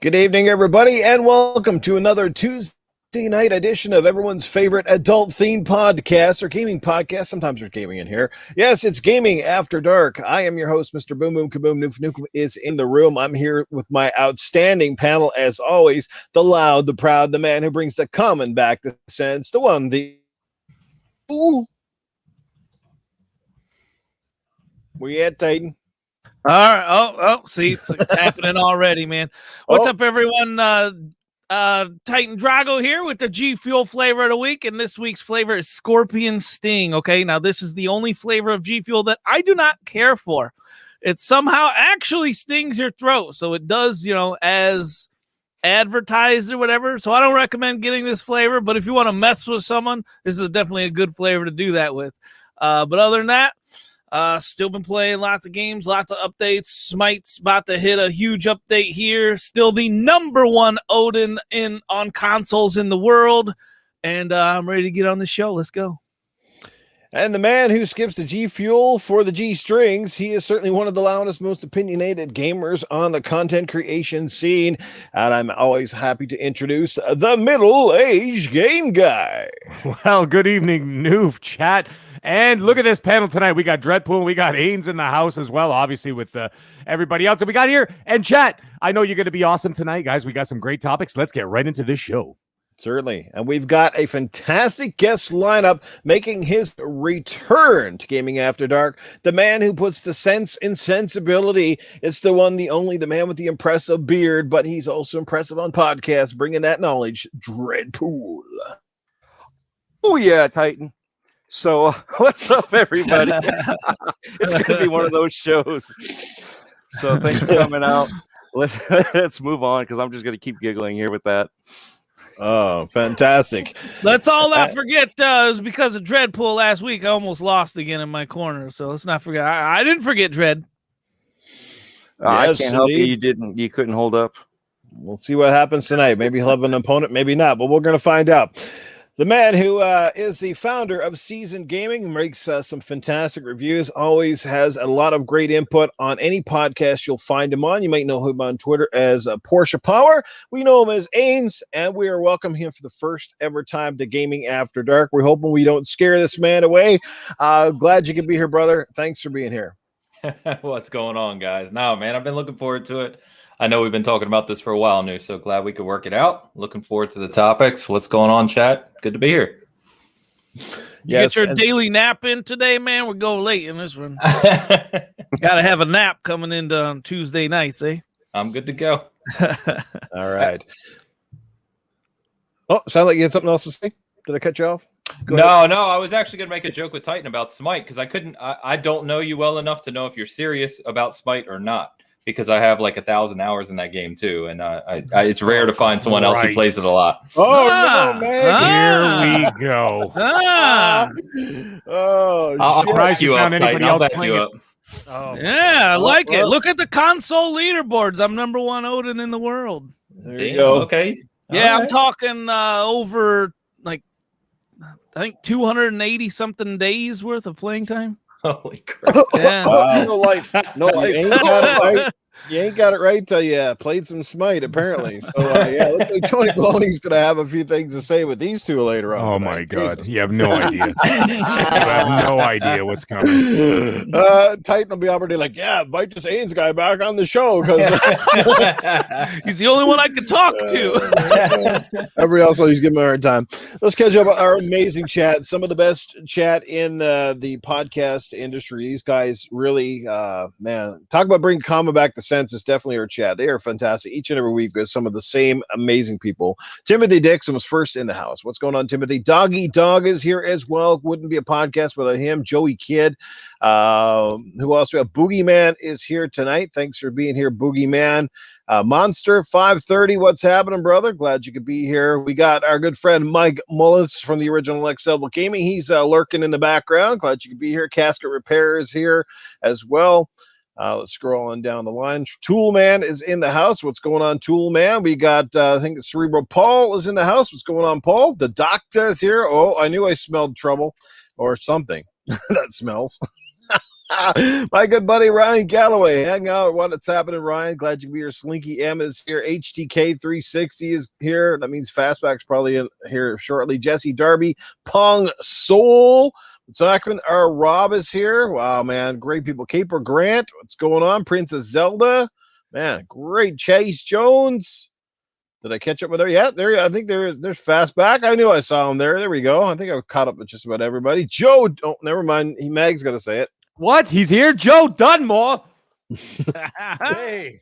Good evening, everybody, and welcome to another Tuesday night edition of everyone's favorite adult-themed podcast or gaming podcast. Sometimes there's gaming in here. Yes, it's Gaming After Dark. I am your host, Mr. Boom Boom Kaboom. Noof Nukem is in the room. I'm here with my outstanding panel, as always. The loud, the proud, the man who brings the common back the sense, the one, the... Ooh. Where you at, Titan? All right. See, it's happening already, man. What's up, everyone? Titan Drago here with the G Fuel flavor of the week, and this week's flavor is Scorpion Sting. Okay, now this is the only flavor of G Fuel that I do not care for. It somehow actually stings your throat, so it does, as advertised or whatever. So I don't recommend getting this flavor, but if you want to mess with someone, this is definitely a good flavor to do that with. But other than that, still been playing lots of games, lots of updates. Smite's about to hit a huge update here. Still the #1 Odin on consoles in the world. And I'm ready to get on the show. Let's go. And the man who skips the G Fuel for the G Strings, he is certainly one of the loudest, most opinionated gamers on the content creation scene. And I'm always happy to introduce the middle-aged game guy. Well, good evening, Noof chat. And look at this panel tonight. We got Dreadpool. We got Ains in the house as well, obviously, with everybody else that we got here. And chat, I know you're going to be awesome tonight, guys. We got some great topics. Let's get right into this show. Certainly. And we've got a fantastic guest lineup making his return to Gaming After Dark. The man who puts the sense in sensibility. It's the one, the only, the man with the impressive beard, but he's also impressive on podcasts, bringing that knowledge, Dreadpool. Oh, yeah, Titan. So, what's up, everybody? It's going to be one of those shows. So, thanks for coming out. Let's move on, because I'm just going to keep giggling here with that. Oh, fantastic. Let's all not forget, it was because of Dreadpool last week. I almost lost again in my corner. So, let's not forget. I didn't forget Dread. Yes, I can't help you. You couldn't hold up. We'll see what happens tonight. Maybe he'll have an opponent, maybe not, but we're going to find out. The man who is the founder of Seasoned Gaming, makes some fantastic reviews, always has a lot of great input on any podcast you'll find him on. You might know him on Twitter as Porshapwr. We know him as Ains, and we are welcoming him for the first ever time to Gaming After Dark. We're hoping we don't scare this man away. Glad you could be here, brother. Thanks for being here. What's going on, guys? No, man, I've been looking forward to it. I know we've been talking about this for a while now, so glad we could work it out. Looking forward to the topics. What's going on, chat? Good to be here. Get your daily nap in today, man. We're going late in this one. Got to have a nap coming into on Tuesday nights, eh? I'm good to go. All right. Oh, sound like you had something else to say? Did I cut you off? No. I was actually going to make a joke with Titan about Smite, because I don't know you well enough to know if you're serious about Smite or not. Because I have like 1,000 hours in that game too, and it's rare to find someone else who plays it a lot. Oh no, man! Here we go. I'll back you up, Titan. I'll back you up. Oh, yeah, I like it. Look at the console leaderboards. I'm #1 Odin in the world. There you go. Okay. Yeah, I'm talking over like I think 280 something days worth of playing time. Holy crap! Yeah. No life. No life. You ain't got it right till you played some Smite, apparently. So, yeah, looks like Tony Baloney's going to have a few things to say with these two later on. Oh, tonight. my God. Jesus. You have no idea. You have no idea what's coming. Titan will be already like, yeah, invite this Ains guy back on the show. Because he's the only one I can talk to. Everybody else always give him a hard time. Let's catch up on our amazing chat. Some of the best chat in the podcast industry. These guys really, man, talk about bringing comma back to sense. Definitely our chat. They are fantastic each and every week with some of the same amazing people. Timothy Dixon was first in the house. What's going on, Timothy? Doggy Dog is here as well. Wouldn't be a podcast without him. Joey Kidd. Who else? We have Boogeyman is here tonight. Thanks for being here, Boogeyman. Monster 530. What's happening, brother? Glad you could be here. We got our good friend Mike Mullis from the original XL Gaming. He's lurking in the background. Glad you could be here. Casket Repair is here as well. Let's scroll on down the line. Toolman is in the house. What's going on, Toolman? We got, I think Cerebral Paul is in the house. What's going on, Paul? The doctor is here. Oh, I knew I smelled trouble or something that smells. My good buddy Ryan Galloway, hang out. What's happening, Ryan? Glad you can be here. Slinky M is here. HTK 360 is here. That means Fastback's probably in here shortly. Jesse Darby, Pong Soul. What's happening? Our Rob is here. Wow, man, great people. Caper Grant, what's going on? Princess Zelda, man, great. Chase Jones. Did I catch up with her? Yeah, there. I think there's Fastback. I knew I saw him there. There we go. I think I caught up with just about everybody. Joe, oh, never mind. Mag's gonna say it. What? He's here? Joe Dunmore. Hey.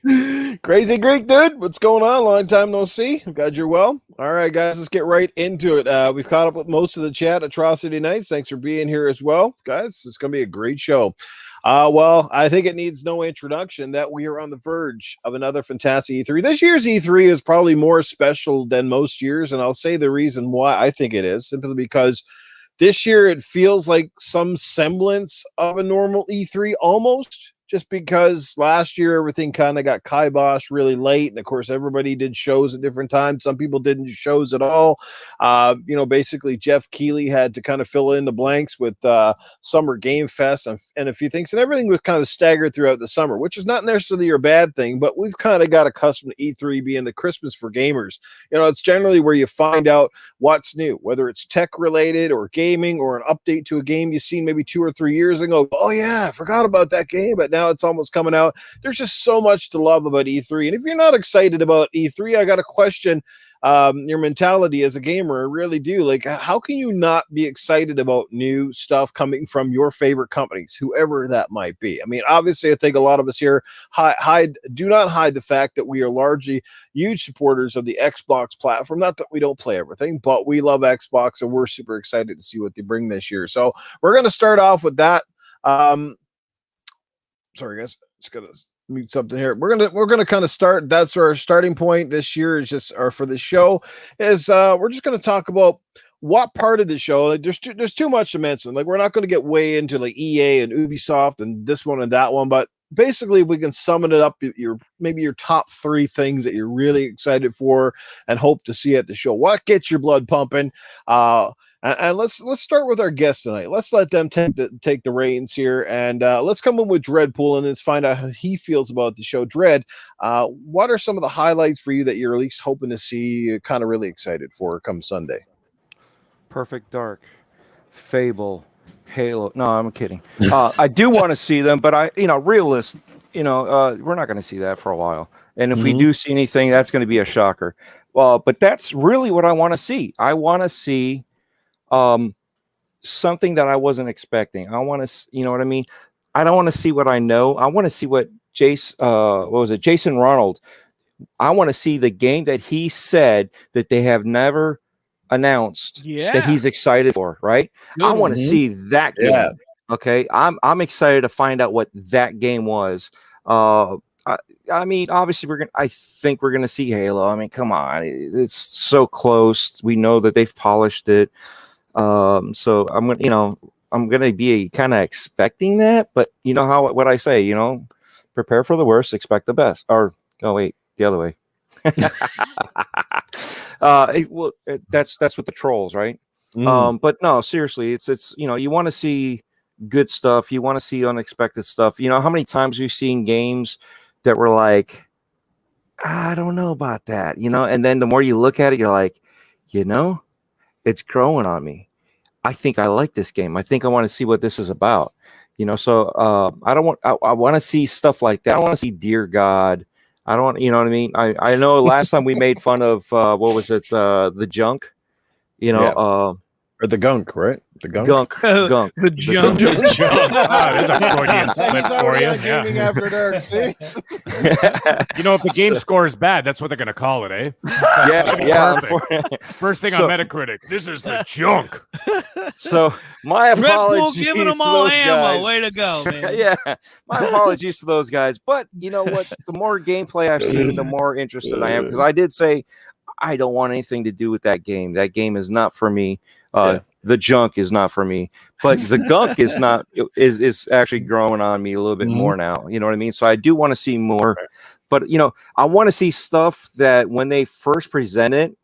Crazy Greek, dude. What's going on? Long time no see. I'm glad you're well. All right, guys, let's get right into it. We've caught up with most of the chat. Atrocity Nights. Thanks for being here as well, guys. It's going to be a great show. Well, I think it needs no introduction that we are on the verge of another fantastic E3. This year's E3 is probably more special than most years, and I'll say the reason why I think it is simply because this year it feels like some semblance of a normal E3 almost, just because last year everything kind of got kiboshed really late, and of course everybody did shows at different times. Some people didn't do shows at all. Basically Jeff Keighley had to kind of fill in the blanks with Summer Game Fest and a few things, and everything was kind of staggered throughout the summer, which is not necessarily a bad thing, but we've kind of got accustomed to E3 being the Christmas for gamers. It's generally where you find out what's new, whether it's tech related or gaming or an update to a game you've seen maybe 2 or 3 years ago. Oh yeah, I forgot about that game, but now it's almost coming out. There's just so much to love about E3, and if you're not excited about E3, I got to question your mentality as a gamer. I really do. Like, how can you not be excited about new stuff coming from your favorite companies, whoever that might be? I mean, obviously, I think a lot of us here do not hide the fact that we are largely huge supporters of the Xbox platform. Not that we don't play everything, but we love Xbox, and we're super excited to see what they bring this year. So we're going to start off with that. Sorry, guys. Just gotta mute something here. We're gonna kind of start. That's our starting point this year. Is just or for the show is we're just gonna talk about what part of the show. Like, there's too much to mention. Like, we're not gonna get way into like EA and Ubisoft and this one and that one, but basically if we can sum it up, maybe your top 3 things that you're really excited for and hope to see at the show. What gets your blood pumping? And let's start with our guest tonight. Let's let them take the reins here, and let's come in with Dreadpool and let's find out how he feels about the show. Dread, what are some of the highlights for you that you're at least hoping to see, kind of really excited for come Sunday? Perfect Dark, Fable, Halo. No, I'm kidding. I do want to see them, but realist. We're not going to see that for a while. And if we do see anything, that's going to be a shocker. But that's really what I want to see. I want to see something that I wasn't expecting. I want to, you know what I mean? I don't want to see what I know. I want to see what Jason Ronald. I want to see the game that he said that they have never announced that he's excited for, right? Good. I want to see that game. Yeah. Okay. I'm excited to find out what that game was. I mean, obviously I think we're gonna see Halo. I mean, come on, it's so close. We know that they've polished it. So I'm gonna be kind of expecting that, but you know what I say, prepare for the worst, expect the best. Or wait, the other way. That's with the trolls, right? But no, seriously, it's you want to see good stuff, you want to see unexpected stuff. How many times we've seen games that were like, I don't know about that, and then the more you look at it, you're like, it's growing on me. I think I like this game. I think I want to see what this is about. So I want to see stuff like that. I want to see Dear God. I don't want, you know what I mean? I know last time we made fun of what was it? The junk, or the gunk, right? The gunk. Gunk. The junk. There's a Freudian slip for you. Gaming After Dark, see? If the game score is bad, that's what they're going to call it, eh? Yeah. First thing on Metacritic, this is the junk. So my apologies. Dreadpool giving them all ammo. Guys. Way to go, man. Yeah, my apologies to those guys. But you know what? The more gameplay I've seen, the more interested I am. Because I did say I don't want anything to do with that game. That game is not for me. The junk is not for me, but the gunk is actually growing on me a little bit more now. You know what I mean? So I do want to see more, but I want to see stuff that when they first present it,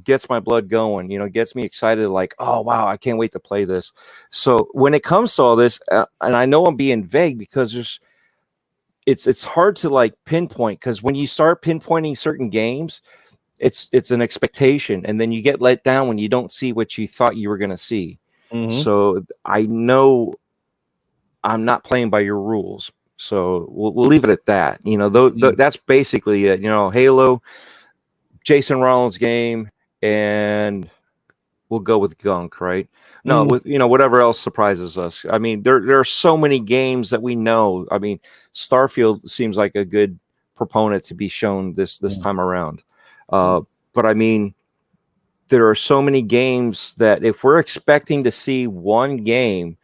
gets my blood going, gets me excited, like, oh wow, I can't wait to play this. So when it comes to all this, and I know I'm being vague because it's hard to like pinpoint, because when you start pinpointing certain games, it's an expectation, and then you get let down when you don't see what you thought you were going to see. So I know I'm not playing by your rules, so we'll leave it at that. That's basically it. Halo, Jason Rollins game, and we'll go with gunk, right? No, with whatever else surprises us. I mean, there are so many games that we know. I mean, Starfield seems like a good proponent to be shown this time around. But I mean, there are so many games that if we're expecting to see one game,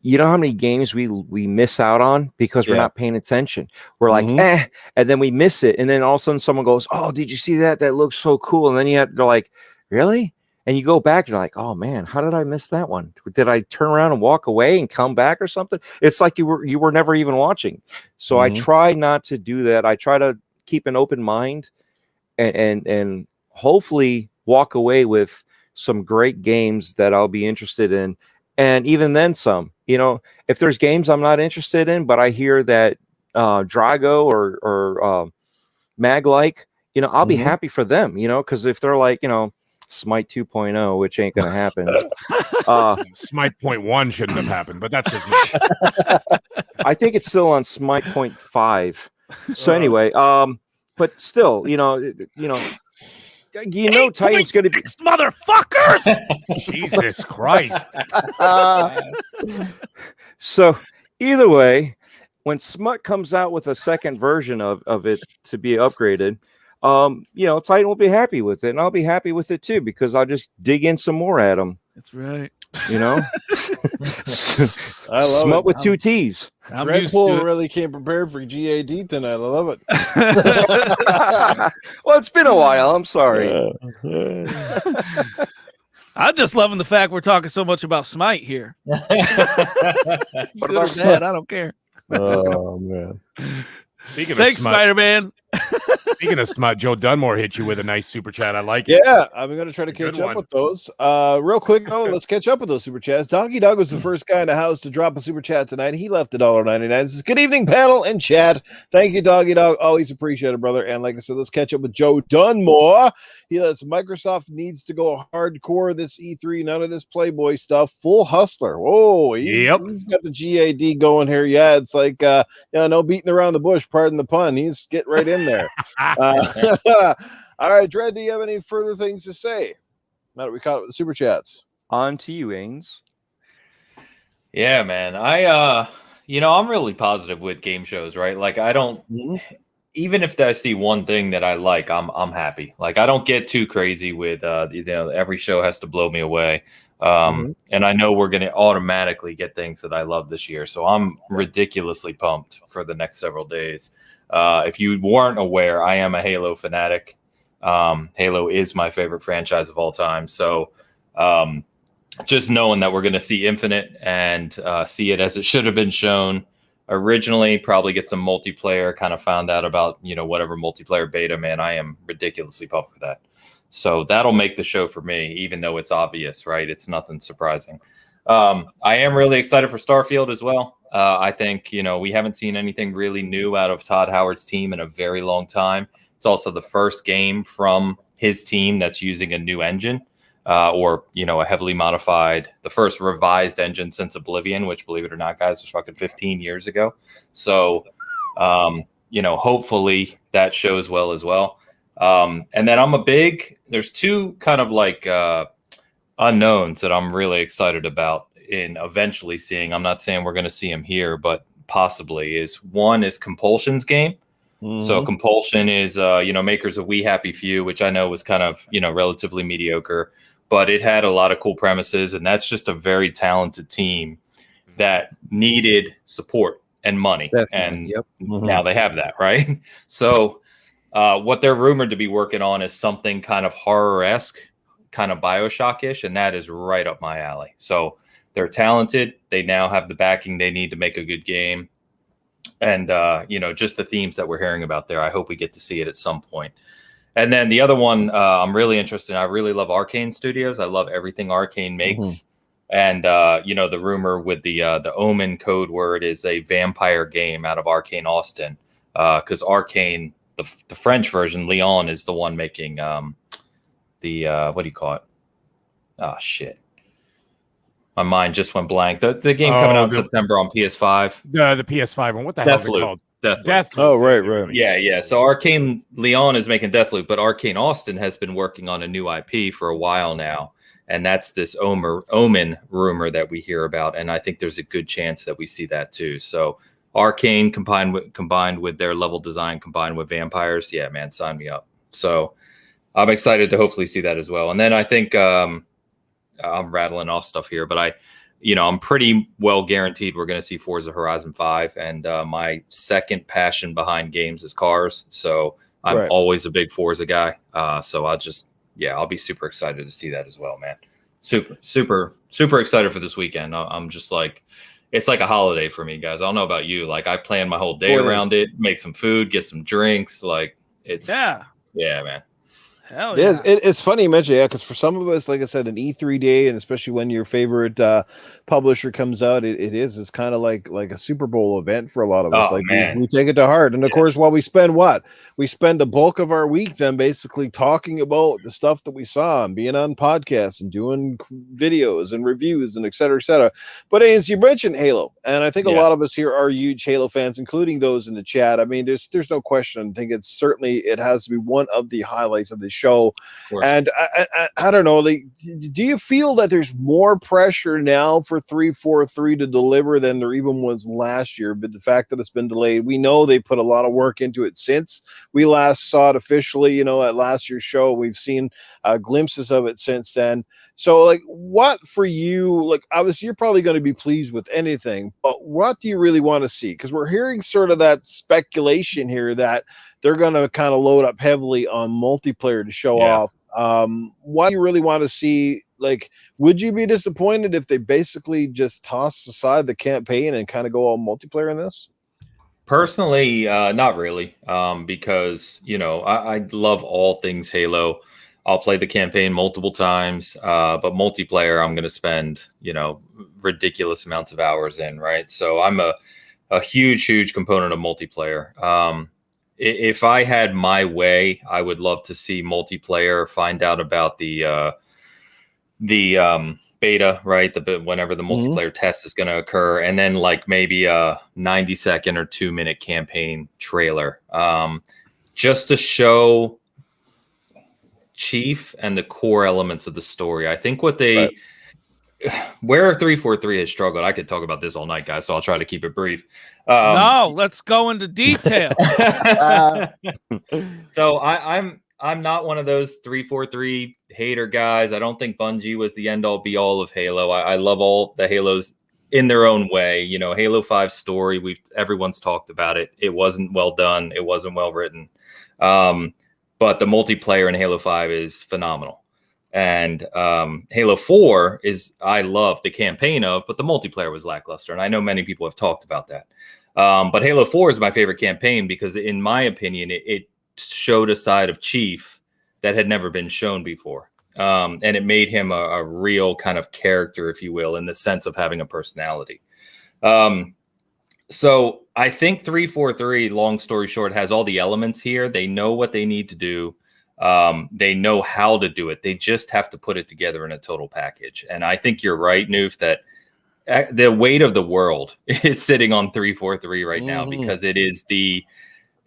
you know how many games we miss out on because we're not paying attention. We're like, and then we miss it. And then all of a sudden someone goes, oh, did you see that? That looks so cool. And then they're like, really? And you go back and you're like, oh man, how did I miss that one? Did I turn around and walk away and come back or something? It's like you were never even watching. So I try not to do that. I try to keep an open mind and hopefully walk away with some great games that I'll be interested in. And even then some, if there's games I'm not interested in, but I hear that Drago or Mag-like, I'll be happy for them, because if they're like, Smite 2.0, which ain't going to happen. Smite 0.1 shouldn't have happened, but that's just me. I think it's still on Smite 0.5. So anyway, but still, Titan's going to be motherfuckers. Jesus Christ. So either way, when Smut comes out with a second version of it to be upgraded, Titan will be happy with it, and I'll be happy with it too, because I'll just dig in some more at them. That's right. I love Smut it. with two T's. Dreadpool really came prepared for GAD tonight. I love it. Well, it's been a while. I'm sorry. I'm just loving the fact we're talking so much about Smite here. What Good about or bad, I don't care. Oh man. Thanks, Spider-Man. Speaking of Smut, Joe Dunmore hit you with a nice super chat. I like it. Yeah, I'm going to try to catch up with those. Real quick, though, let's catch up with those super chats. Donkey Dog was the first guy in the house to drop a super chat tonight. He left $1.99. Says, good evening, panel and chat. Thank you, Doggy Dog. Always appreciate it, brother. And like I said, let's catch up with Joe Dunmore. He says, Microsoft needs to go hardcore this E3. None of this Playboy stuff. Full hustler. Whoa, he's got the GAD going here. Yeah, it's like, no beating around the bush. Pardon the pun. He's getting right in there. All right, Dredd, do you have any further things to say now that we caught up with the super chats? On to you, Ains. Yeah, man. I'm really positive with game shows, right? Like, I don't, even if I see one thing that I like, I'm happy. Like, I don't get too crazy with, every show has to blow me away. And I know we're going to automatically get things that I love this year. So I'm ridiculously pumped for the next several days. If you weren't aware, I am a Halo fanatic. Halo is my favorite franchise of all time. So just knowing that we're going to see Infinite and see it as it should have been shown originally, probably get some multiplayer, kind of found out about, whatever multiplayer beta, man, I am ridiculously pumped for that. So that'll make the show for me, even though it's obvious, right? It's nothing surprising. I am really excited for Starfield as well. I think, we haven't seen anything really new out of Todd Howard's team in a very long time. It's also the first game from his team that's using a new engine or, a heavily modified, the first revised engine since Oblivion, which, believe it or not, guys, was fucking 15 years ago. So, hopefully that shows well as well. And then there's two kind of like unknowns that I'm really excited about in eventually seeing. I'm not saying we're going to see him here, but possibly is Compulsion's game. So Compulsion is, makers of We Happy Few, which I know was kind of, relatively mediocre, but it had a lot of cool premises. And that's just a very talented team that needed support and money. Definitely. And now they have that, right? So what they're rumored to be working on is something kind of horror-esque, kind of Bioshock-ish, and that is right up my alley. So they're talented. They now have the backing they need to make a good game. And, just the themes that we're hearing about there, I hope we get to see it at some point. And then the other one I'm really interested in. I really love Arcane Studios. I love everything Arcane makes. And the rumor with the Omen code word is a vampire game out of Arcane Austin, because Arcane, the French version, Leon is the one making the what do you call it? Oh shit, my mind just went blank. The game coming out in September on PS5. The PS5 one. What the hell is it called? Deathloop. Oh, right. Yeah. So Arcane Leon is making Deathloop, but Arcane Austin has been working on a new IP for a while now. And that's this Omen rumor that we hear about. And I think there's a good chance that we see that too. So Arcane combined with their level design, combined with vampires. Yeah, man, sign me up. So I'm excited to hopefully see that as well. And then I think I'm rattling off stuff here, but I'm pretty well guaranteed we're going to see Forza Horizon 5. And my second passion behind games is cars. So I'm always a big Forza guy. So I'll be super excited to see that as well, man. Super excited for this weekend. I'm just like, it's like a holiday for me, guys. I don't know about you. Like, I plan my whole day around it, make some food, get some drinks. Like, yeah, man. Hell yeah. It's funny you mention because for some of us, like I said, an E3 day, and especially when your favorite publisher comes out, it's kind of like a Super Bowl event for a lot of us. We take it to heart, and of course, while we spend the bulk of our week then basically talking about the stuff that we saw and being on podcasts and doing videos and reviews and et cetera, et cetera. But as you mentioned Halo, and I think a lot of us here are huge Halo fans, including those in the chat. I mean, there's no question. I think it has to be one of the highlights of the show. And I don't know, do you feel that there's more pressure now for 343 to deliver than there even was last year? But the fact that it's been delayed, we know they put a lot of work into it since we last saw it officially, at last year's show. We've seen glimpses of it since then. So what for you, obviously you're probably going to be pleased with anything, but what do you really want to see? Because we're hearing sort of that speculation here that they're going to kind of load up heavily on multiplayer to show off. What do you really want to see? Would you be disappointed if they basically just toss aside the campaign and kind of go all multiplayer in this? Personally, not really, because, I love all things Halo. I'll play the campaign multiple times, but multiplayer, I'm going to spend, ridiculous amounts of hours in, right? So I'm a huge component of multiplayer. If I had my way, I would love to see multiplayer, find out about the beta, right? Whenever the multiplayer test is going to occur, and then maybe a 90-second or 2-minute campaign trailer, just to show Chief and the core elements of the story. I think where 343 has struggled, I could talk about this all night, guys, so I'll try to keep it brief. No, let's go into detail. So I'm not one of those 343 hater guys. I don't think Bungie was the end all be all of Halo. I love all the Halos in their own way. Halo 5 story, everyone's talked about it. It wasn't well done. It wasn't well written. But the multiplayer in Halo 5 is phenomenal. And Halo 4 I love the campaign but the multiplayer was lackluster. And I know many people have talked about that. But Halo 4 is my favorite campaign because, in my opinion, it showed a side of Chief that had never been shown before. And it made him a real kind of character, if you will, in the sense of having a personality. So I think 343, long story short, has all the elements here. They know what they need to do. They know how to do it. They just have to put it together in a total package. And I think you're right, Noof, that the weight of the world is sitting on 343 right now, because it is the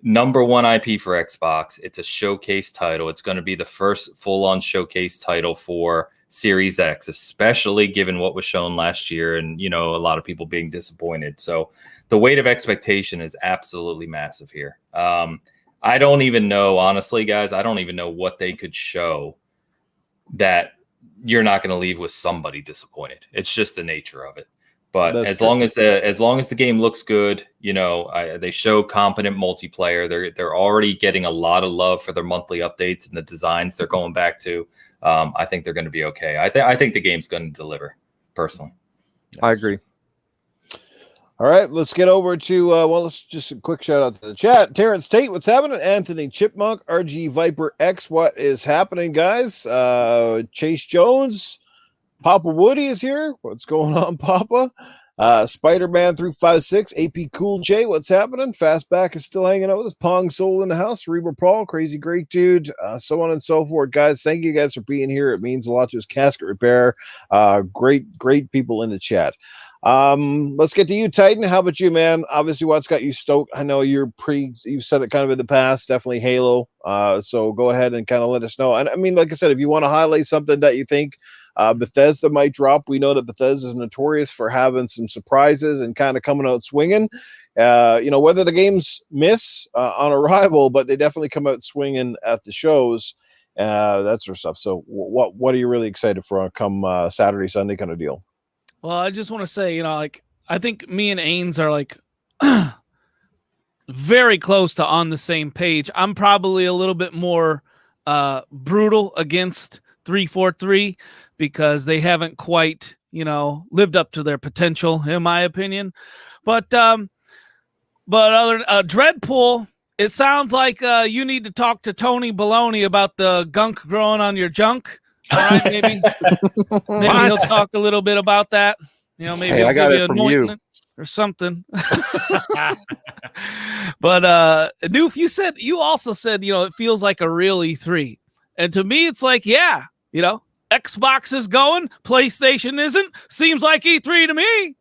number one IP for Xbox. It's a showcase title. It's going to be the first full-on showcase title for Series X, especially given what was shown last year and, a lot of people being disappointed. So the weight of expectation is absolutely massive here. I don't even know, honestly, guys, I don't even know what they could show that you're not going to leave with somebody disappointed. It's just the nature of it. But as long as the game looks good, they show competent multiplayer. They're already getting a lot of love for their monthly updates and the designs they're going back to. I think they're going to be okay. I think the game's going to deliver. Personally, I agree. All right, let's get over to let's just a quick shout out to the chat. Terrence Tate, what's happening? Anthony Chipmunk, RG Viper X, what is happening, guys? Chase Jones, Papa Woody is here. What's going on, Papa? Spider-Man 356, AP Cool J, what's happening? Fastback is still hanging out with us. Pong Soul in the house. Cerebral Paul, Crazy Great Dude, so on and so forth. Guys, thank you guys for being here. It means a lot to us. Casket Repair. Great people in the chat. Let's get to you, Titan. How about you, man? Obviously, what's got you stoked? I know you've said it kind of in the past, definitely Halo. So go ahead and kind of let us know. And I mean, like I said, if you want to highlight something that you think Bethesda might drop, we know that Bethesda is notorious for having some surprises and kind of coming out swinging. Whether the games miss on arrival, but they definitely come out swinging at the shows, that sort of stuff. So what are you really excited for come Saturday, Sunday kind of deal? Well, I just want to say, I think me and Ains are like very close to on the same page. I'm probably a little bit more brutal against 343 because they haven't quite, lived up to their potential, in my opinion. But other Dreadpool, it sounds like you need to talk to Tony Baloney about the gunk growing on your junk. All right, maybe he'll talk a little bit about that. Maybe hey, I got it from you or something. But Noof, you also said it feels like a real E3, and to me, it's like Xbox is going, PlayStation isn't. Seems like E3 to me.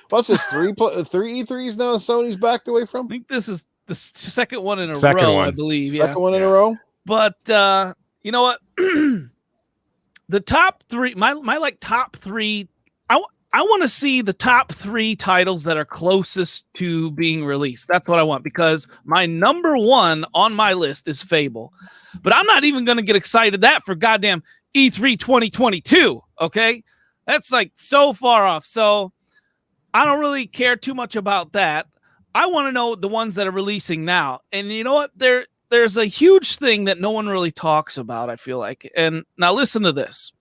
What's this? Three E3s now Sony's backed away from? I think this is the second one in a row. I believe. Yeah. Second one in a row. But you know what? The top three, my like top three. I want to see the top three titles that are closest to being released. That's what I want, because my number one on my list is Fable, but I'm not even going to get excited that for goddamn E3 2022. Okay, that's like so far off. So I don't really care too much about that. I want to know the ones that are releasing now. And you know what? There's a huge thing that no one really talks about, I feel like. And now listen to this.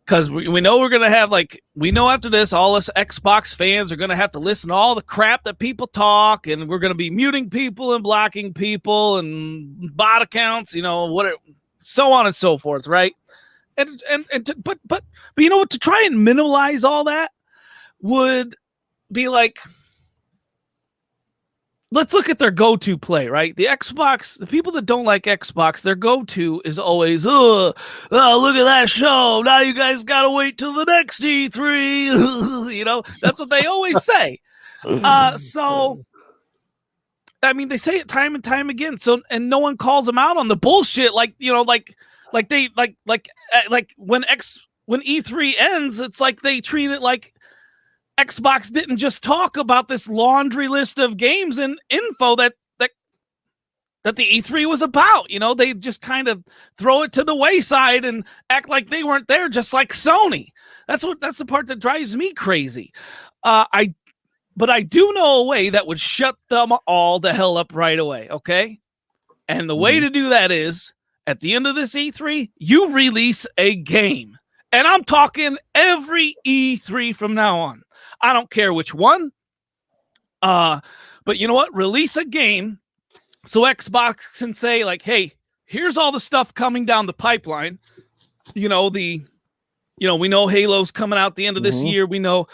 Because we know we're going to have, we know after this, all us Xbox fans are going to have to listen to all the crap that people talk, and we're going to be muting people and blocking people and bot accounts, so on and so forth, right? But you know what? To try and minimize all that would be like, let's look at their go-to play, right? The Xbox, the people that don't like Xbox, their go-to is always, oh, look at that show. Now you guys got to wait till the next E3. That's what they always say. So, I mean, they say it time and time again. So, and no one calls them out on the bullshit. Like when E3 ends, it's like they treat it like Xbox didn't just talk about this laundry list of games and info that the E3 was about. They just kind of throw it to the wayside and act like they weren't there, just like Sony. That's the part that drives me crazy. But I do know a way that would shut them all the hell up right away, okay? And the way to do that is, at the end of this E3, you release a game. And I'm talking every E3 from now on. I don't care which one. But you know what? Release a game so Xbox can say, like, hey, here's all the stuff coming down the pipeline. We know Halo's coming out the end of this year. We know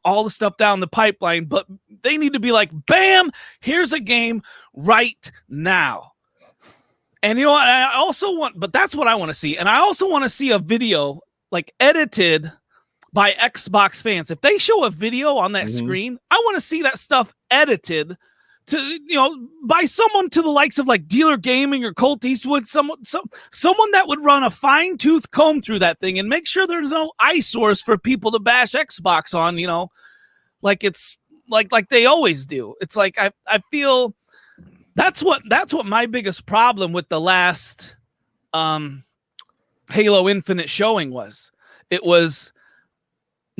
all the stuff down the pipeline, but they need to be like, bam, here's a game right now. And you know what? I also want, but that's what I want to see. And I also want to see a video like edited by Xbox fans. If they show a video on that screen, I want to see that stuff edited to, by someone to the likes of like Dealer Gaming or Colt Eastwood, someone that would run a fine tooth comb through that thing and make sure there's no eyesores for people to bash Xbox on, like it's like they always do. It's like, I feel that's what my biggest problem with the last, Halo Infinite showing was. It was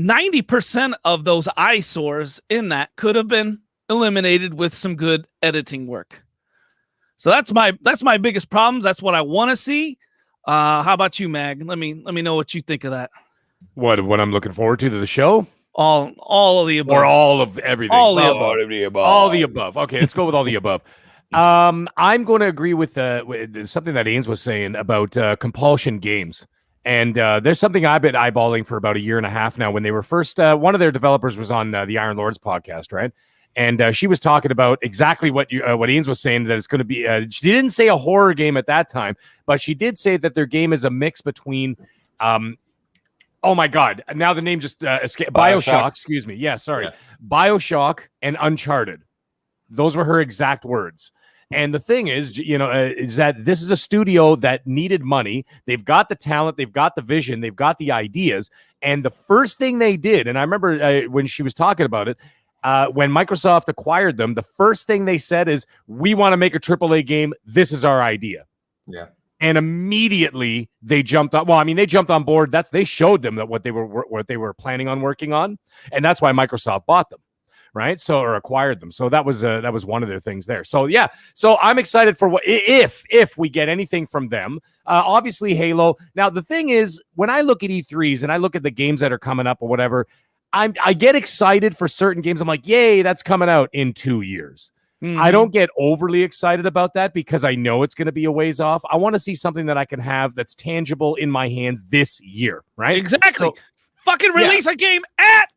90% of those eyesores in that could have been eliminated with some good editing work. So that's my biggest problems. That's what I want to see. How about you, Mag? Let me know what you think of that. What I'm looking forward to the show? All of the above. Or all of everything. All the All above. of the above. All the above. Okay, let's go with all the above. I'm going to agree with something that Ains was saying about compulsion games. And there's something I've been eyeballing for about a year and a half now. When they were first, one of their developers was on the Iron Lords podcast, right? And she was talking about exactly what Ains was saying, that it's going to be. She didn't say a horror game at that time, but she did say that their game is a mix between. Oh my God! Now the name just escaped. BioShock. Excuse me. Yeah, sorry. Yeah. BioShock and Uncharted. Those were her exact words. And the thing is, is that this is a studio that needed money. They've got the talent, they've got the vision, they've got the ideas. And the first thing they did, and I remember when she was talking about it, when Microsoft acquired them, the first thing they said is, "We want to make a AAA game. This is our idea." Yeah. And immediately they jumped on. Well, I mean, they jumped on board. They showed them that what they were planning on working on, and that's why Microsoft bought them, right? So, or acquired them. So that was one of their things there. So yeah, so I'm excited for what if we get anything from them. Obviously Halo. Now the thing is, when I look at E3s and I look at the games that are coming up or whatever, I get excited for certain games. I'm like, yay, that's coming out in 2 years. Mhm. I don't get overly excited about that because I know it's going to be a ways off. I want to see something that I can have that's tangible in my hands this year, right? Exactly. So, fucking release a game at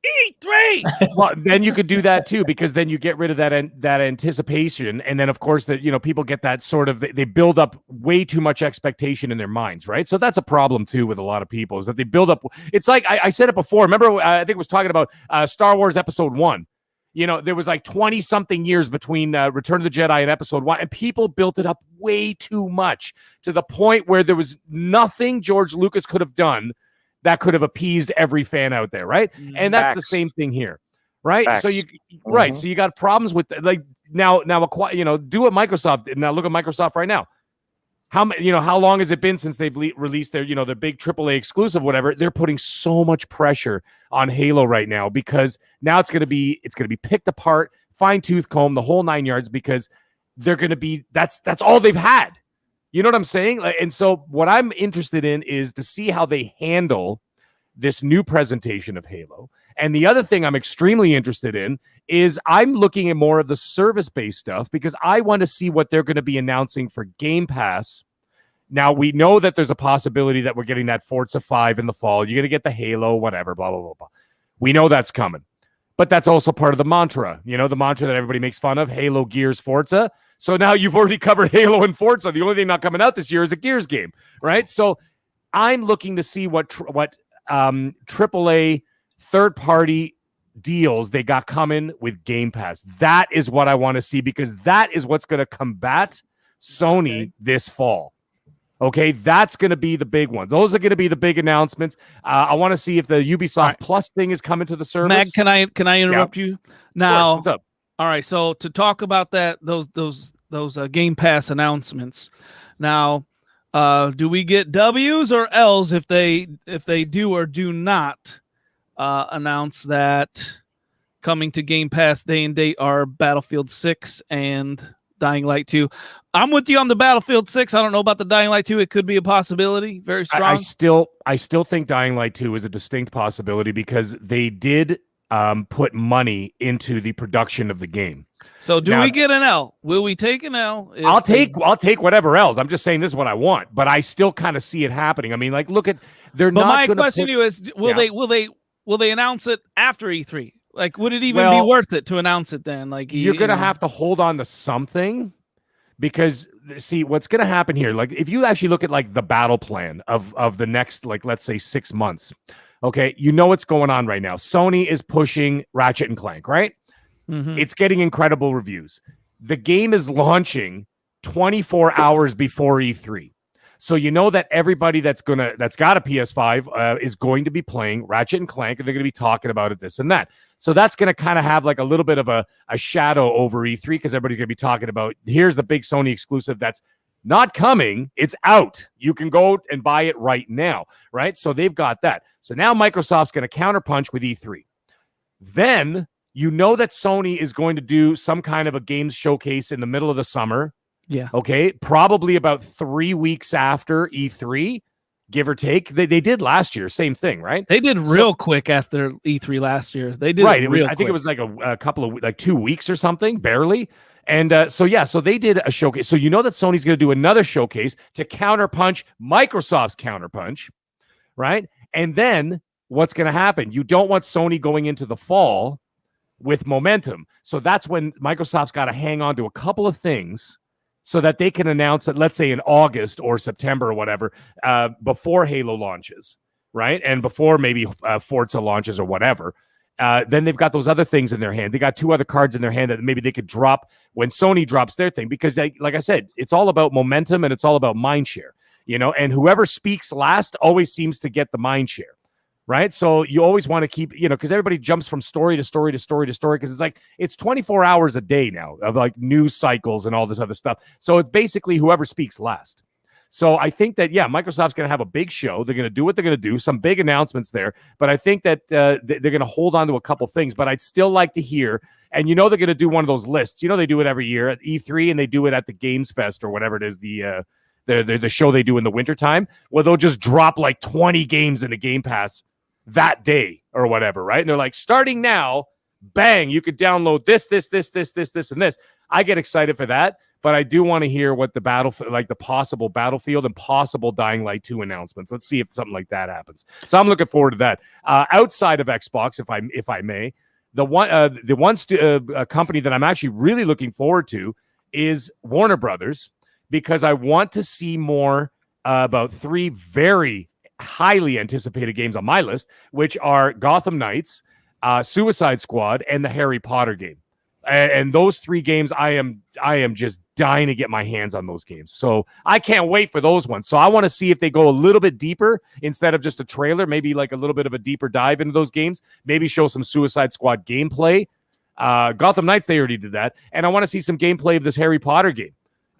E3. well, then you could do that too, because then you get rid of that anticipation, and then of course that people get that sort of they build up way too much expectation in their minds, right? So that's a problem too with a lot of people, is that they build up. It's like I said it before. Remember, I think I was talking about Star Wars Episode 1. There was like 20 something years between Return of the Jedi and Episode 1, and people built it up way too much to the point where there was nothing George Lucas could have done that could have appeased every fan out there, right? And that's the same thing here, right? Facts. So so you got problems with like now do what Microsoft did. Now look at Microsoft right now. How long has it been since they've released their their big AAA exclusive, whatever? They're putting so much pressure on Halo right now, because now it's going to be picked apart, fine-tooth comb, the whole 9 yards, because they're going to be that's all they've had. You know what I'm saying? And so what I'm interested in is to see how they handle this new presentation of Halo. And the other thing I'm extremely interested in is I'm looking at more of the service-based stuff, because I want to see what they're going to be announcing for Game Pass. Now, we know that there's a possibility that we're getting that Forza 5 in the fall. You're going to get the Halo, whatever, blah, blah, blah, blah. We know that's coming. But that's also part of the mantra, the mantra that everybody makes fun of, Halo, Gears, Forza. So now you've already covered Halo and Forza. The only thing not coming out this year is a Gears game, right? So I'm looking to see what AAA third-party deals they got coming with Game Pass. That is what I want to see, because that is what's going to combat Sony this fall. Okay, that's going to be the big ones. Those are going to be the big announcements. I want to see if the Ubisoft Plus thing is coming to the service. Mag, can I interrupt you now? What's up? All right, so to talk about those Game Pass announcements. Now, do we get W's or L's if they do or do not announce that coming to Game Pass day and date are Battlefield 6 and Dying Light 2? I'm with you on the Battlefield 6. I don't know about the Dying Light 2. It could be a possibility. Very strong. I still think Dying Light 2 is a distinct possibility, because they did put money into the production of the game. So do we get an L? Will we take an L? I'll take whatever else. I'm just saying this is what I want, but I still kind of see it happening. I mean, like, look at But my question to you is, will they announce it after E3? Like, would it even be worth it to announce it then? Like, you're gonna have to hold on to something, because see what's gonna happen here. Like, if you actually look at like the battle plan of the next, like, let's say 6 months. Okay, what's going on right now. Sony is pushing Ratchet and Clank, right? Mm-hmm. It's getting incredible reviews. The game is launching 24 hours before E3. So that everybody that's got a PS5 is going to be playing Ratchet and Clank, and they're going to be talking about it, this and that. So that's going to kind of have like a little bit of a shadow over E3, because everybody's going to be talking about, here's the big Sony exclusive that's not coming. It's out. You can go and buy it right now, right? So they've got that. So now Microsoft's going to counterpunch with E3. Then that Sony is going to do some kind of a games showcase in the middle of the summer. Yeah. Okay. Probably about 3 weeks after E3. give or take. They did last year, same thing, right? They did real quick after E3 last year. They did right. I think it was like a couple of like 2 weeks or something, barely. And so they did a showcase. So you know that Sony's going to do another showcase to counterpunch Microsoft's counterpunch, right? And then what's going to happen? You don't want Sony going into the fall with momentum. So that's when Microsoft's got to hang on to a couple of things so that they can announce it, let's say in August or September or whatever, before Halo launches, right? And before maybe Forza launches or whatever. Then they've got those other things in their hand. They got 2 other cards in their hand that maybe they could drop when Sony drops their thing, because like I said, it's all about momentum and it's all about mind share, and whoever speaks last always seems to get the mind share. Right. So you always want to keep, because everybody jumps from story to story to story to story, because it's 24 hours a day now of like news cycles and all this other stuff. So it's basically whoever speaks last. So I think that, Microsoft's going to have a big show. They're going to do what they're going to do, some big announcements there. But I think that they're going to hold on to a couple things. But I'd still like to hear, and they're going to do one of those lists. They do it every year at E3 and they do it at the Games Fest or whatever it is, the show they do in the wintertime, where they'll just drop like 20 games in a Game Pass that day or whatever, right? And they're like, starting now, bang, you could download this, and this. I get excited for that, but I do want to hear what the the possible Battlefield and possible Dying Light 2 announcements. Let's see if something like that happens. So I'm looking forward to that. Outside of Xbox, if I may, the one company that I'm actually really looking forward to is Warner Brothers, because I want to see more about 3 very highly anticipated games on my list, which are Gotham Knights, Suicide Squad, and the Harry Potter game. And those 3 games, I am just dying to get my hands on those games. So I can't wait for those ones. So I want to see if they go a little bit deeper instead of just a trailer, maybe like a little bit of a deeper dive into those games, maybe show some Suicide Squad gameplay. Gotham Knights, they already did that. And I want to see some gameplay of this Harry Potter game.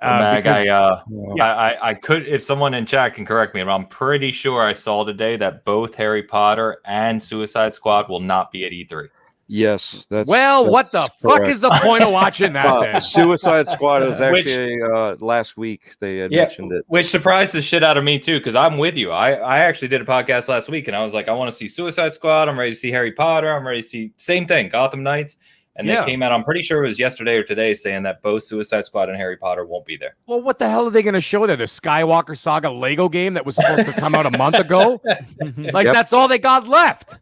Mag, I could, if someone in chat can correct me, I'm pretty sure I saw today that both Harry Potter and Suicide Squad will not be at E3. Yes, that's what the fuck is the point of watching that? Then? Suicide Squad was actually last week. They had mentioned it, which surprised the shit out of me too, because I'm with you. I actually did a podcast last week, and I was like, I want to see Suicide Squad. I'm ready to see Harry Potter. I'm ready to see same thing, Gotham Knights. And they came out, I'm pretty sure it was yesterday or today, saying that both Suicide Squad and Harry Potter won't be there. Well, what the hell are they going to show there? The Skywalker Saga Lego game that was supposed to come out a month ago? That's all they got left.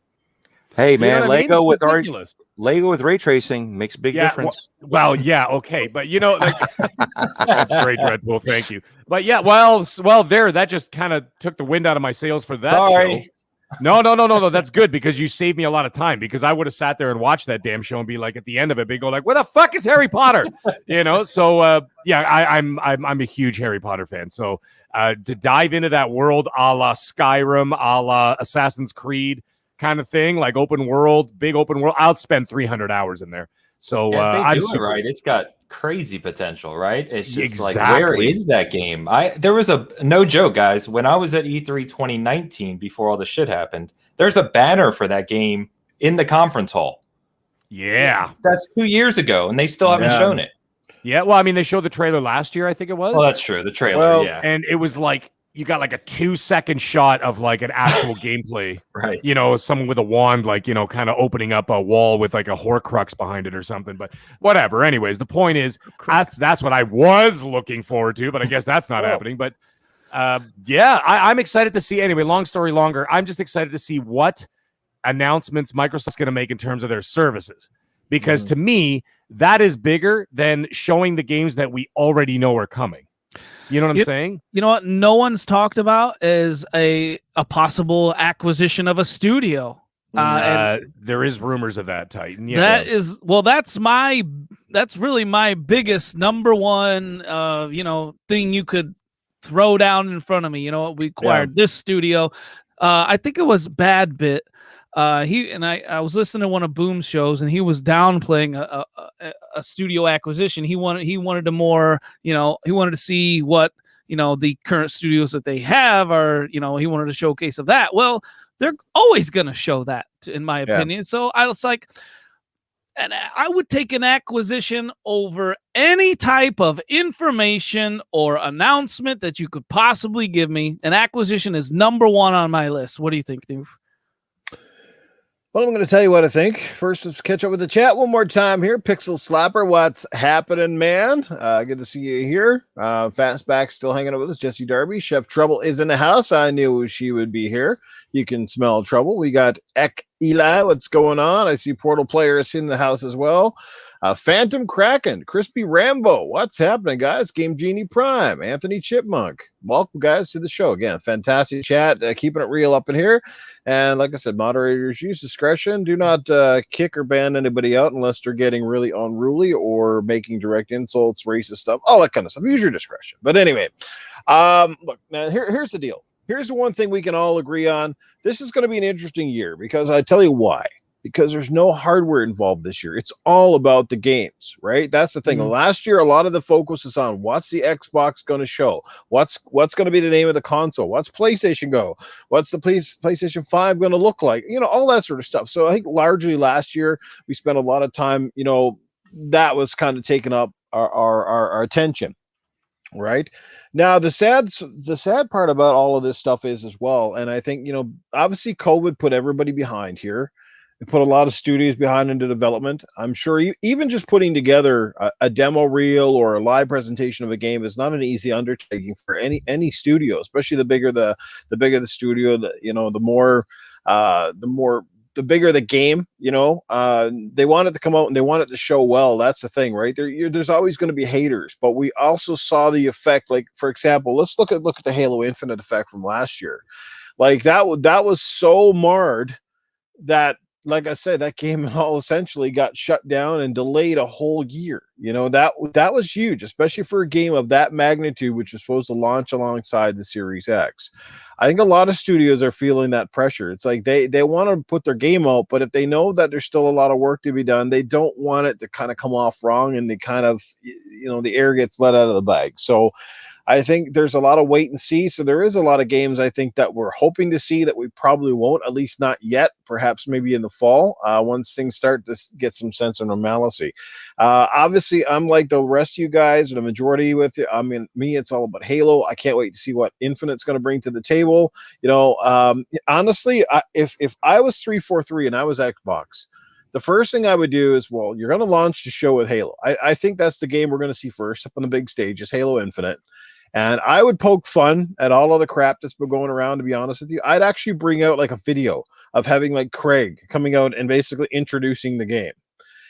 Hey, man, Lego with ray tracing makes a big difference. Okay. But, that's great, Dreadpool. Thank you. But, that just kind of took the wind out of my sails for that show. No. That's good, because you saved me a lot of time, because I would have sat there and watched that damn show and be like, at the end of it, be go like, where the fuck is Harry Potter? So I'm a huge Harry Potter fan. So to dive into that world, a la Skyrim, a la Assassin's Creed kind of thing, like big open world, I'll spend 300 hours in there. So I'm right. It's got crazy potential, right? It's just like, where is that game? There was no joke, guys. When I was at E3 2019, before all the shit happened, there's a banner for that game in the conference hall. Yeah, that's 2 years ago, and they still haven't shown it. Yeah, well, I mean, they showed the trailer last year, I think it was. Oh, that's true. The trailer, and it was like, you got like a 2-second shot of like an actual gameplay, right? Someone with a wand, like, kind of opening up a wall with like a Horcrux behind it or something, but whatever. Anyways, the point is, that's what I was looking forward to, but I guess that's not happening. But I'm excited to see. Anyway, long story longer, I'm just excited to see what announcements Microsoft's going to make in terms of their services, because to me, that is bigger than showing the games that we already know are coming. You know what I'm saying? You know what no one's talked about is a possible acquisition of a studio. And there is rumors of that, Titan. Yes. That's really my biggest number one thing you could throw down in front of me. We acquired this studio. I think it was Bad Bit. I was listening to one of Boom's shows, and he was downplaying a studio acquisition. He wanted to more, he wanted to see what, the current studios that they have are, he wanted a showcase of that. Well, they're always going to show that, in my opinion. So I was like, And I would take an acquisition over any type of information or announcement that you could possibly give me. An acquisition is number one on my list. What do you think, Noof? Well, I'm going to tell you what I think. First, let's catch up with the chat one more time here. Pixel Slapper, what's happening, man? Good to see you here. Fastback still hanging out with us. Jesse Darby. Chef Trouble is in the house. I knew she would be here. You can smell trouble. We got Ek Eli. What's going on? I see Portal Players in the house as well. Phantom Kraken, Crispy Rambo. What's happening, guys? Game Genie Prime, Anthony Chipmunk. Welcome, guys, to the show again. Fantastic chat, keeping it real up in here. And like I said, moderators use discretion. Do not kick or ban anybody out unless they're getting really unruly or making direct insults, racist stuff, all that kind of stuff. Use your discretion. But anyway, look, man, here's the deal. Here's the one thing we can all agree on. This is going to be an interesting year because I tell you why. Because there's no hardware involved this year. It's all about the games, right? That's the thing. Last year, a lot of the focus is on what's the Xbox going to show? What's going to be the name of the console? What's PlayStation Go? What's the PlayStation 5 going to look like? You know, all that sort of stuff. So I think largely last year, we spent a lot of time, you know, that was kind of taking up our attention. Right now, the sad part about all of this stuff is as well, and I think, you know, obviously COVID put everybody behind here. It put a lot of studios behind into development. I'm sure even just putting together a demo reel or a live presentation of a game is not an easy undertaking for any studio, especially the bigger the studio, the bigger the game, you know, they want it to come out and they want it to show well. That's the thing, right? There's always going to be haters, but we also saw the effect. Like, for example, let's look at the Halo Infinite effect from last year. Like that was so marred that, like I said, that game all essentially got shut down and delayed a whole year. You know, that was huge, especially for a game of that magnitude, which is supposed to launch alongside the Series X. I think a lot of studios are feeling that pressure. It's like they want to put their game out, but if they know that there's still a lot of work to be done, they don't want it to kind of come off wrong and they kind of, you know, the air gets let out of the bag. So I think there's a lot of wait and see. So there is a lot of games I think that we're hoping to see that we probably won't, at least not yet, perhaps maybe in the fall, once things start to get some sense of normalcy. Obviously, I'm like the rest of you guys, the majority with you. I mean, me, it's all about Halo. I can't wait to see what Infinite's going to bring to the table. You know, honestly, if I was 343 and I was Xbox, the first thing I would do is, well, you're going to launch the show with Halo. I think that's the game we're going to see first up on the big stage is Halo Infinite. And I would poke fun at all of the crap that's been going around, to be honest with you. I'd actually bring out like a video of having like Craig coming out and basically introducing the game.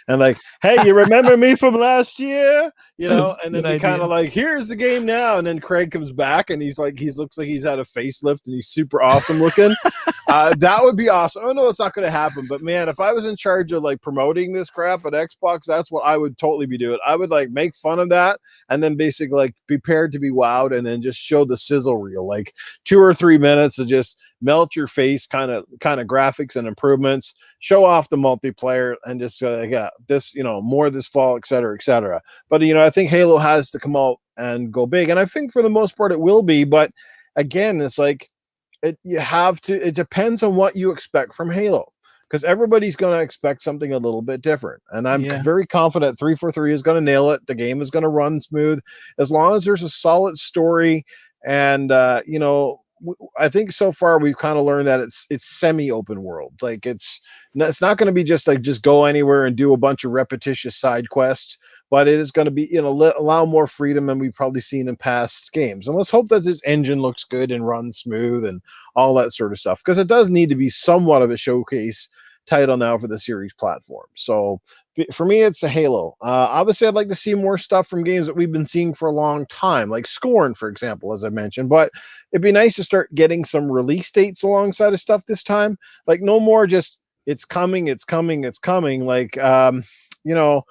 And like, hey, you remember me from last year? You know, and then be kind of like, here's the game now. And then Craig comes back and he's like, he looks like he's had a facelift and he's super awesome looking. That would be awesome. I know it's not going to happen, but man, if I was in charge of like promoting this crap at Xbox, that's what I would totally be doing. I would like make fun of that and then basically like be prepared to be wowed and then just show the sizzle reel, like 2 or 3 minutes of just melt your face kind of graphics and improvements, show off the multiplayer and just this, you know, more this fall, et cetera. But, you know, I think Halo has to come out and go big. And I think for the most part it will be. But again, it's like it depends on what you expect from Halo. Because everybody's going to expect something a little bit different. And I'm very confident 343 is going to nail it. The game is going to run smooth. As long as there's a solid story and, you know, I think so far we've kind of learned that it's semi-open world. Like it's not going to be just go anywhere and do a bunch of repetitious side quests, but it is going to be, you know, allow more freedom than we've probably seen in past games. And let's hope that this engine looks good and runs smooth and all that sort of stuff, because it does need to be somewhat of a showcase title now for the series platform. So for me, it's a Halo. Obviously, I'd like to see more stuff from games that we've been seeing for a long time, like Scorn, for example, as I mentioned. But it'd be nice to start getting some release dates alongside of stuff this time. Like no more just it's coming. Like you know,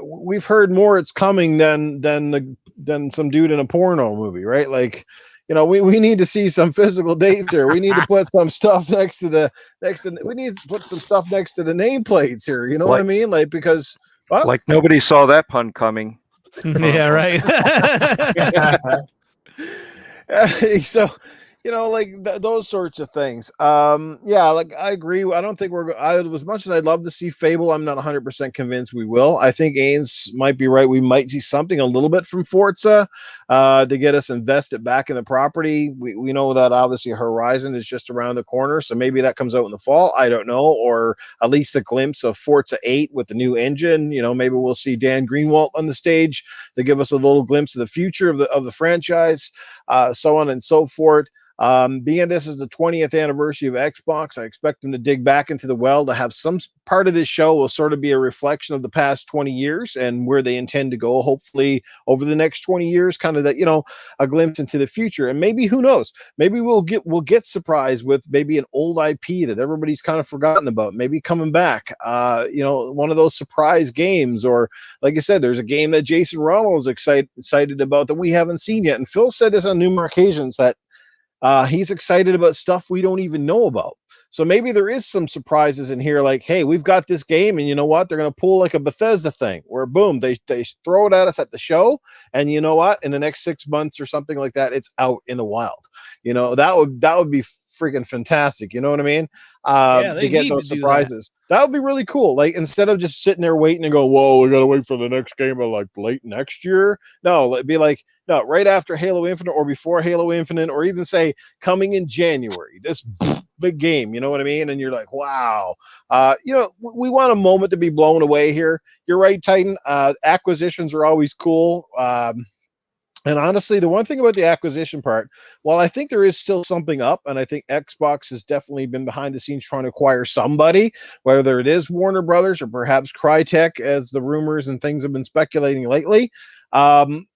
we've heard more it's coming than some dude in a porno movie, right? Like, you know, we need to see some physical dates here. We need to put some stuff we need to put some stuff next to the nameplates here. You know what I mean? Like, because like nobody saw that pun coming. Yeah, right. So, like those sorts of things. Yeah, like I agree. I don't think as much as I'd love to see Fable, I'm not 100% convinced we will. I think Ains might be right. We might see something a little bit from Forza to get us invested back in the property. We know that obviously Horizon is just around the corner, so maybe that comes out in the fall. I don't know, or at least a glimpse of Forza 8 with the new engine. Maybe we'll see Dan Greenwald on the stage to give us a little glimpse of the future of the franchise, so on and so forth. Being this is the 20th anniversary of Xbox, I expect them to dig back into the well to have some part of this show will sort of be a reflection of the past 20 years and where they intend to go, hopefully over the next 20 years, kind of that, a glimpse into the future. And maybe, who knows, maybe we'll get surprised with maybe an old IP that everybody's kind of forgotten about, maybe coming back, one of those surprise games, or like I said, there's a game that Jason Ronald is excited about that we haven't seen yet. And Phil said this on numerous occasions that he's excited about stuff we don't even know about. So maybe there is some surprises in here, like, hey, we've got this game, and you know what? They're going to pull like a Bethesda thing, where boom, they throw it at us at the show, and you know what? In the next 6 months or something like that, it's out in the wild. That would be freaking fantastic. You know what I mean? To get those surprises. That would be really cool. Like, instead of just sitting there waiting and go, whoa, we got to wait for the next game of like late next year. No, it'd be like, no, right after Halo Infinite or before Halo Infinite, or even say coming in January, this big game, you know what I mean? And you're like, wow, we want a moment to be blown away here. You're right, Titan. Acquisitions are always cool. And honestly, the one thing about the acquisition part, while I think there is still something up, and I think Xbox has definitely been behind the scenes trying to acquire somebody, whether it is Warner Brothers or perhaps Crytek, as the rumors and things have been speculating lately.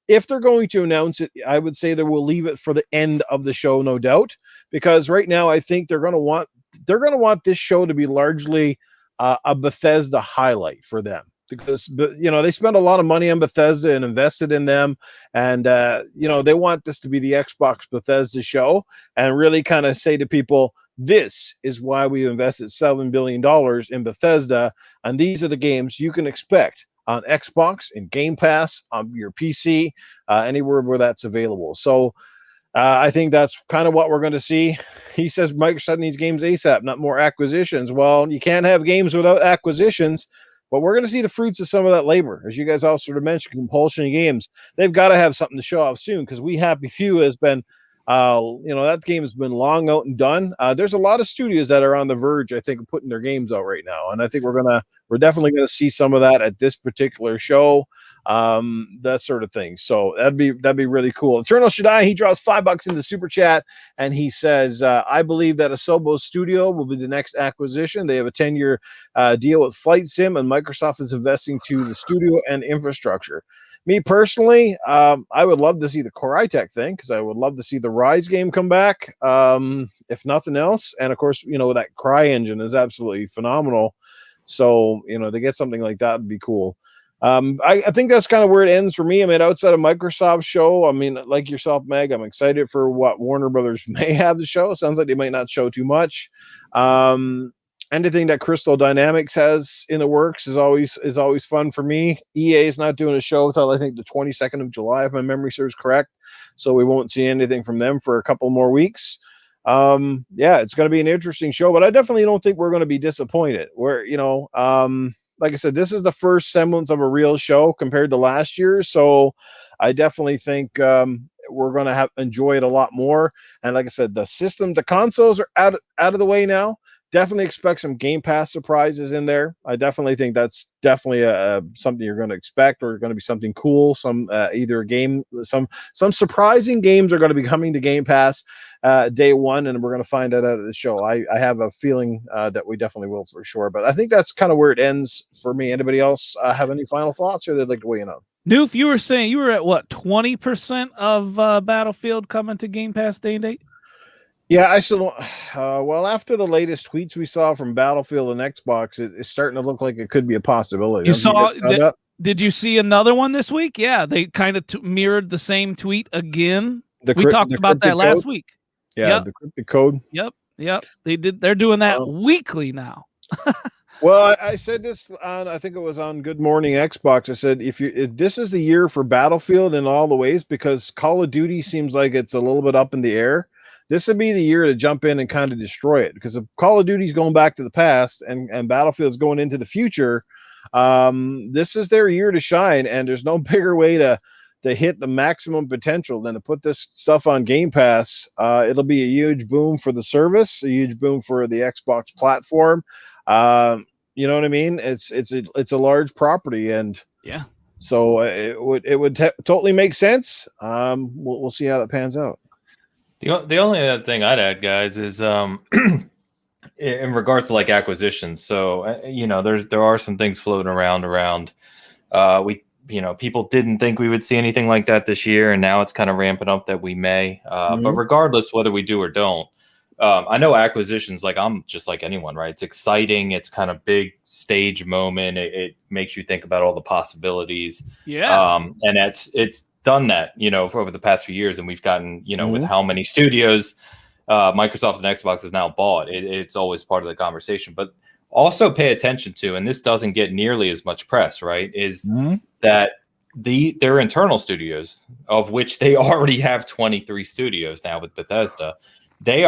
If they're going to announce it, I would say they will leave it for the end of the show, no doubt, because right now I think they're going to want this show to be largely a Bethesda highlight for them. Because they spend a lot of money on Bethesda and invested in them, and they want this to be the Xbox Bethesda show, and really kind of say to people, this is why we invested $7 billion in Bethesda, and these are the games you can expect on Xbox, in Game Pass, on your PC, anywhere where that's available. So I think that's kind of what we're going to see. He says Microsoft needs games ASAP, not more acquisitions. Well, you can't have games without acquisitions. But we're going to see the fruits of some of that labor. As you guys also sort of mentioned, Compulsion Games, they've got to have something to show off soon, because We Happy Few has been, that game has been long out and done. There's a lot of studios that are on the verge, I think, of putting their games out right now. And I think we're definitely going to see some of that at this particular show, that sort of thing. So that'd be really cool. Eternal Shaddai, he drops $5 in the super chat, and he says, I believe that Asobo Studio will be the next acquisition. They have a 10-year deal with Flight Sim, and Microsoft is investing to the studio and infrastructure. Me personally, I would love to see the Crytek thing, because I would love to see the Rise game come back, if nothing else. And of course, that Cry engine is absolutely phenomenal. So, to get something like that would be cool. I think that's kind of where it ends for me. I mean, outside of Microsoft's show, I mean, like yourself, Meg, I'm excited for what Warner Brothers may have to show. It sounds like they might not show too much. Anything that Crystal Dynamics has in the works is always fun for me. EA is not doing a show until I think the 22nd of July, if my memory serves correct. So we won't see anything from them for a couple more weeks. It's going to be an interesting show, but I definitely don't think we're going to be disappointed. Like I said, this is the first semblance of a real show compared to last year. So I definitely think we're going to enjoy it a lot more. And like I said, the consoles are out of the way now. Definitely expect some Game Pass surprises in there. I definitely think that's definitely something you're going to expect, or going to be something cool. Some either a game, some surprising games are going to be coming to Game Pass day one, and we're going to find that out at the show. I have a feeling that we definitely will, for sure. But I think that's kind of where it ends for me. Anybody else have any final thoughts, or they'd like to weigh in on? Noof, you were saying you were at what, 20% of Battlefield coming to Game Pass day and date? Yeah, I still. Well, after the latest tweets we saw from Battlefield and Xbox, it's starting to look like it could be a possibility. You saw that? Did you see another one this week? Yeah, they kind of mirrored the same tweet again. We talked about that last week. Yeah, yep. The cryptic code. Yep. They're doing that weekly now. Well, I said this on, I think it was on Good Morning Xbox. I said, if this is the year for Battlefield in all the ways, because Call of Duty seems like it's a little bit up in the air. this would be the year to jump in and kind of destroy it, because if Call of Duty's going back to the past and Battlefield's going into the future, this is their year to shine, and there's no bigger way to hit the maximum potential than to put this stuff on Game Pass. It'll be a huge boom for the service, a huge boom for the Xbox platform. You know what I mean? It's a large property, and yeah, so it would totally make sense. We'll see how that pans out. The only other thing I'd add, guys, is in regards to like acquisitions. So there are some things floating around. People didn't think we would see anything like that this year, and now it's kind of ramping up that we may. But regardless whether we do or don't, I know acquisitions, like I'm just like anyone, right? It's exciting. It's kind of big stage moment. It makes you think about all the possibilities. Yeah. And it's done that, for over the past few years, and we've gotten, with how many studios Microsoft and Xbox has now bought. It's always part of the conversation. But also pay attention to, and this doesn't get nearly as much press, right, is that their internal studios, of which they already have 23 studios now with Bethesda, they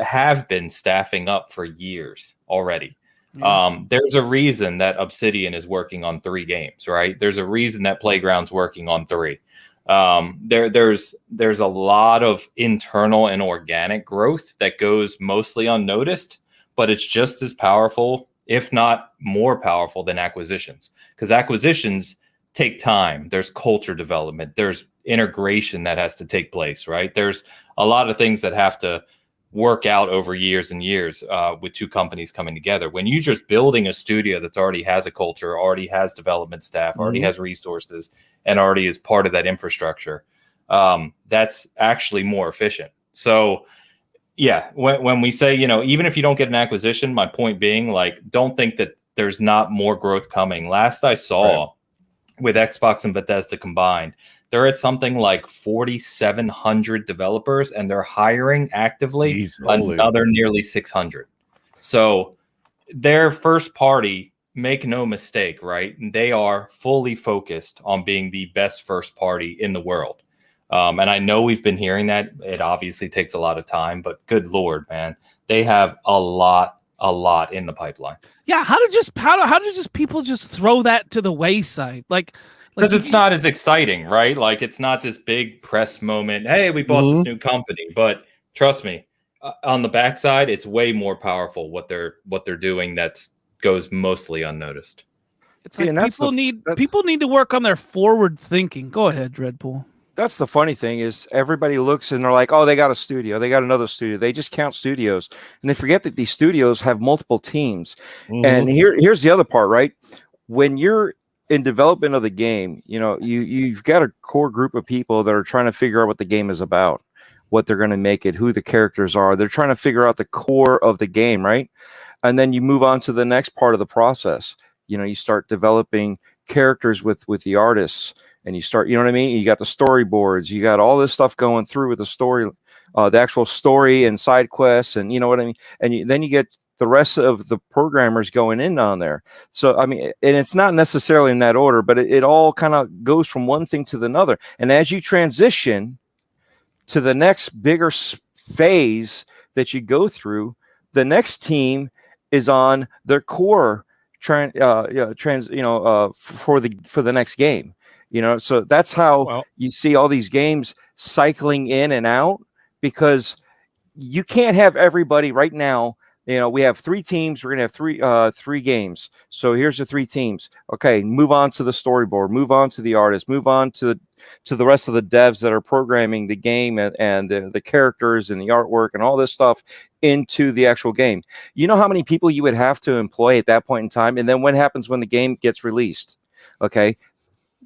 have been staffing up for years already. There's a reason that Obsidian is working on 3 games, right? There's a reason that Playground's working on 3. There's a lot of internal and organic growth that goes mostly unnoticed, but it's just as powerful, if not more powerful, than acquisitions, because acquisitions take time. There's culture development. There's integration that has to take place, right? There's a lot of things that have to work out over years and years with 2 companies coming together. When you're just building a studio that already has a culture, already has development staff, already has resources, and already is part of that infrastructure, that's actually more efficient. So yeah, when we say, even if you don't get an acquisition, my point being, like, don't think that there's not more growth coming. Last I saw, with Xbox and Bethesda combined, they're at something like 4,700 developers, and they're hiring actively another nearly 600. So their first party, make no mistake, right? They are fully focused on being the best first party in the world. And I know we've been hearing that. It obviously takes a lot of time, but good Lord, man, they have a lot in the pipeline. Yeah. How did people just throw that to the wayside? Because it's not as exciting, right? Like, it's not this big press moment. Hey, we bought this new company. But trust me, on the backside, it's way more powerful what they're doing. That goes mostly unnoticed. It's like people need to work on their forward thinking. Go ahead, Dreadpool. That's the funny thing, is everybody looks and they're like, oh, they got a studio, they got another studio. They just count studios, and they forget that these studios have multiple teams. And here's the other part, right? When you're in development of the game, you've got a core group of people that are trying to figure out what the game is about, what they're going to make it, who the characters are. They're trying to figure out the core of the game, right? And then you move on to the next part of the process. You start developing characters with the artists, and you start, you know what I mean? You got the storyboards, you got all this stuff going through with the story, the actual story and side quests, and you know what I mean? And then you get the rest of the programmers going in on there. So, I mean, and it's not necessarily in that order, but it all kind of goes from one thing to another. And as you transition to the next bigger phase that you go through, the next team is on their core for the next game. So that's how you see all these games cycling in and out, because you can't have everybody right now. We have 3 teams. We're going to have 3 games. So here's the 3 teams. Okay, move on to the storyboard. Move on to the artist. Move on to the rest of the devs that are programming the game and the characters and the artwork and all this stuff into the actual game. You know how many people you would have to employ at that point in time? And then what happens when the game gets released? Okay,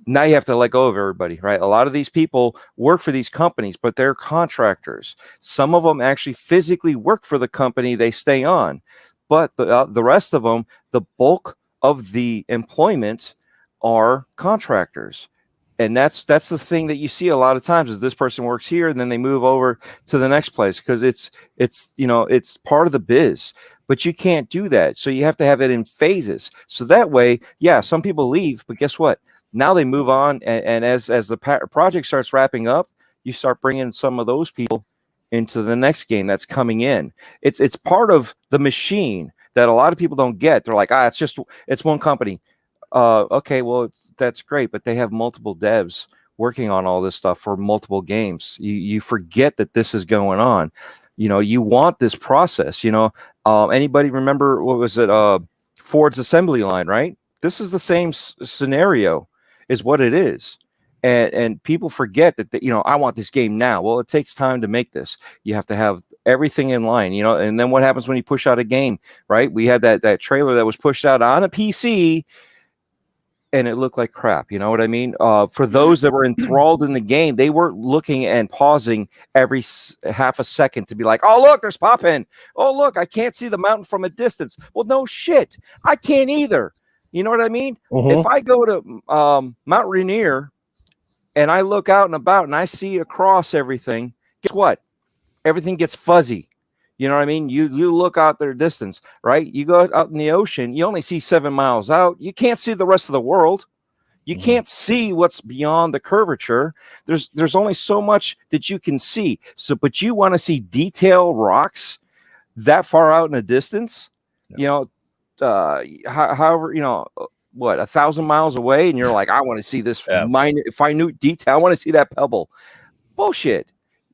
now you have to let go of everybody, right? A lot of these people work for these companies, but they're contractors. Some of them actually physically work for the company they stay on, but the rest of them, the bulk of the employment are contractors. And that's the thing that you see a lot of times, is this person works here and then they move over to the next place, because it's part of the biz. But you can't do that. So you have to have it in phases. So that way, yeah, some people leave, but guess what? Now they move on, and as the project starts wrapping up, you start bringing some of those people into the next game that's coming in. It's part of the machine that a lot of people don't get. They're like, it's one company. Okay, well, that's great, but they have multiple devs working on all this stuff for multiple games. You forget that this is going on. You want this process. Anybody remember, what was it? Ford's assembly line, right? This is the same scenario, is what it is. And people forget that, I want this game now. Well, it takes time to make this. You have to have everything in line, and then what happens when you push out a game, right? We had that trailer that was pushed out on a PC and it looked like crap. You know what I mean? For those that were enthralled in the game, they were looking and pausing every half a second to be like, oh, look, there's popping. Oh, look, I can't see the mountain from a distance. Well, no shit. I can't either. You know what I mean? Mhm. If I go to Mount Rainier and I look out and about and I see across everything, guess what? Everything gets fuzzy. You know what I mean? You look out their distance, right? You go out in the ocean, you only see 7 miles out. You can't see the rest of the world. You can't see what's beyond the curvature. There's only so much that you can see. But you want to see detailed rocks that far out in the distance, however, what, 1,000 miles away, and you're like, I want to see this minute detail. I want to see that pebble. Bullshit.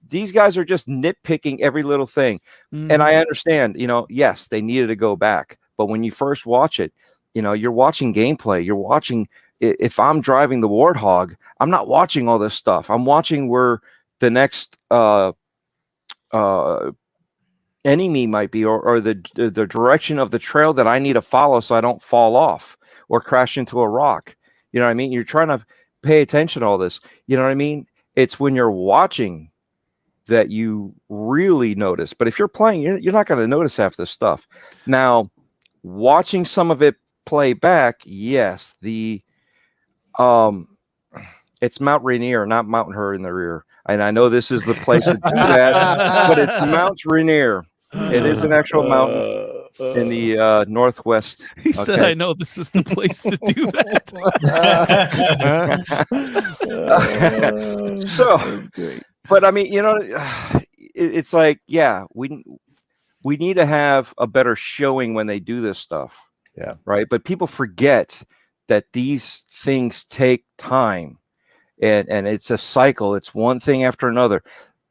These guys are just nitpicking every little thing. And I understand, yes, they needed to go back. But when you first watch it, you're watching gameplay. You're watching, if I'm driving the Warthog, I'm not watching all this stuff. I'm watching where the next enemy might be, or the direction of the trail that I need to follow so I don't fall off or crash into a rock. You know what I mean? You're trying to pay attention to all this. You know what I mean? It's when you're watching that you really notice. But if you're playing, you're not going to notice half this stuff. Now, watching some of it play back, yes, it's Mount Rainier, not Mount Her in the rear. And I know this is the place to do that, but it's Mount Rainier. It is an actual mountain in the northwest. He said, I know this is the place to do that. So, but I mean, it's like, yeah, we need to have a better showing when they do this stuff. Yeah. Right. But people forget that these things take time and it's a cycle. It's one thing after another.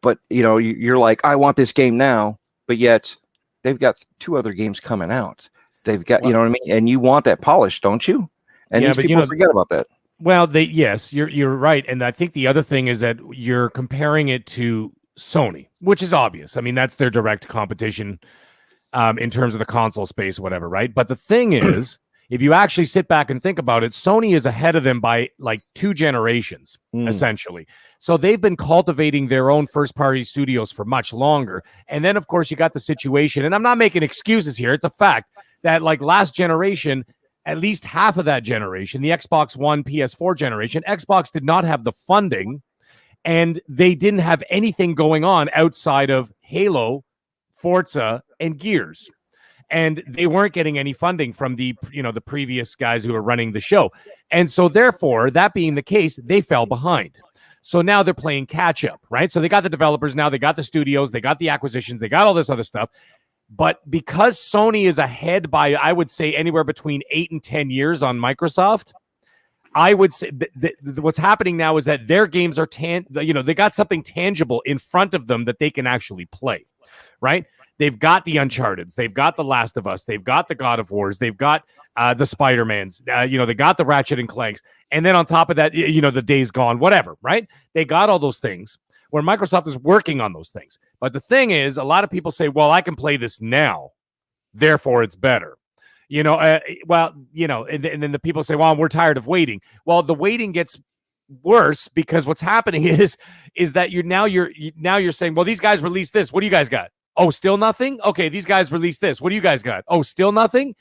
But, you're like, I want this game now, but yet they've got 2 other games coming out. They've got, you know what I mean? And you want that polish, don't you? And these people forget about that. Well, yes, you're right. And I think the other thing is that you're comparing it to Sony, which is obvious. I mean, that's their direct competition in terms of the console space, whatever, right? But the thing is, if you actually sit back and think about it, Sony is ahead of them by like 2 generations, essentially. So they've been cultivating their own first-party studios for much longer. And then, of course, you got the situation, and I'm not making excuses here. It's a fact that like last generation, at least half of that generation, the Xbox One, PS4 generation, Xbox did not have the funding, and they didn't have anything going on outside of Halo, Forza, and Gears. And they weren't getting any funding from the previous guys who were running the show. And so therefore, that being the case, they fell behind. So now they're playing catch up, right? So they got the developers now, they got the studios, they got the acquisitions, they got all this other stuff. But because Sony is ahead by, I would say, anywhere between 8 and 10 years on Microsoft, I would say what's happening now is that their games are, they got something tangible in front of them that they can actually play, right? They've got the Uncharted's, they've got the Last of Us, they've got the God of Wars, they've got the Spider-Mans, they got the Ratchet and Clanks. And then on top of that, the Days Gone, whatever, right? They got all those things where Microsoft is working on those things. But the thing is, a lot of people say, well, I can play this now, therefore it's better. And then the people say, well, we're tired of waiting. Well, the waiting gets worse because what's happening is that you're saying, well, these guys released this. What do you guys got? Oh, still nothing? Okay, these guys released this. What do you guys got? Oh, still nothing?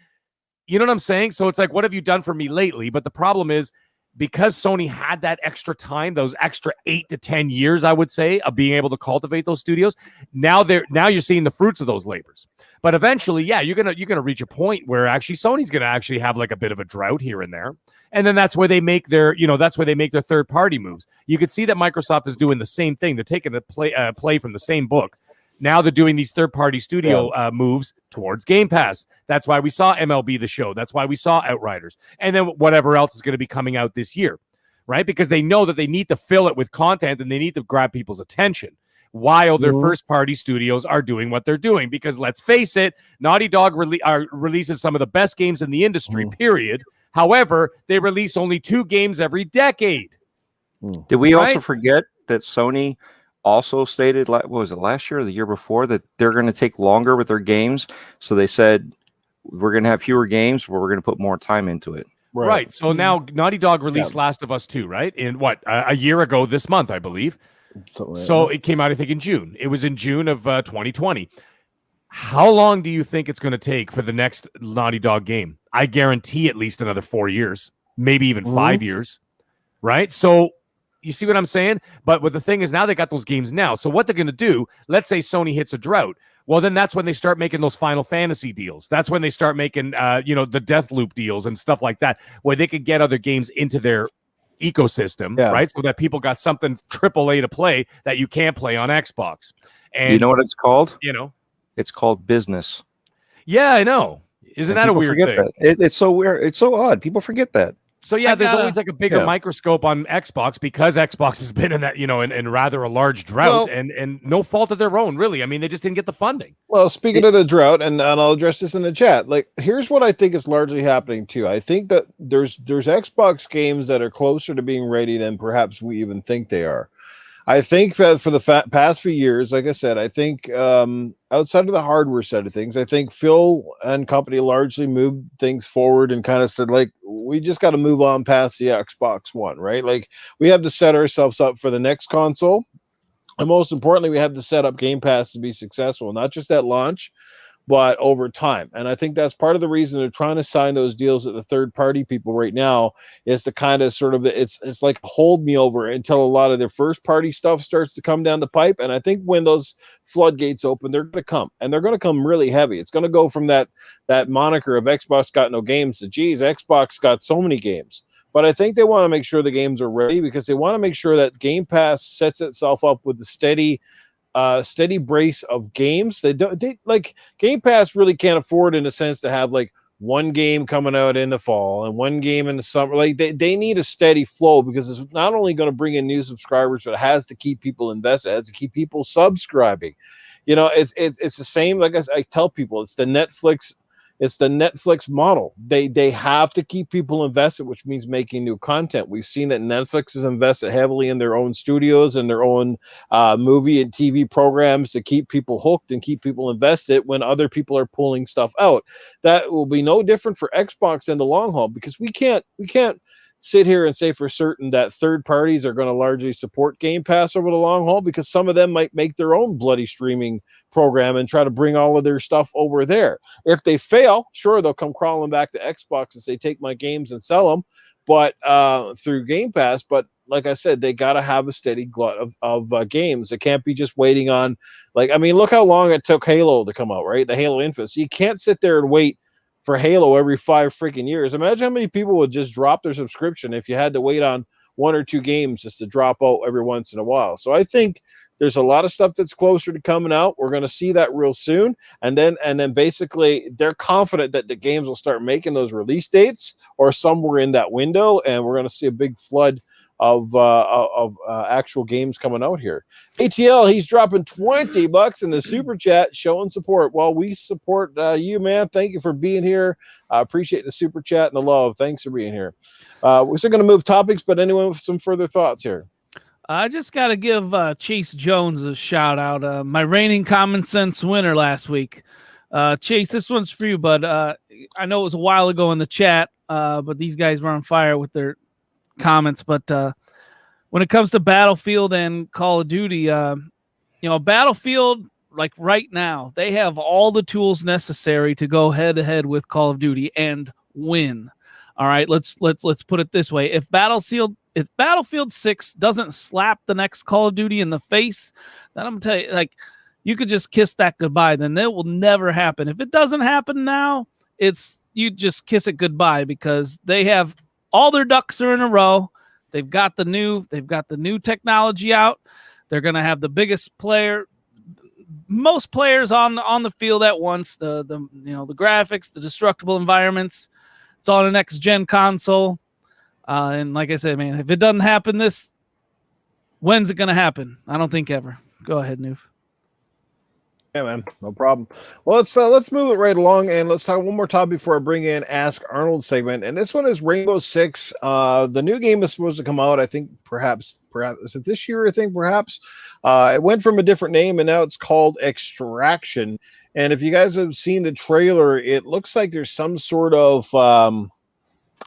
You know what I'm saying? So it's like, what have you done for me lately? But the problem is, because Sony had that extra time, those extra 8 to 10 years, I would say, of being able to cultivate those studios, now you're seeing the fruits of those labors. But eventually, yeah, you're gonna reach a point where actually Sony's gonna actually have like a bit of a drought here and there, and then that's where they make their their third party moves. You could see that Microsoft is doing the same thing. They're taking a play from the same book. Now they're doing these third-party studio moves towards Game Pass. That's why we saw MLB The Show. That's why we saw Outriders. And then whatever else is going to be coming out this year, right? Because they know that they need to fill it with content and they need to grab people's attention while their first-party studios are doing what they're doing. Because let's face it, Naughty Dog releases some of the best games in the industry, period. However, they release only 2 games every decade. Did we also forget that Sony also stated, what was it, last year or the year before, that they're going to take longer with their games? So they said, we're going to have fewer games, but we're going to put more time into it. Right. So now Naughty Dog released Last of Us 2, right? In a year ago this month, I believe. So it came out, I think, in June. It was in June of 2020. How long do you think it's going to take for the next Naughty Dog game? I guarantee at least another 4 years, maybe even 5 years, right? So you see what I'm saying? But the thing is, now they got those games now. So what they're going to do, let's say Sony hits a drought. Well, then that's when they start making those Final Fantasy deals. That's when they start making, the Deathloop deals and stuff like that, where they could get other games into their ecosystem, right? So that people got something AAA to play that you can't play on Xbox. And you know what it's called? It's called business. Yeah, I know. Isn't that a weird thing? It's so weird. It's so odd. People forget that. So there's always like a bigger microscope on Xbox because Xbox has been in that, in rather a large drought and no fault of their own, really. I mean, they just didn't get the funding. Well, speaking of the drought, and I'll address this in the chat, like, here's what I think is largely happening too. I think that there's Xbox games that are closer to being ready than perhaps we even think they are. I think that for the past few years, like I said, I think outside of the hardware side of things, I think Phil and company largely moved things forward and kind of said, like, we just got to move on past the Xbox One, right? Like, we have to set ourselves up for the next console. And most importantly, we have to set up Game Pass to be successful, not just at launch, but over time. And I think that's part of the reason they're trying to sign those deals with the third-party people right now, is to kind of sort of, it's like hold me over until a lot of their first-party stuff starts to come down the pipe. And I think when those floodgates open, they're going to come, and they're going to come really heavy. It's going to go from that moniker of Xbox got no games to, geez, Xbox got so many games. But I think they want to make sure the games are ready, because they want to make sure that Game Pass sets itself up with the steady brace of games. They like Game Pass really can't afford, in a sense, to have like one game coming out in the fall and one game in the summer. Like they need a steady flow, because it's not only going to bring in new subscribers, but it has to keep people invested. It has to keep people subscribing. It's the same. Like I tell people, it's the Netflix model. They have to keep people invested, which means making new content. We've seen that Netflix has invested heavily in their own studios and their own movie and TV programs to keep people hooked and keep people invested when other people are pulling stuff out. That will be no different for Xbox in the long haul, because we can't sit here and say for certain that third parties are going to largely support Game Pass over the long haul, because some of them might make their own bloody streaming program and try to bring all of their stuff over there. If they fail, sure, they'll come crawling back to Xbox and say, take my games and sell them, but through Game Pass. But like I said, they got to have a steady glut of games. It can't be just waiting on, look how long it took Halo to come out, right? The Halo Infinite. So you can't sit there and wait for Halo every 5 freaking years. Imagine how many people would just drop their subscription if you had to wait on 1 or 2 games just to drop out every once in a while. So I think there's a lot of stuff that's closer to coming out. We're going to see that real soon. And then basically they're confident that the games will start making those release dates or somewhere in that window. And we're going to see a big flood of actual games coming out here. ATL, he's dropping $20 in the super chat, showing support. Well, we support you, man. Thank you for being here. I appreciate the super chat and the love. Thanks for being here. We're still going to move topics, but anyone with some further thoughts here? I just got to give Chase Jones a shout out. My reigning common sense winner last week. Chase, this one's for you, but I know it was a while ago in the chat, but these guys were on fire with their comments. But when it comes to Battlefield and Call of Duty, Battlefield, like right now, they have all the tools necessary to go head to head with Call of Duty and win. All right, let's put it this way: if Battlefield 6 doesn't slap the next Call of Duty in the face, then I'm gonna tell you, like, you could just kiss that goodbye. Then it will never happen. If it doesn't happen now, you just kiss it goodbye, because they have all their ducks are in a row. They've got the new technology out. They're gonna have the biggest player most players on the field at once. The graphics, the destructible environments. It's on a next gen console. And like I said, man, if it doesn't happen when's it gonna happen? I don't think ever. Go ahead, Noof. Yeah, man, no problem. Well, let's move it right along, and let's talk one more topic before I bring in Ask Arnold segment. And this one is Rainbow Six. The new game is supposed to come out. I think perhaps is it this year? I think perhaps. It went from a different name, and now it's called Extraction. And if you guys have seen the trailer, it looks like there's some sort of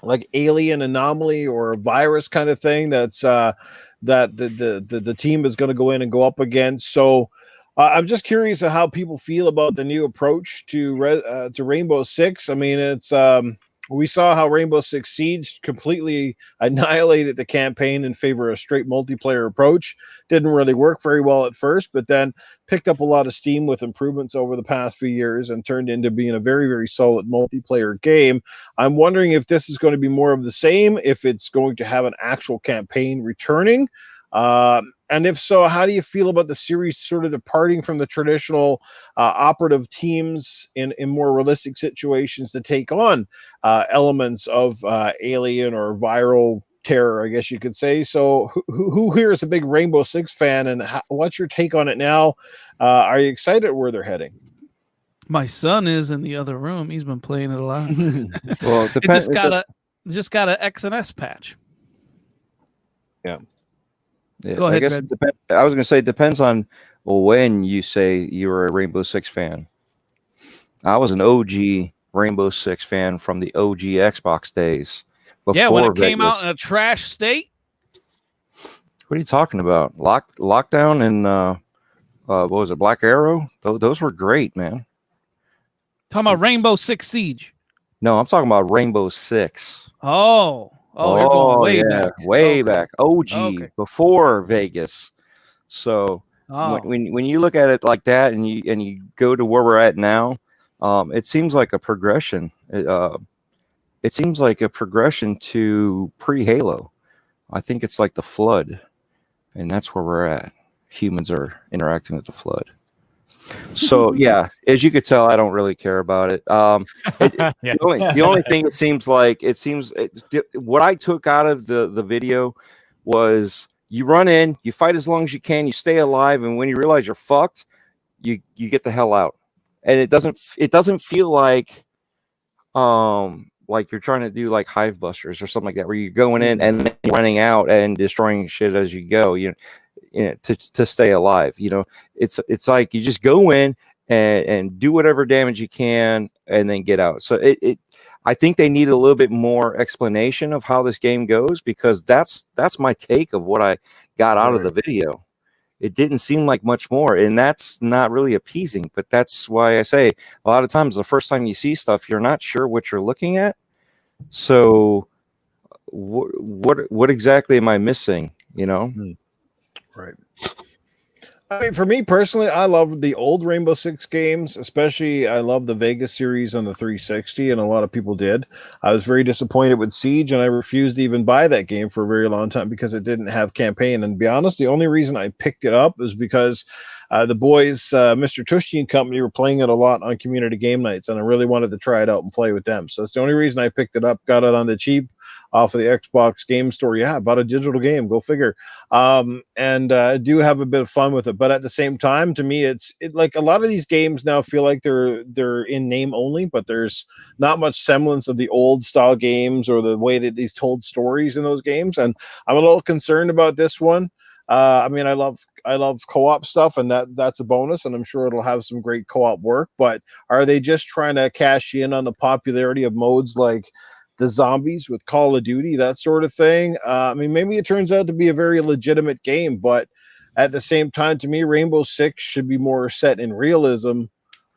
like alien anomaly or a virus kind of thing that's that the team is going to go in and go up against. So. I'm just curious of how people feel about the new approach to Rainbow Six. I mean, it's we saw how Rainbow Six Siege completely annihilated the campaign in favor of a straight multiplayer approach. Didn't really work very well at first, but then picked up a lot of steam with improvements over the past few years and turned into being a very, very solid multiplayer game. I'm wondering if this is going to be more of the same, if it's going to have an actual campaign returning. And if so, how do you feel about the series sort of departing from the traditional operative teams in more realistic situations to take on elements of alien or viral terror, I guess you could say? So who here is a big Rainbow Six fan, and what's your take on it now? Are you excited where they're heading? My son is in the other room. He's been playing it a lot. Well, it just got a X and S patch. Yeah. Yeah, Go ahead, I guess I was going to say it depends on when you say you were a Rainbow Six fan. I was an OG Rainbow Six fan from the OG Xbox days. Yeah, when it came out in a trash state. What are you talking about? Lockdown and what was it? Black Arrow? Those were great, man. Talking about Rainbow Six Siege. No, I'm talking about Rainbow Six. You're going way back. Way back. OG, before Vegas. So when you look at it like that and you go to where we're at now, it seems like a progression. It seems like a progression to pre-Halo. I think it's like the Flood, and that's where we're at. Humans are interacting with the Flood. So yeah, as you could tell, I don't really care about it. The only thing it seems what I took out of the video was you run in, you fight as long as you can, you stay alive, and when you realize you're fucked, you get the hell out. And it doesn't feel like you're trying to do like Hive Busters or something like that, where you're going in and then you're running out and destroying shit as you go. To stay alive, it's like you just go in and do whatever damage you can and then get out. So I think they need a little bit more explanation of how this game goes, because that's my take of what I got out of the video. It didn't seem like much more, and that's not really appeasing. But that's why I say a lot of times the first time you see stuff, you're not sure what you're looking at. So what exactly am I missing? Right. I mean, for me personally, I love the old Rainbow Six games, especially I love the Vegas series on the 360, and a lot of people did. I was very disappointed with Siege, and I refused to even buy that game for a very long time because it didn't have campaign. And to be honest, the only reason I picked it up is because the boys, Mr. Tushy and company, were playing it a lot on community game nights, and I really wanted to try it out and play with them. So that's the only reason I picked it up, got it on the cheap off of the Xbox Game Store. Yeah, bought a digital game. Go figure. And I do have a bit of fun with it. But at the same time, to me, it's like a lot of these games now feel like they're in name only, but there's not much semblance of the old style games or the way that these told stories in those games. And I'm a little concerned about this one. I mean, I love co-op stuff, and that's a bonus, and I'm sure it'll have some great co-op work. But are they just trying to cash in on the popularity of modes like the zombies with Call of Duty, that sort of thing? I mean, maybe it turns out to be a very legitimate game, but at the same time, to me, Rainbow Six should be more set in realism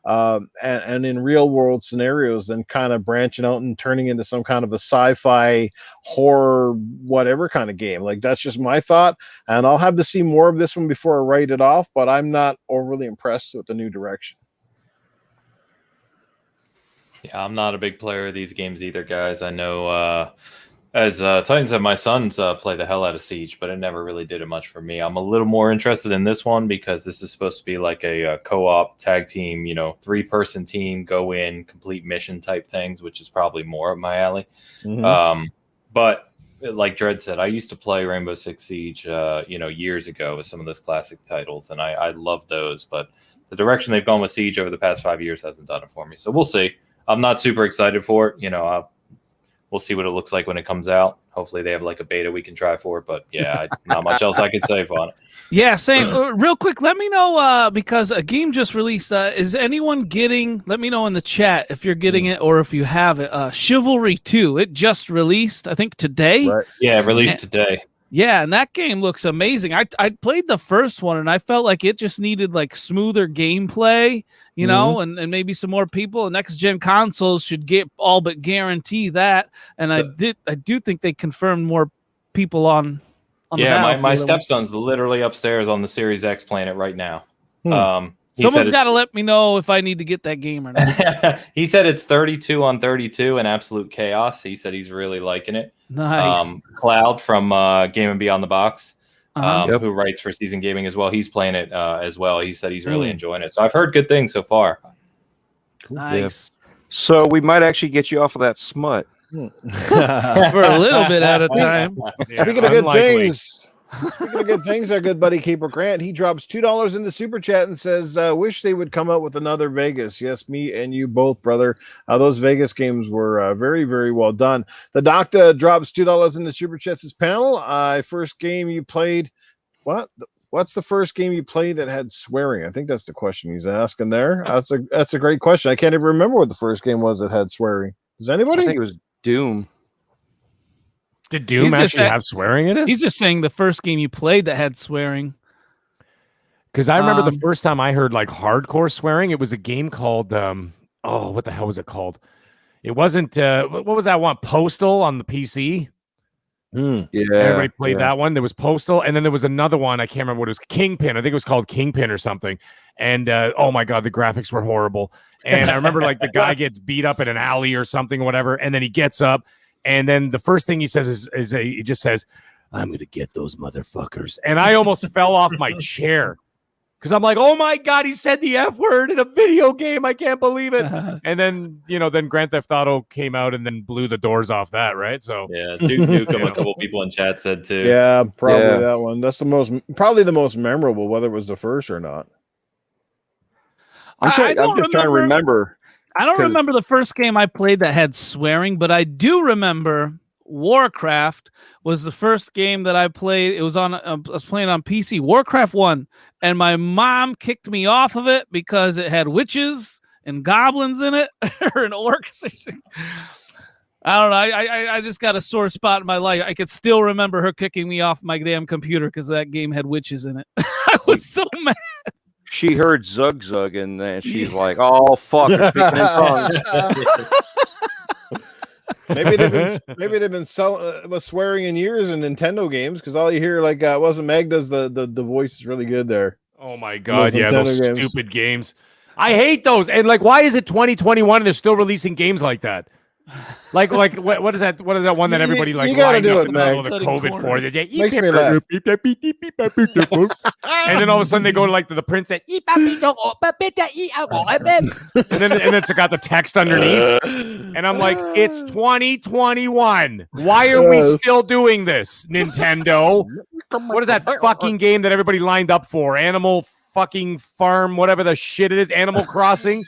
and in real world scenarios than kind of branching out and turning into some kind of a sci-fi horror whatever kind of game. Like, that's just my thought, and I'll have to see more of this one before I write it off, but I'm not overly impressed with the new direction. Yeah, I'm not a big player of these games either, guys. I know As Titan said, my sons play the hell out of Siege, but it never really did it much for me. I'm a little more interested in this one because this is supposed to be like a co-op tag team, 3-person team, go in, complete mission type things, which is probably more up my alley. Mhm. But like Dread said, I used to play Rainbow Six Siege, years ago with some of those classic titles, and I love those. But the direction they've gone with Siege over the past 5 years hasn't done it for me. So we'll see. I'm not super excited for it. We'll see what it looks like when it comes out. Hopefully they have like a beta we can try for it. But yeah, not much else I could say on it. Yeah, same. Real quick, let me know because a game just released. Is anyone getting? Let me know in the chat if you're getting it or if you have it. Chivalry 2. It just released, I think today. Right. Yeah, released today. Yeah, and that game looks amazing. I played the first one and I felt like it just needed like smoother gameplay, and maybe some more people. And next gen consoles should get all but guarantee that. And I do think they confirmed more people on the my stepson's literally upstairs on the Series X playing it right now. Someone's got to let me know if I need to get that game or not. He said it's 32 on 32 and absolute chaos. He said he's really liking it. Nice. Cloud from Game and Beyond the Box, Uh-huh. who writes for Season Gaming as well. He's playing it as well. He said he's really enjoying it. So I've heard good things so far. Nice. So we might actually get you off of that smut. For a little bit at a time. Speaking of good things. Speaking of good things, our good buddy Caper Grant, he drops $2 in the super chat and says, wish they would come out with another Vegas. Yes, me and you both, brother. Those Vegas games were very, very well done. The Doctor drops $2 in the super chat. Says, panel, first game you played. What's the first game you played that had swearing? I think that's the question he's asking there. That's a great question. I can't even remember what the first game was that had swearing. Does anybody? I think it was Doom. Did Doom actually have swearing in it? He's just saying the first game you played that had swearing. Because I remember the first time I heard like hardcore swearing, it was a game called what the hell was it called? It wasn't what was that one? Postal on the PC. Yeah, everybody played that one. There was Postal, and then there was another one. I can't remember what it was. Kingpin. I think it was called Kingpin or something. And oh my god, the graphics were horrible. And I remember like the guy gets beat up in an alley or something, whatever, and then he gets up. And then the first thing he says he just says, "I'm going to get those motherfuckers." And I almost fell off my chair because I'm like, "Oh my God, he said the F word in a video game. I can't believe it." And then, then Grand Theft Auto came out and then blew the doors off that, right? So yeah, Duke a couple people in chat said too. Yeah, probably that one. That's probably the most memorable, whether it was the first or not. I'm just trying to remember. I don't remember the first game I played that had swearing, but I do remember Warcraft was the first game that I played. It was on. I was playing on PC, Warcraft 1, and my mom kicked me off of it because it had witches and goblins in it, or an orcs. I don't know. I just got a sore spot in my life. I could still remember her kicking me off my damn computer because that game had witches in it. I was so mad. She heard Zug Zug and then she's like, "Oh fuck!" We're speaking in tongues. Maybe they've been swearing in years in Nintendo games because all you hear wasn't Meg does the voice is really good there. Oh my god, those those games. Stupid games. I hate those. And why is it 2021 and they're still releasing games like that? What is that? What is that one that everybody you gotta do it, man? Meg. The COVID for it. Makes me laugh. And then all of a sudden they go to the prince and then it's got the text underneath. And I'm like, it's 2021. Why are we still doing this, Nintendo? What is that fucking game that everybody lined up for? Animal fucking Farm, whatever the shit it is. Animal Crossing.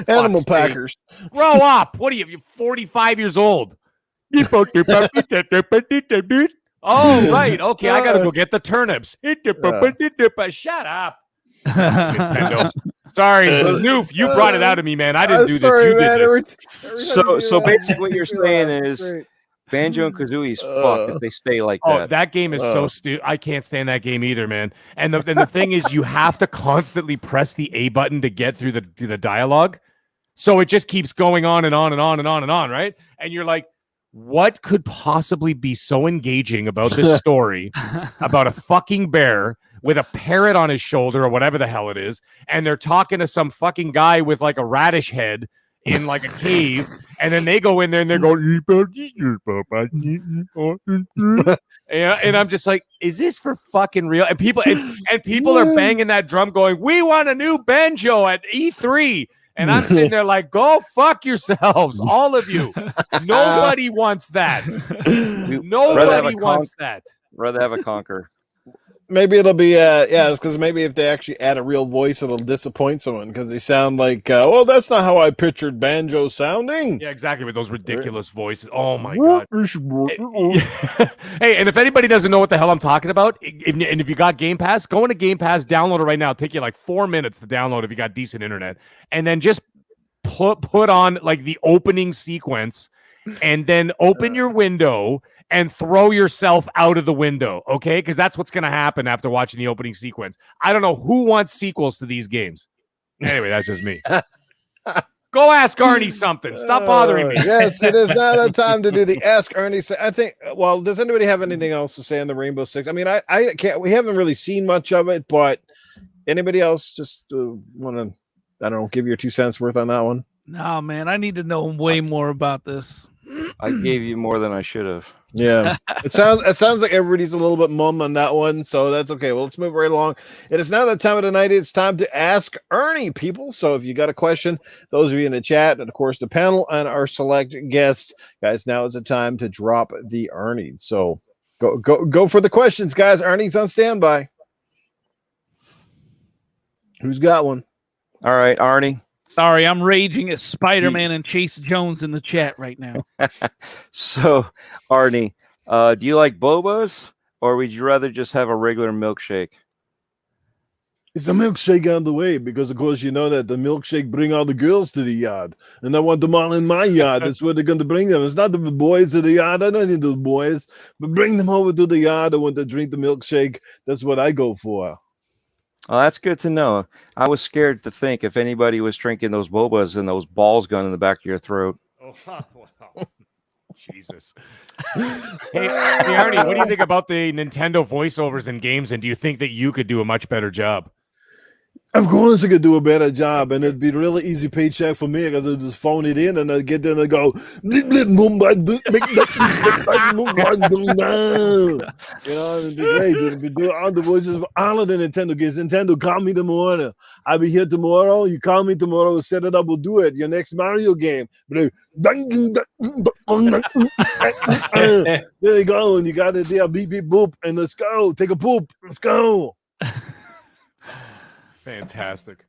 Animal Packers. Grow up. What are you? You're 45 years old. Oh, right. Okay, I gotta go get the turnips. Shut up. Sorry, Noof, you brought it out of me, man. I didn't do this. Sorry, you man. did this. So basically, what you're saying is Banjo and Kazooie's fucked if they stay like that. Oh, that game is so stupid. I can't stand that game either, man. And the thing is, you have to constantly press the A button to get through the dialogue. So it just keeps going on and on and on and on and on, right? And you're like, what could possibly be so engaging about this story about a fucking bear with a parrot on his shoulder or whatever the hell it is, and they're talking to some fucking guy with a radish head in like a cave, and then they go in there and they're going, and I'm just like, is this for fucking real? And people are banging that drum going, we want a new banjo at E3. And I'm sitting there like, go fuck yourselves, all of you. Nobody wants that. Nobody wants that. Rather have a conquer. Maybe it'll be it's because maybe if they actually add a real voice, it'll disappoint someone because they sound like well, that's not how I pictured banjo sounding. Yeah, exactly, with those ridiculous voices. Oh my god. Hey, and if anybody doesn't know what the hell I'm talking about, and if you got Game Pass, go into Game Pass, download it right now. It'll take you like 4 minutes to download if you got decent internet, and then just put on like the opening sequence, and then open your window and throw yourself out of the window, okay? Because that's what's going to happen after watching the opening sequence. I don't know who wants sequels to these games. Anyway, that's just me. Go ask Arnie something. Stop bothering me. Yes, it is now the time to do the Ask Arnie. I think, well, does anybody have anything else to say on the Rainbow Six? I mean, I can't, we haven't really seen much of it, but anybody else just want to, I don't know, give your 2 cents worth on that one? No, man, I need to know way more about this. I gave you more than I should have. Yeah, it sounds like everybody's a little bit mum on that one, so that's okay. Well, let's move right along. It is now that time of the night. It's time to Ask Arnie, people. So if you got a question, those of you in the chat, and of course the panel and our select guests, guys, now is the time to drop the Arnie. So go for the questions, guys. Arnie's on standby. Who's got one? All right, Arnie. Sorry, I'm raging at Spider-Man and Chase Jones in the chat right now. So, Arnie, do you like bobas, or would you rather just have a regular milkshake? It's a milkshake on the way because, of course, you know that the milkshake bring all the girls to the yard, and I want them all in my yard. That's where they're going to bring them. It's not the boys to the yard. I don't need the boys, but bring them over to the yard. I want to drink the milkshake. That's what I go for. Oh, that's good to know. I was scared to think if anybody was drinking those bobas and those balls going in the back of your throat. Oh, wow. Jesus. Hey, Arnie, what do you think about the Nintendo voiceovers in games, and do you think that you could do a much better job? Of course I could do a better job, and it'd be a really easy paycheck for me because I'd just phone it in and I'd get there and I'd go, you know, it'd be great. It'd be doing all the voices of all of the Nintendo games. Nintendo, call me tomorrow. I'll be here tomorrow. You call me tomorrow, we'll set it up, we'll do it. Your next Mario game. There you go, and you got it there, beep, beep, boop, and let's go. Take a poop. Let's go. Fantastic.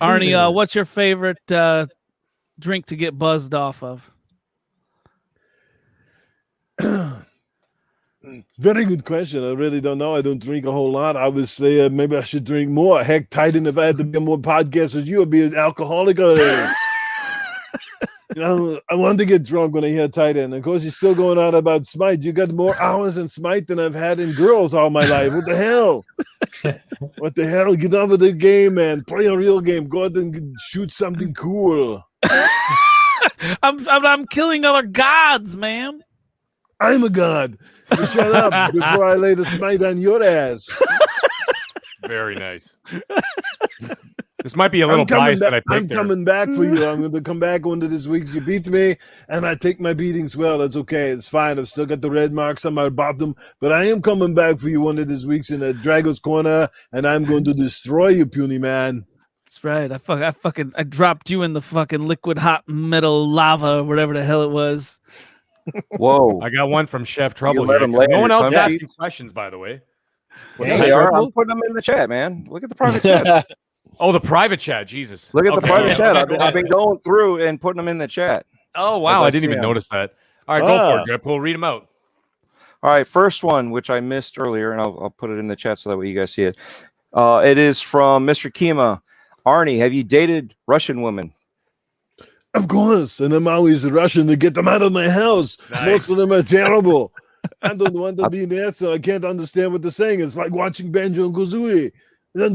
Arnie, what's your favorite drink to get buzzed off of? Very good question. I really don't know. I don't drink a whole lot. Obviously, maybe I should drink more. Heck, Titan, if I had to be more podcasts with you, I'd be an alcoholic already. You know, I wanted to get drunk when I hear Titan. Of course, he's still going on about Smite. You got more hours in Smite than I've had in girls all my life. What the hell? What the hell? Get on with the game, man. Play a real game. Go out and shoot something cool. I'm killing other gods, man. I'm a god. You shut up before I lay the Smite on your ass. Very nice. This might be a little biased that I picked. I'm coming back for you. I'm going to come back one of these weeks. You beat me, and I take my beatings well. That's okay. It's fine. I've still got the red marks on my bottom, but I am coming back for you one of these weeks in a Drago's Corner, and I'm going to destroy you, puny man. That's right. I dropped you in the fucking liquid hot metal lava or whatever the hell it was. Whoa. I got one from Chef Trouble. Let him land no one else your asking questions, by the way. Hey, I'm putting them in the chat, man. Look at the private chat. Oh, the private chat. Jesus. Look at the private chat. I've been going through and putting them in the chat. Oh, wow. I didn't even notice that. All right, go for it, Dreadpool. Read them out. All right, first one, which I missed earlier, and I'll put it in the chat so that way you guys see it. It is from Mr. Kima. Arnie, have you dated Russian women? Of course, and I'm always rushing to get them out of my house. Nice. Most of them are terrible. I don't want to be there, so I can't understand what they're saying. It's like watching Banjo and Kazooie. No, I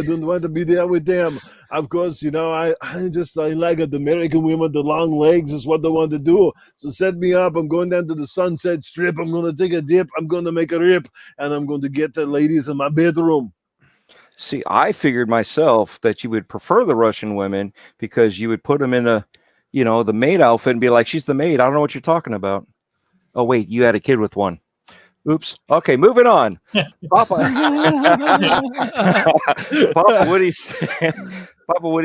don't want to be there with them. Of course, you know, I like it. The American women, the long legs is what they want to do. So set me up. I'm going down to the Sunset Strip. I'm going to take a dip. I'm going to make a rip, and I'm going to get the ladies in my bedroom. See, I figured myself that you would prefer the Russian women because you would put them in the maid outfit and be like, she's the maid. I don't know what you're talking about. Oh, wait, you had a kid with one. Oops. Okay, moving on. Papa Woody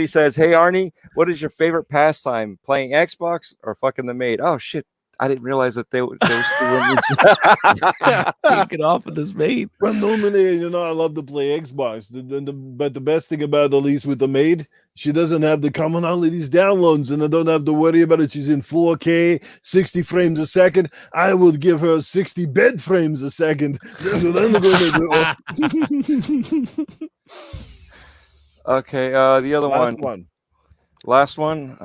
says, "Hey Arnie, what is your favorite pastime? Playing Xbox or fucking the maid?" Oh shit. I didn't realize that those two women. Get off of this maid. Well, normally, I love to play Xbox. But the best thing about, at least with the maid, she doesn't have the commonalities downloads, and I don't have to worry about it. She's in 4K, 60 frames a second. I would give her 60 bed frames a second. That's what I'm going to do. Okay, the other last one.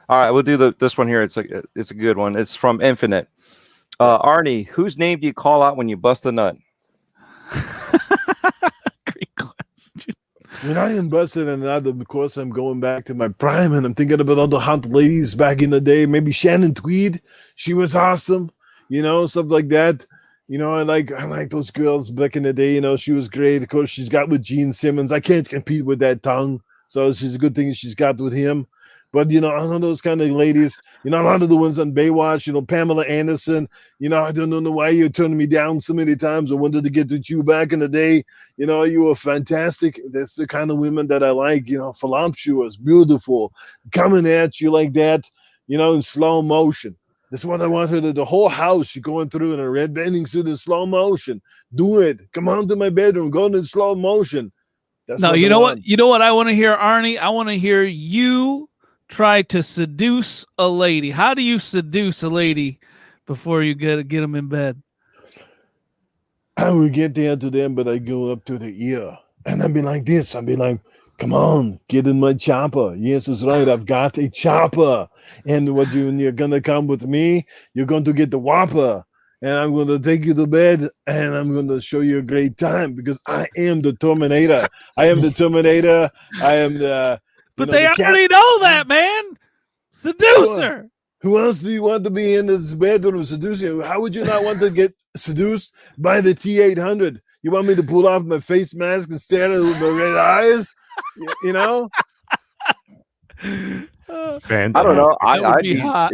All right, we'll do this one here. It's a good one. It's from Infinite. Arnie, whose name do you call out when you bust a nut? Great question. When I am busting a nut, of course, I'm going back to my prime, and I'm thinking about all the hot ladies back in the day. Maybe Shannon Tweed. She was awesome. Stuff like that. I like those girls back in the day. She was great. Of course, she's got with Gene Simmons. I can't compete with that tongue, so she's a good thing she's got with him. But, I know those kind of ladies, a lot of the ones on Baywatch, Pamela Anderson, I don't know why you're turning me down so many times. I wanted to get with you back in the day. You were fantastic. That's the kind of women that I like, voluptuous, beautiful, coming at you like that, in slow motion. That's what I want her to, the whole house, you're going through in a red bending suit in slow motion. Do it. Come on to my bedroom, go in slow motion. That's no, you know what? You know what I want to hear, Arnie? I want to hear you try to seduce a lady. How do you seduce a lady before you get them in bed? I will get there to them, but I go up to the ear. And I'll be like this. I'll be like, come on, get in my chopper. Yes, it's right. I've got a chopper. And when you're going to come with me, you're going to get the whopper. And I'm going to take you to bed, and I'm going to show you a great time because I am the Terminator. I am the Terminator. I am the... But they already know that, man. Seducer. Who else do you want to be in this bedroom seducing? How would you not want to get seduced by the T-800? You want me to pull off my face mask and stare at it with my red eyes? Fantastic. I don't know. I'd be hot.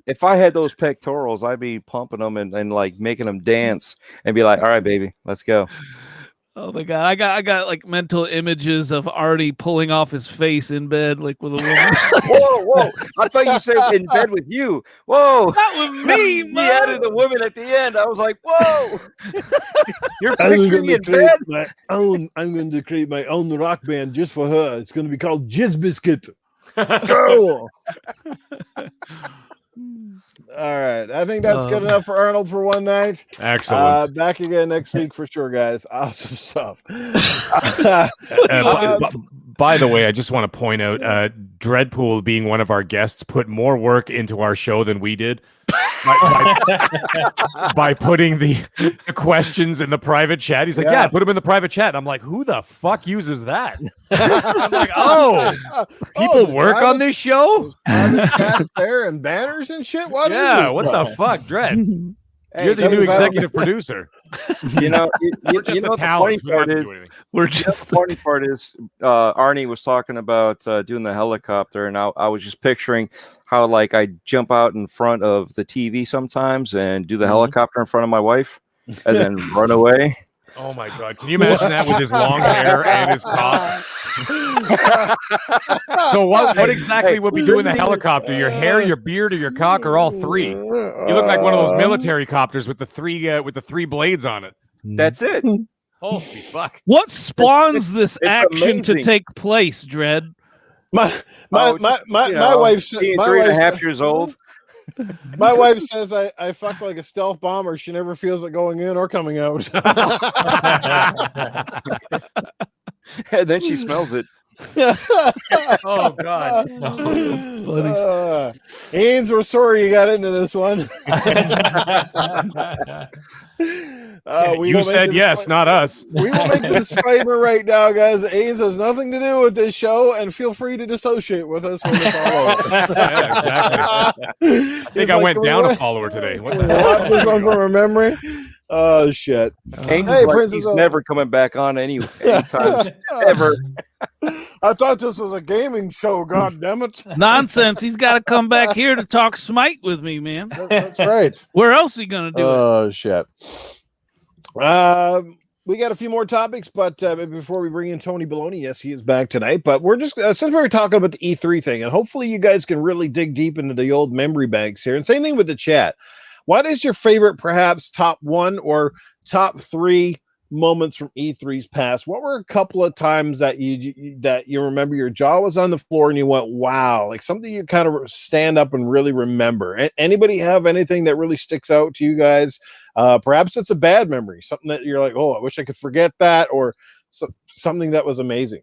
If I had those pectorals, I'd be pumping them and like making them dance and be like, "All right, baby, let's go." Oh my God. I got like mental images of Artie pulling off his face in bed, like with a woman. Whoa. I thought you said in bed with you. Whoa. Not with me, He man. added a woman at the end. I was like, whoa. You're picturing me in bed? I'm going to create my own rock band just for her. It's going to be called Jizz Biscuit. Let's go. All right. I think that's good enough for Arnold for one night. Excellent. Back again next week for sure, guys. Awesome stuff. By the way, I just want to point out Dreadpool being one of our guests put more work into our show than we did by putting the questions in the private chat. He's like, yeah, put them in the private chat. I'm like, who the fuck uses that? I'm like, people work on this show? Chats there and banners and shit? What the fuck, Dread? You're the new executive producer. We're just the talent. The funny part is Arnie was talking about doing the helicopter, and I was just picturing how like I jump out in front of the TV sometimes and do the helicopter in front of my wife and then run away. Oh my God. Can you imagine that with his long hair and his cock? So what exactly would we do in the helicopter? Your hair, your beard, or your cock, or all three? You look like one of those military copters with the three blades on it. That's it. Holy fuck. What spawns this action amazing. to take place, Dread? My wife said, being 3.5 years old. My wife says I fucked like a stealth bomber. She never feels it going in or coming out. And then she smells it. Oh God. Haynes, we're sorry you got into this one. You said yes, not us. We will make the disclaimer right now, guys. Haynes has nothing to do with this show, and feel free to dissociate with us when it's all over. Yeah, exactly. I think I went down a follower today. What the this one from a memory. Oh shit! Angel's Hey, like, Princess, he's never coming back on anytime ever. I thought this was a gaming show. God damn it! Nonsense. He's got to come back here to talk Smite with me, man. That's right. Where else are you gonna do it? Oh shit! We got a few more topics, but before we bring in Tony Baloney, yes, he is back tonight. But we're just since we were talking about the E3 thing, and hopefully you guys can really dig deep into the old memory banks here. And same thing with the chat. What is your favorite, perhaps top one or top three moments from E3's past? What were a couple of times that you remember your jaw was on the floor and you went, wow, like something you kind of stand up and really remember? Anybody have anything that really sticks out to you guys? Perhaps it's a bad memory, something that you're like, oh, I wish I could forget that, or something that was amazing.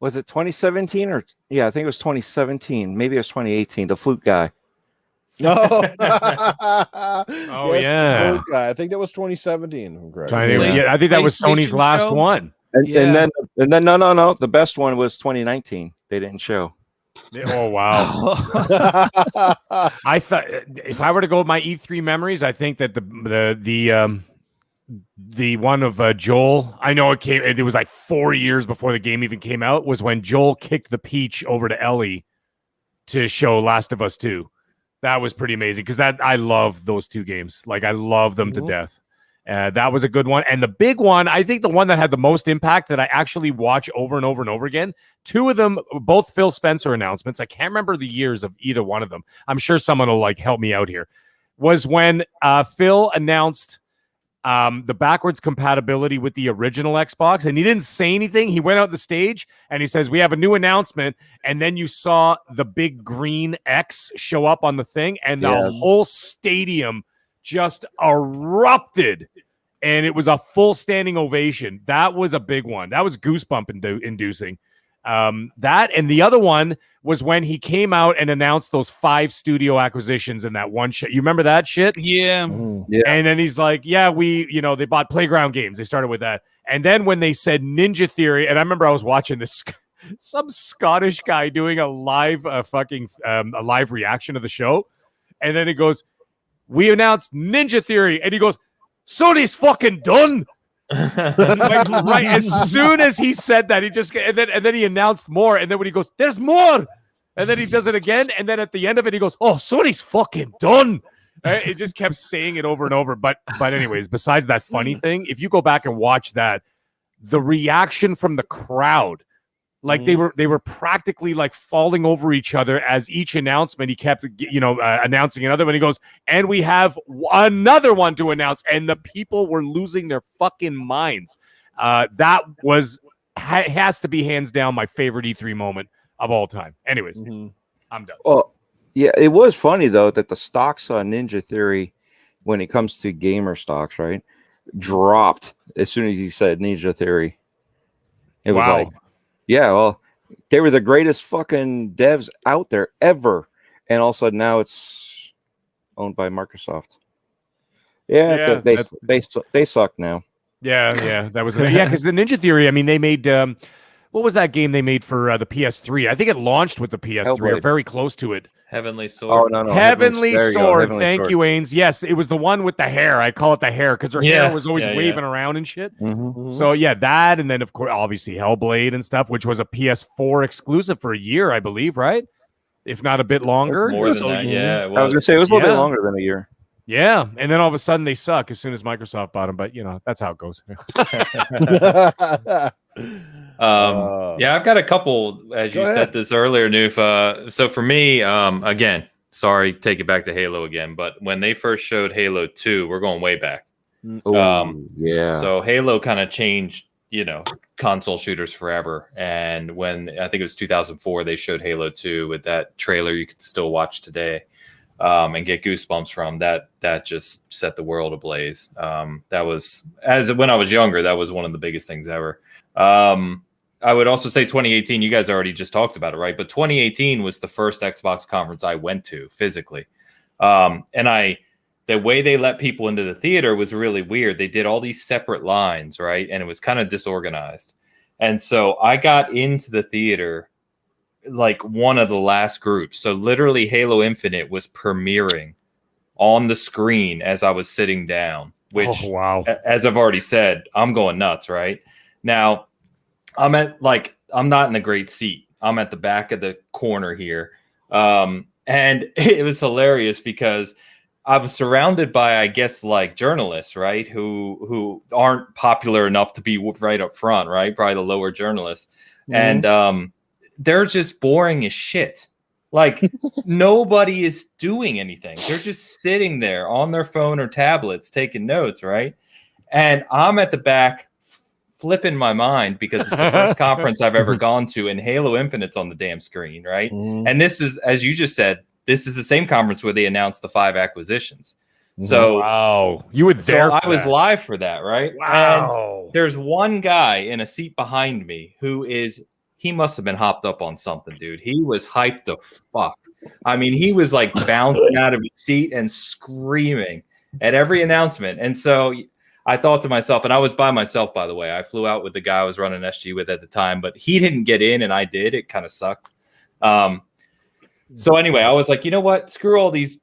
Was it 2017 or yeah, I think it was 2017. Maybe it was 2018. The flute guy. Oh, yeah. the guy. I think that was 2017. Correct. I think that was Sony's PlayStation last show? one. And then no. The best one was 2019. They didn't show. Oh wow! I thought if I were to go with my E3 memories, I think that the one of Joel. I know it came. It was like 4 years before the game even came out. Was when Joel kicked the peach over to Ellie to show Last of Us 2. That was pretty amazing because I love those two games. Like I love them to death. That was a good one. And the big one, I think the one that had the most impact that I actually watch over and over and over again, two of them, both Phil Spencer announcements. I can't remember the years of either one of them. I'm sure someone will like help me out here. Was when Phil announced the backwards compatibility with the original Xbox, and he didn't say anything. He went out the stage and he says, we have a new announcement. And then you saw the big green X show up on the thing, and the whole stadium just erupted, and it was a full standing ovation. That was a big one. That was goosebump inducing. That and the other one was when he came out and announced those 5 studio acquisitions in that one shit. You remember that shit? Yeah. And then he's like, yeah, they bought Playground Games. They started with that. And then when they said Ninja Theory, and I remember I was watching this, some Scottish guy doing a live reaction of the show. And then it goes, we announced Ninja Theory. And he goes, Sony's fucking done. Like, right as soon as he said that, he just and then he announced more, and then when he goes, there's more, and then he does it again, and then at the end of it he goes, oh, Sony's fucking done. It just kept saying it over and over. But anyways, besides that funny thing, if you go back and watch that, the reaction from the crowd, like they were practically like falling over each other as each announcement he kept announcing another one. He goes, and we have another one to announce, and the people were losing their fucking minds. That has to be hands down my favorite E3 moment of all time. Anyways, I'm done. Well, yeah, it was funny though that the stocks on Ninja Theory, when it comes to gamer stocks, right, dropped as soon as you said Ninja Theory. It was like, yeah, well, they were the greatest fucking devs out there ever, and all of a sudden now it's owned by Microsoft. Yeah, they suck now. Yeah, that was because the Ninja Theory. I mean, they made what was that game they made for the PS3? I think it launched with the PS3 or very close to it. Heavenly Sword. Oh no, Heavenly Sword. Thank you, Ains. Yes, it was the one with the hair. I call it the hair because her hair was always waving around and shit. So yeah, that, and then of course, obviously Hellblade and stuff, which was a PS4 exclusive for a year, I believe, right? If not a bit longer. More than that, yeah. It was. I was gonna say it was a little bit longer than a year. Yeah, and then all of a sudden they suck as soon as Microsoft bought them, but that's how it goes. Yeah, I've got a couple, as you said this earlier, Noof. So for me, again, sorry, take it back to Halo again, but when they first showed Halo 2, we're going way back. So Halo kind of changed, console shooters forever. And when I think it was 2004, they showed Halo 2 with that trailer you can still watch today. And get goosebumps from that just set the world ablaze. That was, as when I was younger, that was one of the biggest things ever. I would also say 2018, you guys already just talked about it, right? But 2018 was the first Xbox conference I went to physically. And the way they let people into the theater was really weird. They did all these separate lines, right? And it was kind of disorganized. And so I got into the theater like one of the last groups. So literally Halo Infinite was premiering on the screen as I was sitting down. which, wow. as I've already said, I'm going nuts right now. I'm not in a great seat. I'm at the back of the corner here. And it was hilarious because I was surrounded by, I guess, like journalists, right? Who aren't popular enough to be right up front, right? Probably the lower journalists. Mhm. And they're just boring as shit. Like nobody is doing anything. They're just sitting there on their phone or tablets taking notes, right? And I'm at the back flipping my mind because it's the first conference I've ever gone to, and Halo Infinite's on the damn screen, right? Mhm. And this is, as you just said, this is the same conference where they announced the 5 acquisitions. Mhm. So Wow, you were there. I was live for that, right? Wow. And there's one guy in a seat behind me he must have been hopped up on something, dude. He was hyped the fuck. I mean, he was like bouncing out of his seat and screaming at every announcement. And so I thought to myself, and I was by myself, by the way. I flew out with the guy I was running SG with at the time, but he didn't get in and I did. It kind of sucked. So anyway, I was like, you know what? Screw all these,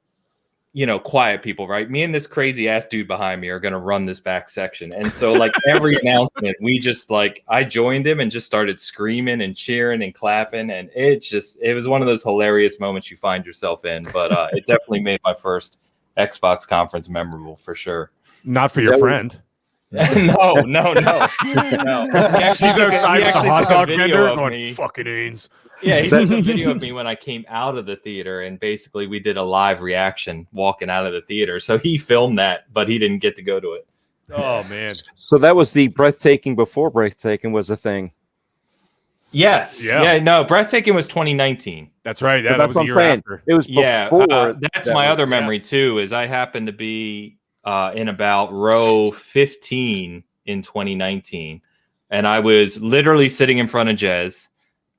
quiet people, right? Me and this crazy ass dude behind me are going to run this back section. And so like every announcement, we just I joined him and just started screaming and cheering and clapping. And it was one of those hilarious moments you find yourself in, but it definitely made my first Xbox conference memorable for sure. Not for your friend. No. He actually He's outside with the hot took a dog video vendor of going, me. fucking Ains. Yeah, he took a video of me when I came out of the theater, and basically we did a live reaction walking out of the theater. So he filmed that, but he didn't get to go to it. Oh, man. So that was the breathtaking before breathtaking was a thing. Yes. Yeah. No, breathtaking was 2019. That's right. Yeah, But that was that's a what year I'm saying. after. It was before. That's my other memory too. Is I happened to be in about row 15 in 2019, and I was literally sitting in front of Jez.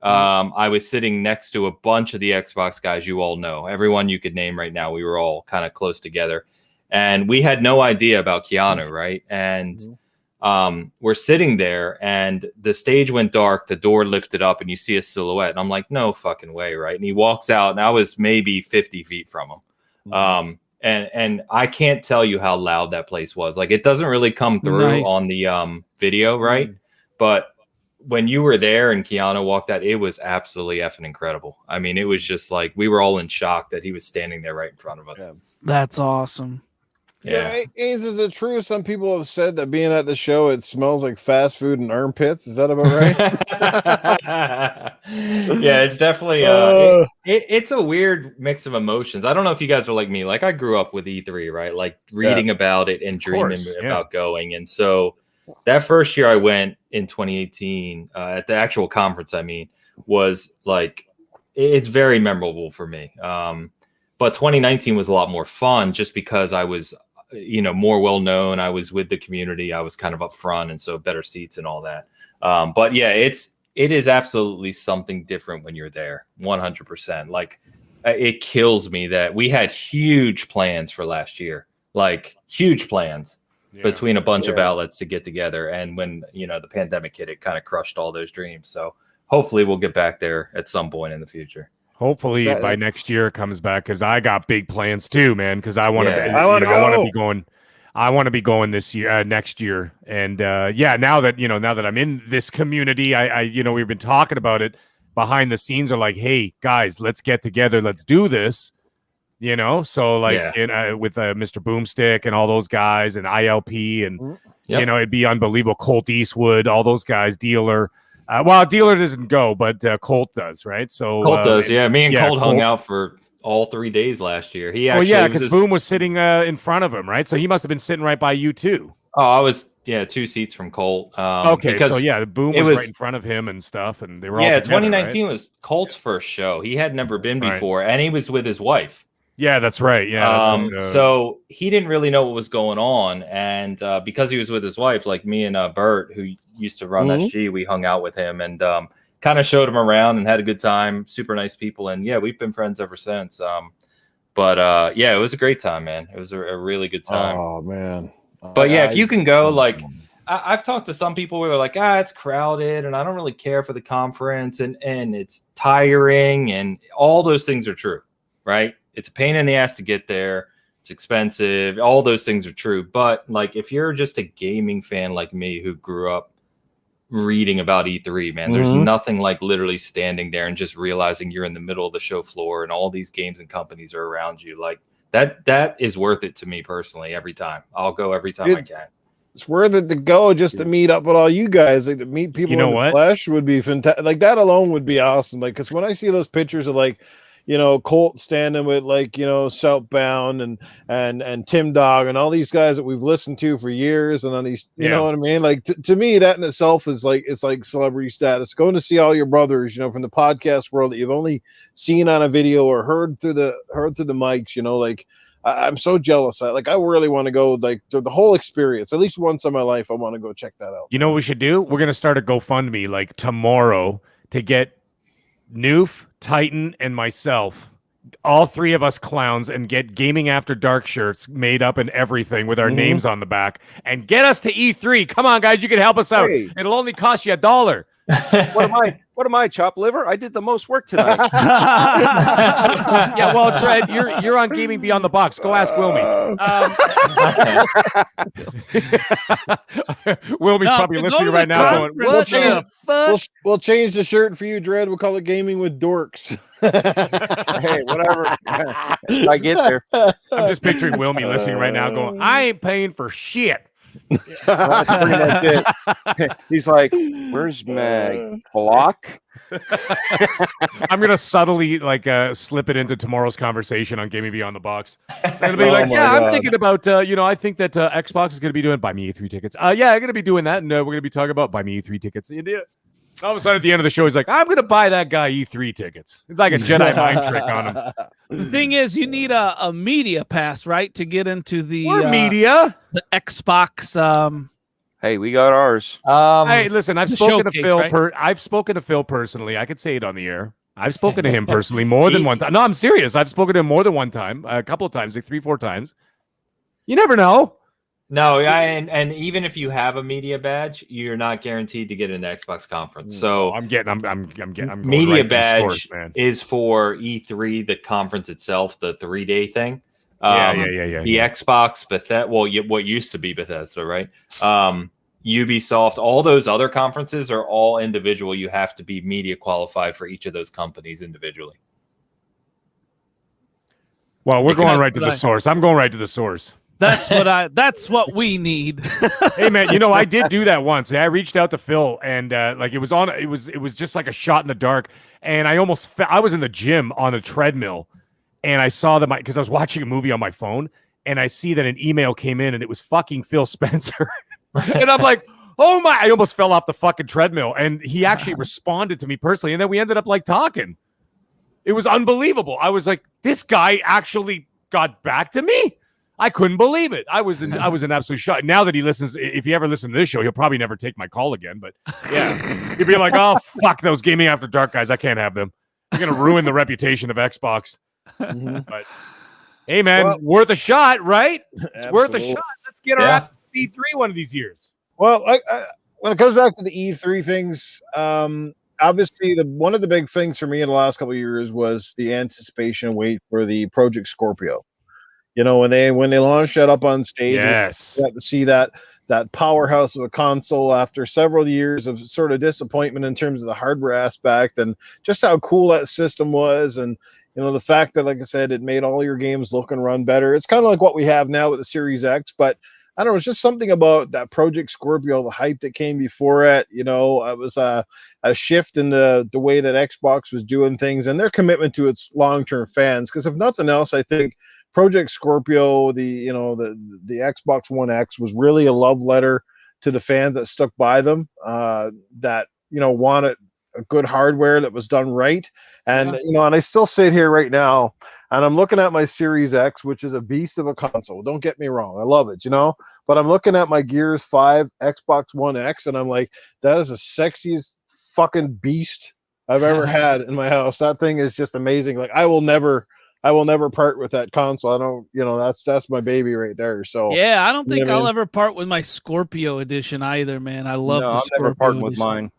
I was sitting next to a bunch of the Xbox guys you all know. Everyone you could name right now. We were all kind of close together. And we had no idea about Keanu, right? And we're sitting there and the stage went dark, the door lifted up and you see a silhouette. And I'm like, no fucking way, right? And he walks out and I was maybe 50 feet from him. And I can't tell you how loud that place was. Like it doesn't really come through on the video, right? But when you were there and Keanu walked out, it was absolutely effing incredible. I mean, it was just like we were all in shock that he was standing there right in front of us. Yeah. That's awesome. Yeah, Ains, is it true? Some people have said that being at the show, it smells like fast food and armpits. Is that about right? Yeah, it's definitely it's a weird mix of emotions. I don't know if you guys are like me. Like I grew up with E3, right? Like reading about it and dreaming about going. And so that first year I went in 2018 at the actual conference, I mean, was like it's very memorable for me. But 2019 was a lot more fun just because I was more well known. I was with the community. I was kind of up front, and so better seats and all that. But yeah, it is absolutely something different when you're there. 100%. Like it kills me that we had huge plans for last year, like huge plans between a bunch of outlets to get together. And when the pandemic hit, it kind of crushed all those dreams. So hopefully we'll get back there at some point in the future. Hopefully by next year it comes back because I got big plans too, man. Because I want to, I want to be going. I want to be going this year, next year, and now that I'm in this community, I we've been talking about it behind the scenes. Are like, hey guys, let's get together, let's do this. So like with Mr. Boomstick and all those guys and ILP and it'd be unbelievable. Colt Eastwood, all those guys, Dealer. Well, Dealer doesn't go, but Colt does, right? So Colt does, yeah. Me and Colt hung out for all 3 days last year. He actually, because Boom was sitting in front of him, right? So he must have been sitting right by you too. Oh, I was 2 seats from Colt. Okay, so Boom was right in front of him and stuff, and they were all together, 2019 right? was Colt's first show. He had never been before, and he was with his wife. Yeah, that's right. Yeah. So he didn't really know what was going on, and because he was with his wife, like me and Bert, who used to run SG, we hung out with him and kind of showed him around and had a good time. Super nice people, and we've been friends ever since. But it was a great time, man. It was a really good time. Oh man! But if you can go, like I've talked to some people where they're like, it's crowded, and I don't really care for the conference, and it's tiring, and all those things are true, right? It's a pain in the ass to get there. It's expensive. All those things are true. But like, if you're just a gaming fan like me who grew up reading about E3, man, there's nothing like literally standing there and just realizing you're in the middle of the show floor and all these games and companies are around you. Like that is worth it to me personally. Every time I'll go, every time I can. It's worth it to go just to meet up with all you guys. Like to meet people in the flesh would be fantastic. Like that alone would be awesome. Like, because when I see those pictures of like, you know, Colt standing with like, you know, Southbound and Tim Dog and all these guys that we've listened to for years, and on these, you know what I mean? Like to me, that in itself is like, it's like celebrity status. Going to see all your brothers, you know, from the podcast world that you've only seen on a video or heard through the mics, you know, like I'm so jealous. I really want to go like to the whole experience. At least once in my life, I want to go check that out. You know what we should do? We're gonna start a GoFundMe like tomorrow to get Noof, Titan, and myself, all three of us clowns, and get Gaming After Dark shirts made up and everything with our names on the back, and get us to E3. Come on, guys, you can help us out. Hey. It'll only cost you $1. What am I, chopped liver? I did the most work tonight. Yeah, well, Dread, you're on Gaming Beyond the Box. Go ask Wilmy. Willmy's probably listening right now going, we'll change the shirt for you, Dread. We'll call it Gaming with Dorks. Hey, whatever. I get there. I'm just picturing Wilmy listening right now going, I ain't paying for shit. That's pretty much it. He's like, where's my block? I'm gonna subtly like slip it into tomorrow's conversation on Gaming Beyond the Box. And be like, I'm thinking about I think that Xbox is gonna be doing buy me E3 tickets. I'm gonna be doing that, and we're gonna be talking about buy me E3 tickets. All of a sudden at the end of the show, he's like, I'm gonna buy that guy E3 tickets. It's like a Jedi mind trick on him. The thing is, you need a media pass, right, to get into the the Xbox. Hey, we got ours. Hey, listen, I've spoken to Phil. Right? I've spoken to Phil personally. I could say it on the air. I've spoken to him personally more than one time. No, I'm serious. I've spoken to him more than one time, a couple of times, like 3-4 times. You never know. No, and even if you have a media badge, you're not guaranteed to get an Xbox conference. So I'm getting media right badge source, man. is for E3, the conference itself, the 3-day thing. Yeah. The Xbox, Bethesda, what used to be Bethesda, right? Ubisoft, all those other conferences are all individual. You have to be media qualified for each of those companies individually. Well, we're going right to the source. I'm going right to the source. That's what we need. Hey man, I did do that once. I reached out to Phil, and it was just like a shot in the dark, and I almost I was in the gym on a treadmill, and I saw that because I was watching a movie on my phone, and I see that an email came in, and it was fucking Phil Spencer, and I'm like, oh my! I almost fell off the fucking treadmill, and he actually responded to me personally, and then we ended up like talking. It was unbelievable. I was like, this guy actually got back to me. I couldn't believe it. I was in absolute shock. Now that he listens, if he ever listens to this show, he'll probably never take my call again. But yeah, he'd be like, "Oh fuck those Gaming After Dark guys! I can't have them. They're gonna ruin the reputation of Xbox." But hey, man, worth a shot, right? It's worth a shot. Let's get our ass to E3 one of these years. Well, when it comes back to the E3 things, obviously one of the big things for me in the last couple of years was the anticipation wait for the Project Scorpio. When they launched that up on stage, yes, we got to see that powerhouse of a console after several years of sort of disappointment in terms of the hardware aspect and just how cool that system was, and the fact that, like I said, it made all your games look and run better. It's kind of like what we have now with the Series X, but I don't know, it's just something about that Project Scorpio, the hype that came before it. It was a shift in the way that Xbox was doing things and their commitment to its long-term fans. Because if nothing else, I think Project Scorpio, the Xbox One X, was really a love letter to the fans that stuck by them, that wanted a good hardware that was done right. And and I still sit here right now and I'm looking at my Series X, which is a beast of a console. Don't get me wrong, I love it, but I'm looking at my Gears 5 Xbox One X and I'm like, that is the sexiest fucking beast I've ever had in my house. That thing is just amazing. Like I will never part with that console. I don't, that's my baby right there. So yeah, I don't think I'll ever part with my Scorpio edition either, man. I love the Scorpio I'm never parting edition. with mine.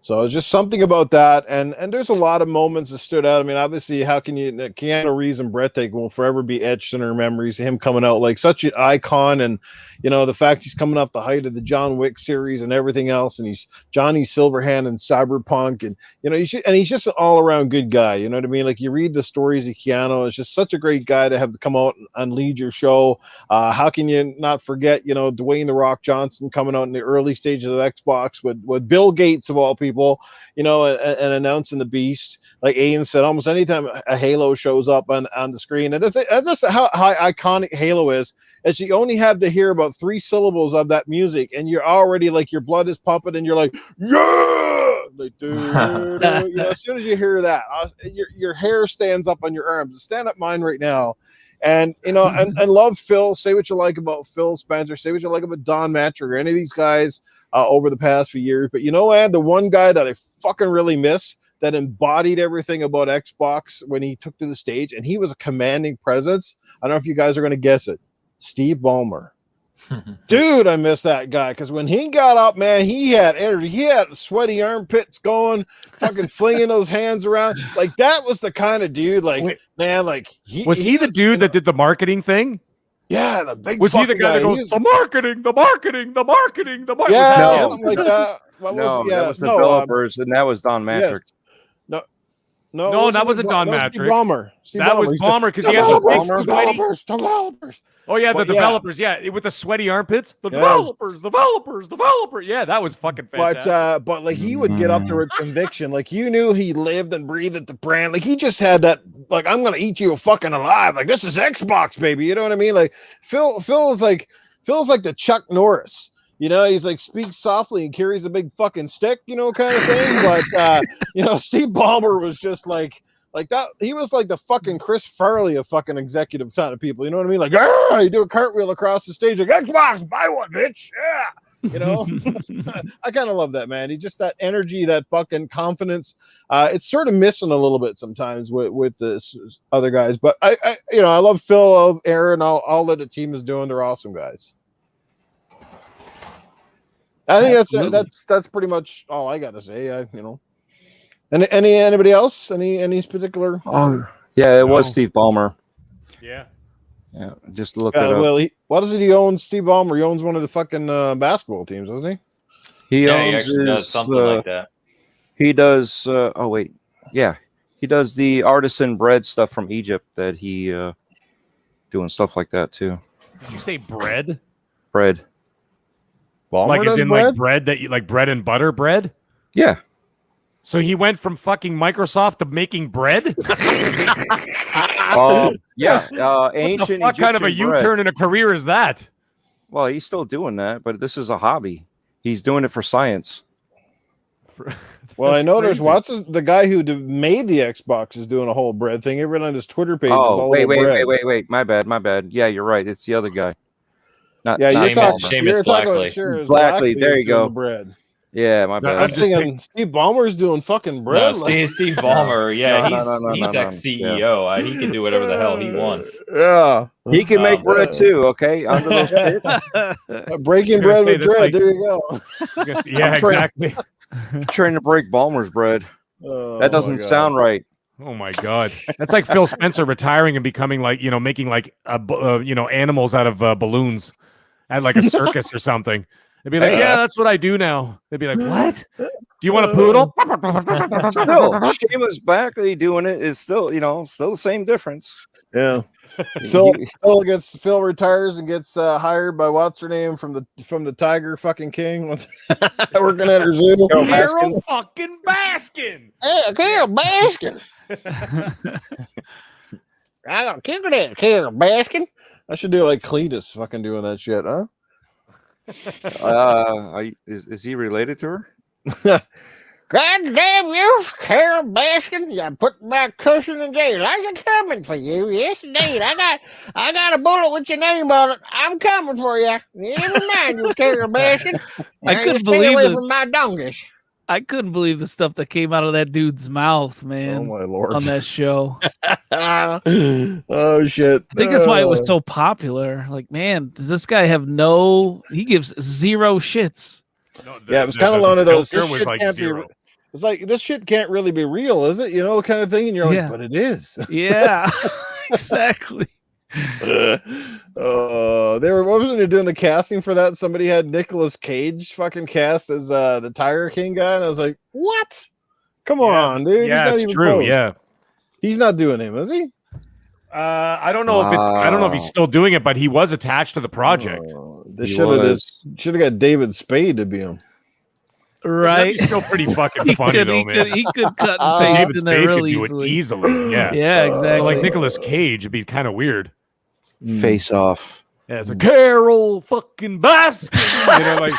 So it's just something about that, and there's a lot of moments that stood out. I mean, obviously, how can you? Keanu Reeves and Breathtaking will forever be etched in our memories. Him coming out like such an icon, and the fact he's coming off the height of the John Wick series and everything else, and he's Johnny Silverhand and Cyberpunk, and he's just an all around good guy. You know what I mean? Like you read the stories of Keanu, it's just such a great guy to have to come out and lead your show. How can you not forget? Dwayne the Rock Johnson coming out in the early stages of Xbox with Bill Gates of all people. And announcing the beast, like Ian said, almost anytime a Halo shows up on the screen, and that's how iconic Halo is you only have to hear about 3 syllables of that music, and you're already like your blood is pumping, and you're like, yeah, like, as soon as you hear that, your hair stands up on your arms. Stand up mine right now. And and love Phil. Say what you like about Phil Spencer. Say what you like about Don Mattrick or any of these guys over the past few years. But the one guy that I fucking really miss that embodied everything about Xbox when he took to the stage, and he was a commanding presence. I don't know if you guys are going to guess it. Steve Ballmer. Dude, I miss that guy because when he got up, man, he had energy. He had sweaty armpits going, fucking flinging those hands around. Like that was the kind of dude. Like, wait, man, like he the dude that did the marketing thing? Yeah, the big. Was he the guy that goes the marketing? Yeah, No. something like that. That was the developers, and that was Don Mattrick. Yes. No, that wasn't Don Mattrick. That was Ballmer because he had the big sweaty. developers. Oh yeah, the developers. Yeah, with the sweaty armpits. The developers. Yeah, that was fucking fantastic. But like he would get up there with conviction. Like you knew he lived and breathed the brand. Like he just had that. Like I'm gonna eat you fucking alive. Like this is Xbox, baby. You know what I mean? Like Phil is like the Chuck Norris. He's like speaks softly and carries a big fucking stick, kind of thing. But Steve Ballmer was just like that. He was like the fucking Chris Farley of fucking executive kind of people. You know what I mean? Like, you do a cartwheel across the stage, like Xbox, buy one, bitch. Yeah. I kind of love that, man. He just that energy, that fucking confidence. It's sort of missing a little bit sometimes with this other guys. But I love Phil, I love Aaron, all that the team is doing. They're awesome guys. I think that's pretty much all I got to say. Anybody else? Any particular? Oh, yeah, it was Steve Ballmer. Yeah. Just look it up. Well, what does he own? Steve Ballmer. He owns one of the fucking basketball teams, doesn't he? He actually does something like that. He does. He does the artisan bread stuff from Egypt that he doing stuff like that too. Did you say bread? Bread. Ballmer like does as in bread? like bread that you like bread and butter bread? Yeah. So he went from fucking Microsoft to making bread? Yeah. What Ancient the fuck kind of a Egyptian bread. U-turn in a career is that? Well, he's still doing that, but this is a hobby. He's doing it for science. Well, I know crazy. there's the guy who made the Xbox is doing a whole bread thing. Everyone on his Twitter page is all wait. bread. My bad. Yeah, you're right. It's the other guy. Not You're Seamus talking about Blackley. Blackley. There you go. The bread. Yeah, my bad. I was thinking Steve Ballmer's doing fucking bread. No, Steve Ballmer. Yeah, he's No. ex-CEO. He can do whatever the hell he wants. Yeah. He can make bread too, okay? Under those pits. Breaking bread with bread. There you go. Yeah, exactly. Trying to break Ballmer's bread. That doesn't sound right. Oh my god, that's like Phil Spencer retiring and becoming like making like animals out of balloons at like a circus or something. They'd be like, yeah, that's what I do now. They'd be like, what? Do you want a poodle? Still, Seamus Blackley doing it is still the same difference. Yeah. Phil retires and gets hired by what's her name from the Tiger fucking King. Working at her zoo. Carol fucking Baskin. Hey, Carol Baskin. I gotta kick her that Carol Baskin. I should do like Cletus fucking doing that shit, huh? Is he related to her? God damn you, Carol Baskin! You put my cushion in jail. I'm coming for you. Yes, indeed. I got a bullet with your name on it. I'm coming for you. Never mind you, Carol Baskin. I Now couldn't you stay believe away it. from my donkeys. I couldn't believe the stuff that came out of that dude's mouth, man. Oh my lord! On that show. Oh shit! I think that's why it was so popular. Like, man, does this guy have he gives zero shits. Yeah, it was kind of one of those. Filter This was shit like can't zero. It's like this shit can't really be real, is it? You know, kind of thing. And you're like, Yeah. but it is. Yeah, exactly. They were what was they doing the casting for that? Somebody had Nicolas Cage fucking cast as the Tiger King guy, and I was like, what? Come on, dude. Yeah, it's true. close. Yeah. He's not doing him, is he? I don't know if he's still doing it, but he was attached to the project. They should have got David Spade to be him. Right. He's still pretty fucking funny though, man. He could cut and paste David in there Spade real could do it easily. Yeah. Yeah, exactly. Like Nicolas Cage, it'd be kind of weird. Face Off. Yeah, it's a Carol fucking Baskin. You know, like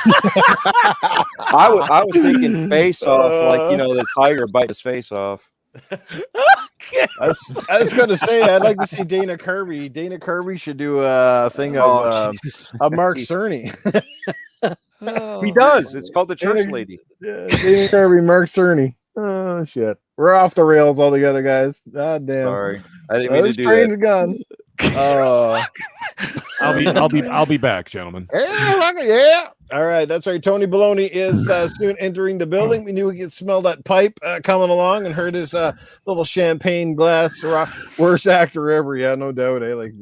I was thinking Face Off, like the tiger bite his face off. I was going to say I'd like to see Dana Kirby. Dana Kirby should do a thing of Mark Cerny. He does. It's called the Church Lady. Dana Kirby, Mark Cerny. Oh shit, we're off the rails altogether, guys. God damn. Sorry, I didn't mean to do train's that. Gone. I'll be back, gentlemen. Yeah. All right, that's right. Tony Baloney is soon entering the building. We knew we could smell that pipe coming along, and heard his little champagne glass. Worst actor ever, yeah, no doubt. Like,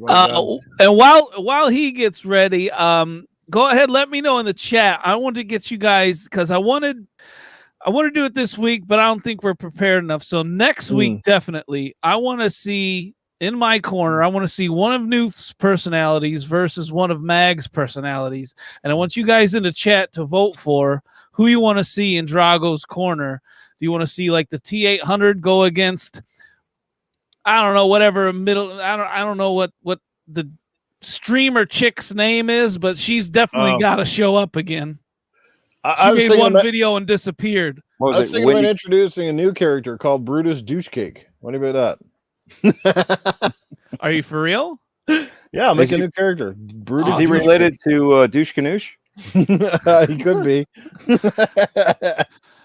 and while he gets ready, go ahead, let me know in the chat. I wanted to get you guys because I want to do it this week, but I don't think we're prepared enough. So next week, definitely, I want to see. In my corner, I want to see one of Noof's personalities versus one of Mag's personalities. And I want you guys in the chat to vote for who you want to see in Drago's corner. Do you want to see like the T800 go against, I don't know, whatever middle, I don't know what the streamer chick's name is, but she's definitely got to show up again. She made one video and disappeared. I was thinking about introducing a new character called Brutus Douchecake. What do you about that? Are you for real? Yeah, I'll make a new character. Brutus. Is he related to Douche Canoosh? He could be.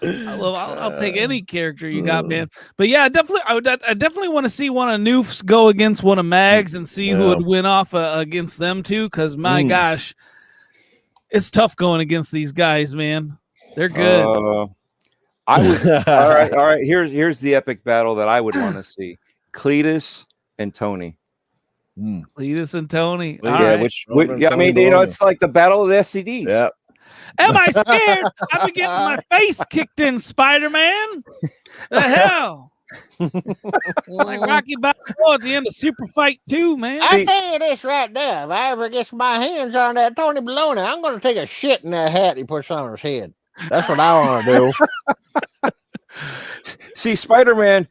I'll take any character you got, man. But yeah, I definitely want to see one of Noof's go against one of Mag's and see who would win off against them two. Because my gosh, it's tough going against these guys, man. They're good. I would. All right. Here's the epic battle that I would want to see. Cletus and Tony. Cletus and Tony. Yeah, right. I mean, it's like the battle of the SCDs. Yeah. Am I scared? I've been getting my face kicked in, Spider-Man. The hell? Like Rocky Balboa at the end of Super Fight 2, man. I tell you this right now, if I ever get my hands on that Tony Baloney, I'm going to take a shit in that hat he puts on his head. That's what I want to do. See, Spider-Man,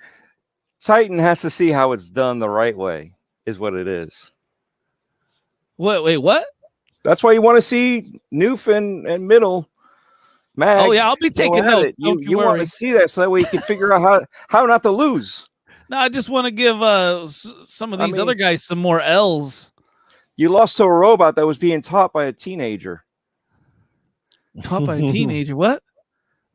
Titan has to see how it's done the right way, is what it is. Wait, what? That's why you want to see Noof and Middle. Mag, oh, yeah, I'll be taking notes. You want to see that so that way you can figure out how not to lose. No, I just want to give some of these other guys some more L's. You lost to a robot that was being taught by a teenager. Taught by a teenager? What?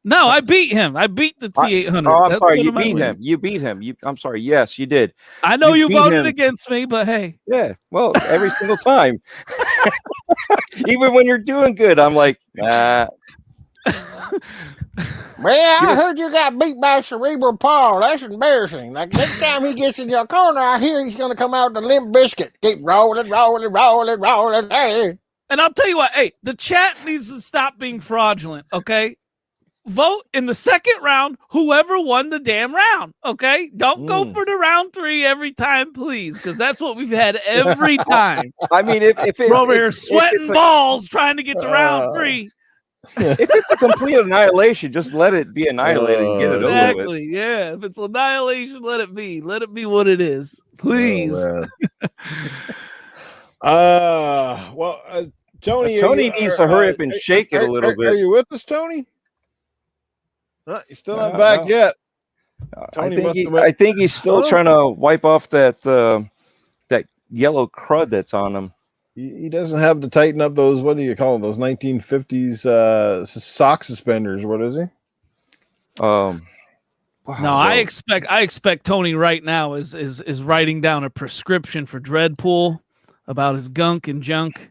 No, I beat him. I beat the T800. Oh, I'm sorry. You beat him. You beat him. I'm sorry. Yes, you did. I know you voted against me, but hey. Yeah. Well, every single time. Even when you're doing good, I'm like, nah. Well, I heard you got beat by Cerebral Paul. That's embarrassing. Like next time he gets in your corner, I hear he's going to come out with a limp biscuit. Keep rolling. Hey. And I'll tell you what, hey, the chat needs to stop being fraudulent, okay? Vote in the second round, whoever won the damn round, okay? Don't go for the round 3 every time, please, because that's what we've had every time. I mean, if we're over here sweating balls trying to get to round 3. If it's a complete annihilation, just let it be annihilated and get it over with. Yeah. If it's annihilation, let it be. Let it be what it is, please. Well, Tony needs to hurry up and shake it a little bit. Are you with us, Tony? No, he's still not back yet. I think he's still trying to wipe off that yellow crud that's on him. He doesn't have to tighten up those, what do you call them, those 1950s sock suspenders. What is he? No, I expect Tony right now is writing down a prescription for Dreadpool about his gunk and junk.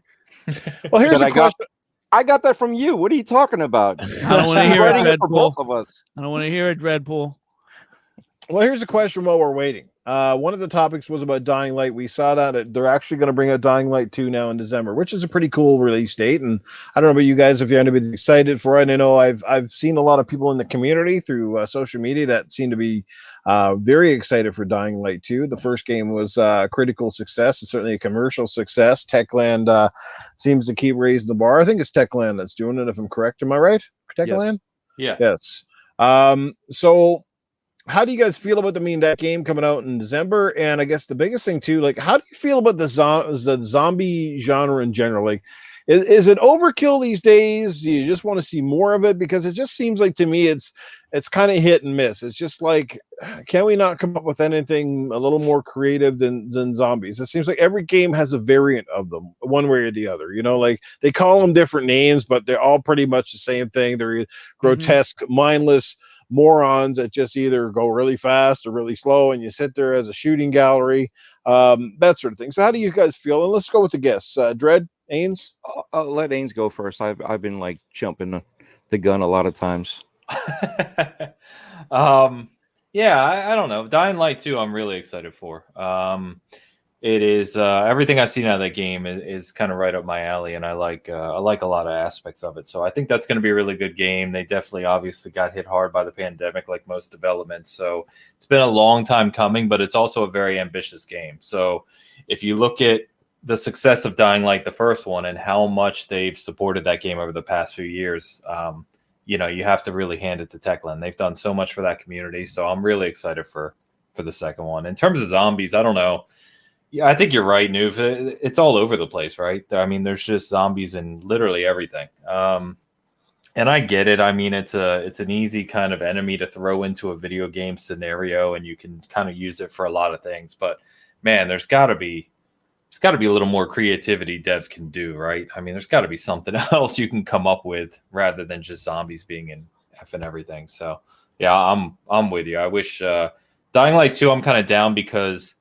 Well, here's a question. I got that from you. What are you talking about? I don't want to hear it, Writing it for both Dreadpool. of us. I don't want to hear it, Dreadpool. Well, here's a question while we're waiting. One of the topics was about Dying Light. We saw that they're actually going to bring out Dying Light 2 now in December, which is a pretty cool release date. And I don't know about you guys, if you're anybody's excited for it. I know I've seen a lot of people in the community through social media that seem to be very excited for Dying Light 2. The first game was a critical success. It's certainly a commercial success. Techland seems to keep raising the bar. I think it's Techland that's doing it, if I'm correct. Am I right? Techland? Yeah. Yes. So how do you guys feel about that game coming out in December? And I guess the biggest thing too, like, how do you feel about the zombie genre in general? Like, is it overkill these days? Do you just want to see more of it? Because it just seems like, to me, it's kind of hit and miss. It's just like, can we not come up with anything a little more creative than zombies? It seems like every game has a variant of them, one way or the other. You know, like, they call them different names, but they're all pretty much the same thing. They're grotesque, mindless morons that just either go really fast or really slow, and you sit there as a shooting gallery, that sort of thing. So how do you guys feel? And let's go with the guests. Dread, Ains? I'll let Ains go first. I've been like jumping the gun a lot of times. Yeah, I don't know. Dying Light 2, I'm really excited for. It is everything I've seen out of that game is kind of right up my alley, and I like a lot of aspects of it. So I think that's going to be a really good game. They definitely obviously got hit hard by the pandemic, like most developments. So it's been a long time coming, but it's also a very ambitious game. So if you look at the success of Dying Light, the first one, and how much they've supported that game over the past few years, you have to really hand it to Techland. They've done so much for that community. So I'm really excited for the second one. In terms of zombies, I don't know. Yeah, I think you're right, Nuv. It's all over the place, right? I mean, there's just zombies in literally everything. And I get it. I mean, it's an easy kind of enemy to throw into a video game scenario, and you can kind of use it for a lot of things. But man, there's got to be a little more creativity devs can do, right? I mean, there's got to be something else you can come up with rather than just zombies being in effing everything. So yeah, I'm with you. I wish Dying Light 2, I'm kind of down because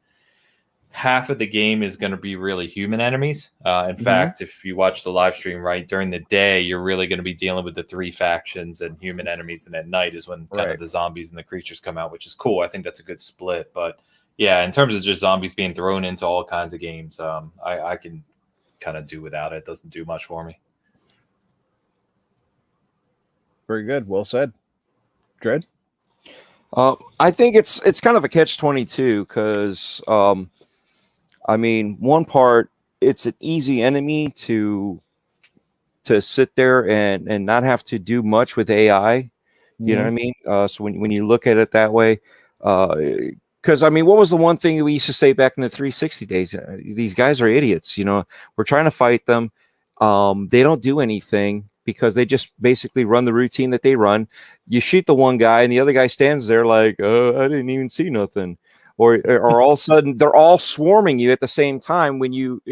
half of the game is going to be really human enemies. In fact, if you watch the live stream, right, during the day, you're really going to be dealing with the 3 factions and human enemies. And at night is when kind of the zombies and the creatures come out, which is cool. I think that's a good split. But yeah, in terms of just zombies being thrown into all kinds of games, I can kind of do without it. It doesn't do much for me. Very good. Well said. Dread? I think it's kind of a catch-22 because I mean, one part, it's an easy enemy to sit there and not have to do much with AI. You know what I mean? So when you look at it that way, because I mean, what was the one thing we used to say back in the 360 days? These guys are idiots. We're trying to fight them. They don't do anything because they just basically run the routine that they run. You shoot the one guy, and the other guy stands there like, "Oh, I didn't even see nothing." Or all of a sudden they're all swarming you at the same time when you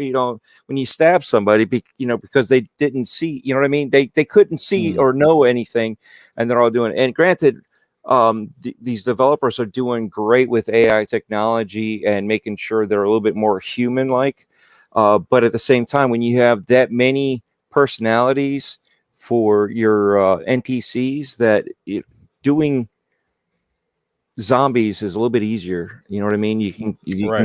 stab somebody, because they didn't see, you know what I mean? They couldn't see or know anything, and they're all doing it. And granted, these developers are doing great with AI technology and making sure they're a little bit more human-like. But at the same time, when you have that many personalities for your NPCs, that doing zombies is a little bit easier. You know what I mean? You can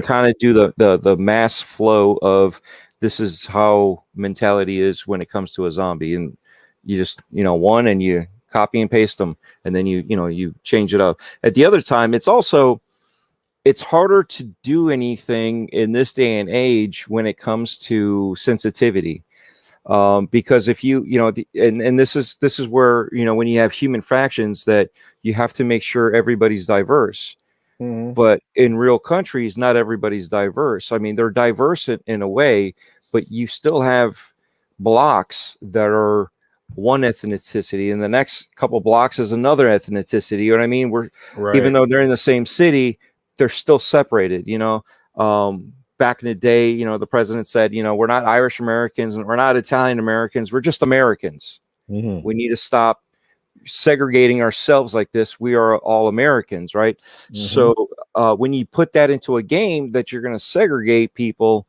kind of do the mass flow of this is how mentality is when it comes to a zombie, and you just one and you copy and paste them, and then you change it up. At the other time, it's harder to do anything in this day and age when it comes to sensitivity. Because if and this is where, when you have human fractions, that you have to make sure everybody's diverse. But in real countries, not everybody's diverse. I mean, they're diverse in a way, but you still have blocks that are one ethnicity, and the next couple blocks is another ethnicity. You know what I mean? Even though they're in the same city, they're still separated. Back in the day, the president said, we're not Irish Americans and we're not Italian Americans. We're just Americans. We need to stop segregating ourselves like this. We are all Americans, right? So when you put that into a game that you're going to segregate people,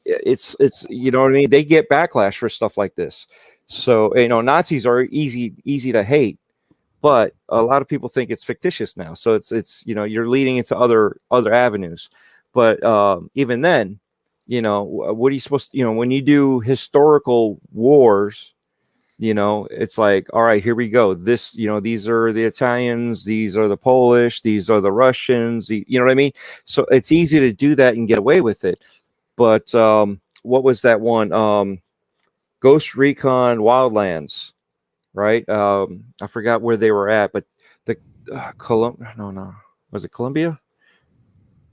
it's you know what I mean? They get backlash for stuff like this. So, Nazis are easy to hate, but a lot of people think it's fictitious now. So it's you're leading into other avenues. But even then, what are you supposed to, when you do historical wars, it's like, all right, here we go. This, these are the Italians, these are the Polish, these are the Russians, you know what I mean? So it's easy to do that and get away with it. But what was that one? Ghost Recon Wildlands, right? I forgot where they were at, but the was it Colombia?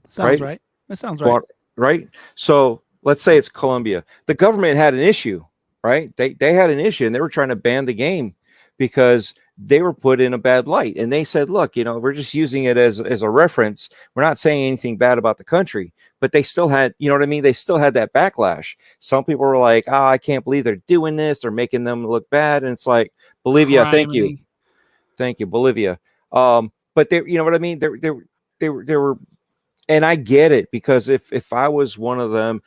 Sounds right. That sounds right. Right. So let's say it's Colombia. The government had an issue, right? They had an issue, and they were trying to ban the game because they were put in a bad light. And they said, look, we're just using it as a reference. We're not saying anything bad about the country, but they still had, they still had that backlash. Some people were like, I can't believe they're doing this. They're making them look bad. And it's like, Bolivia, thank you, Bolivia. But they, you know what I mean? They were, and I get it, because if I was one of them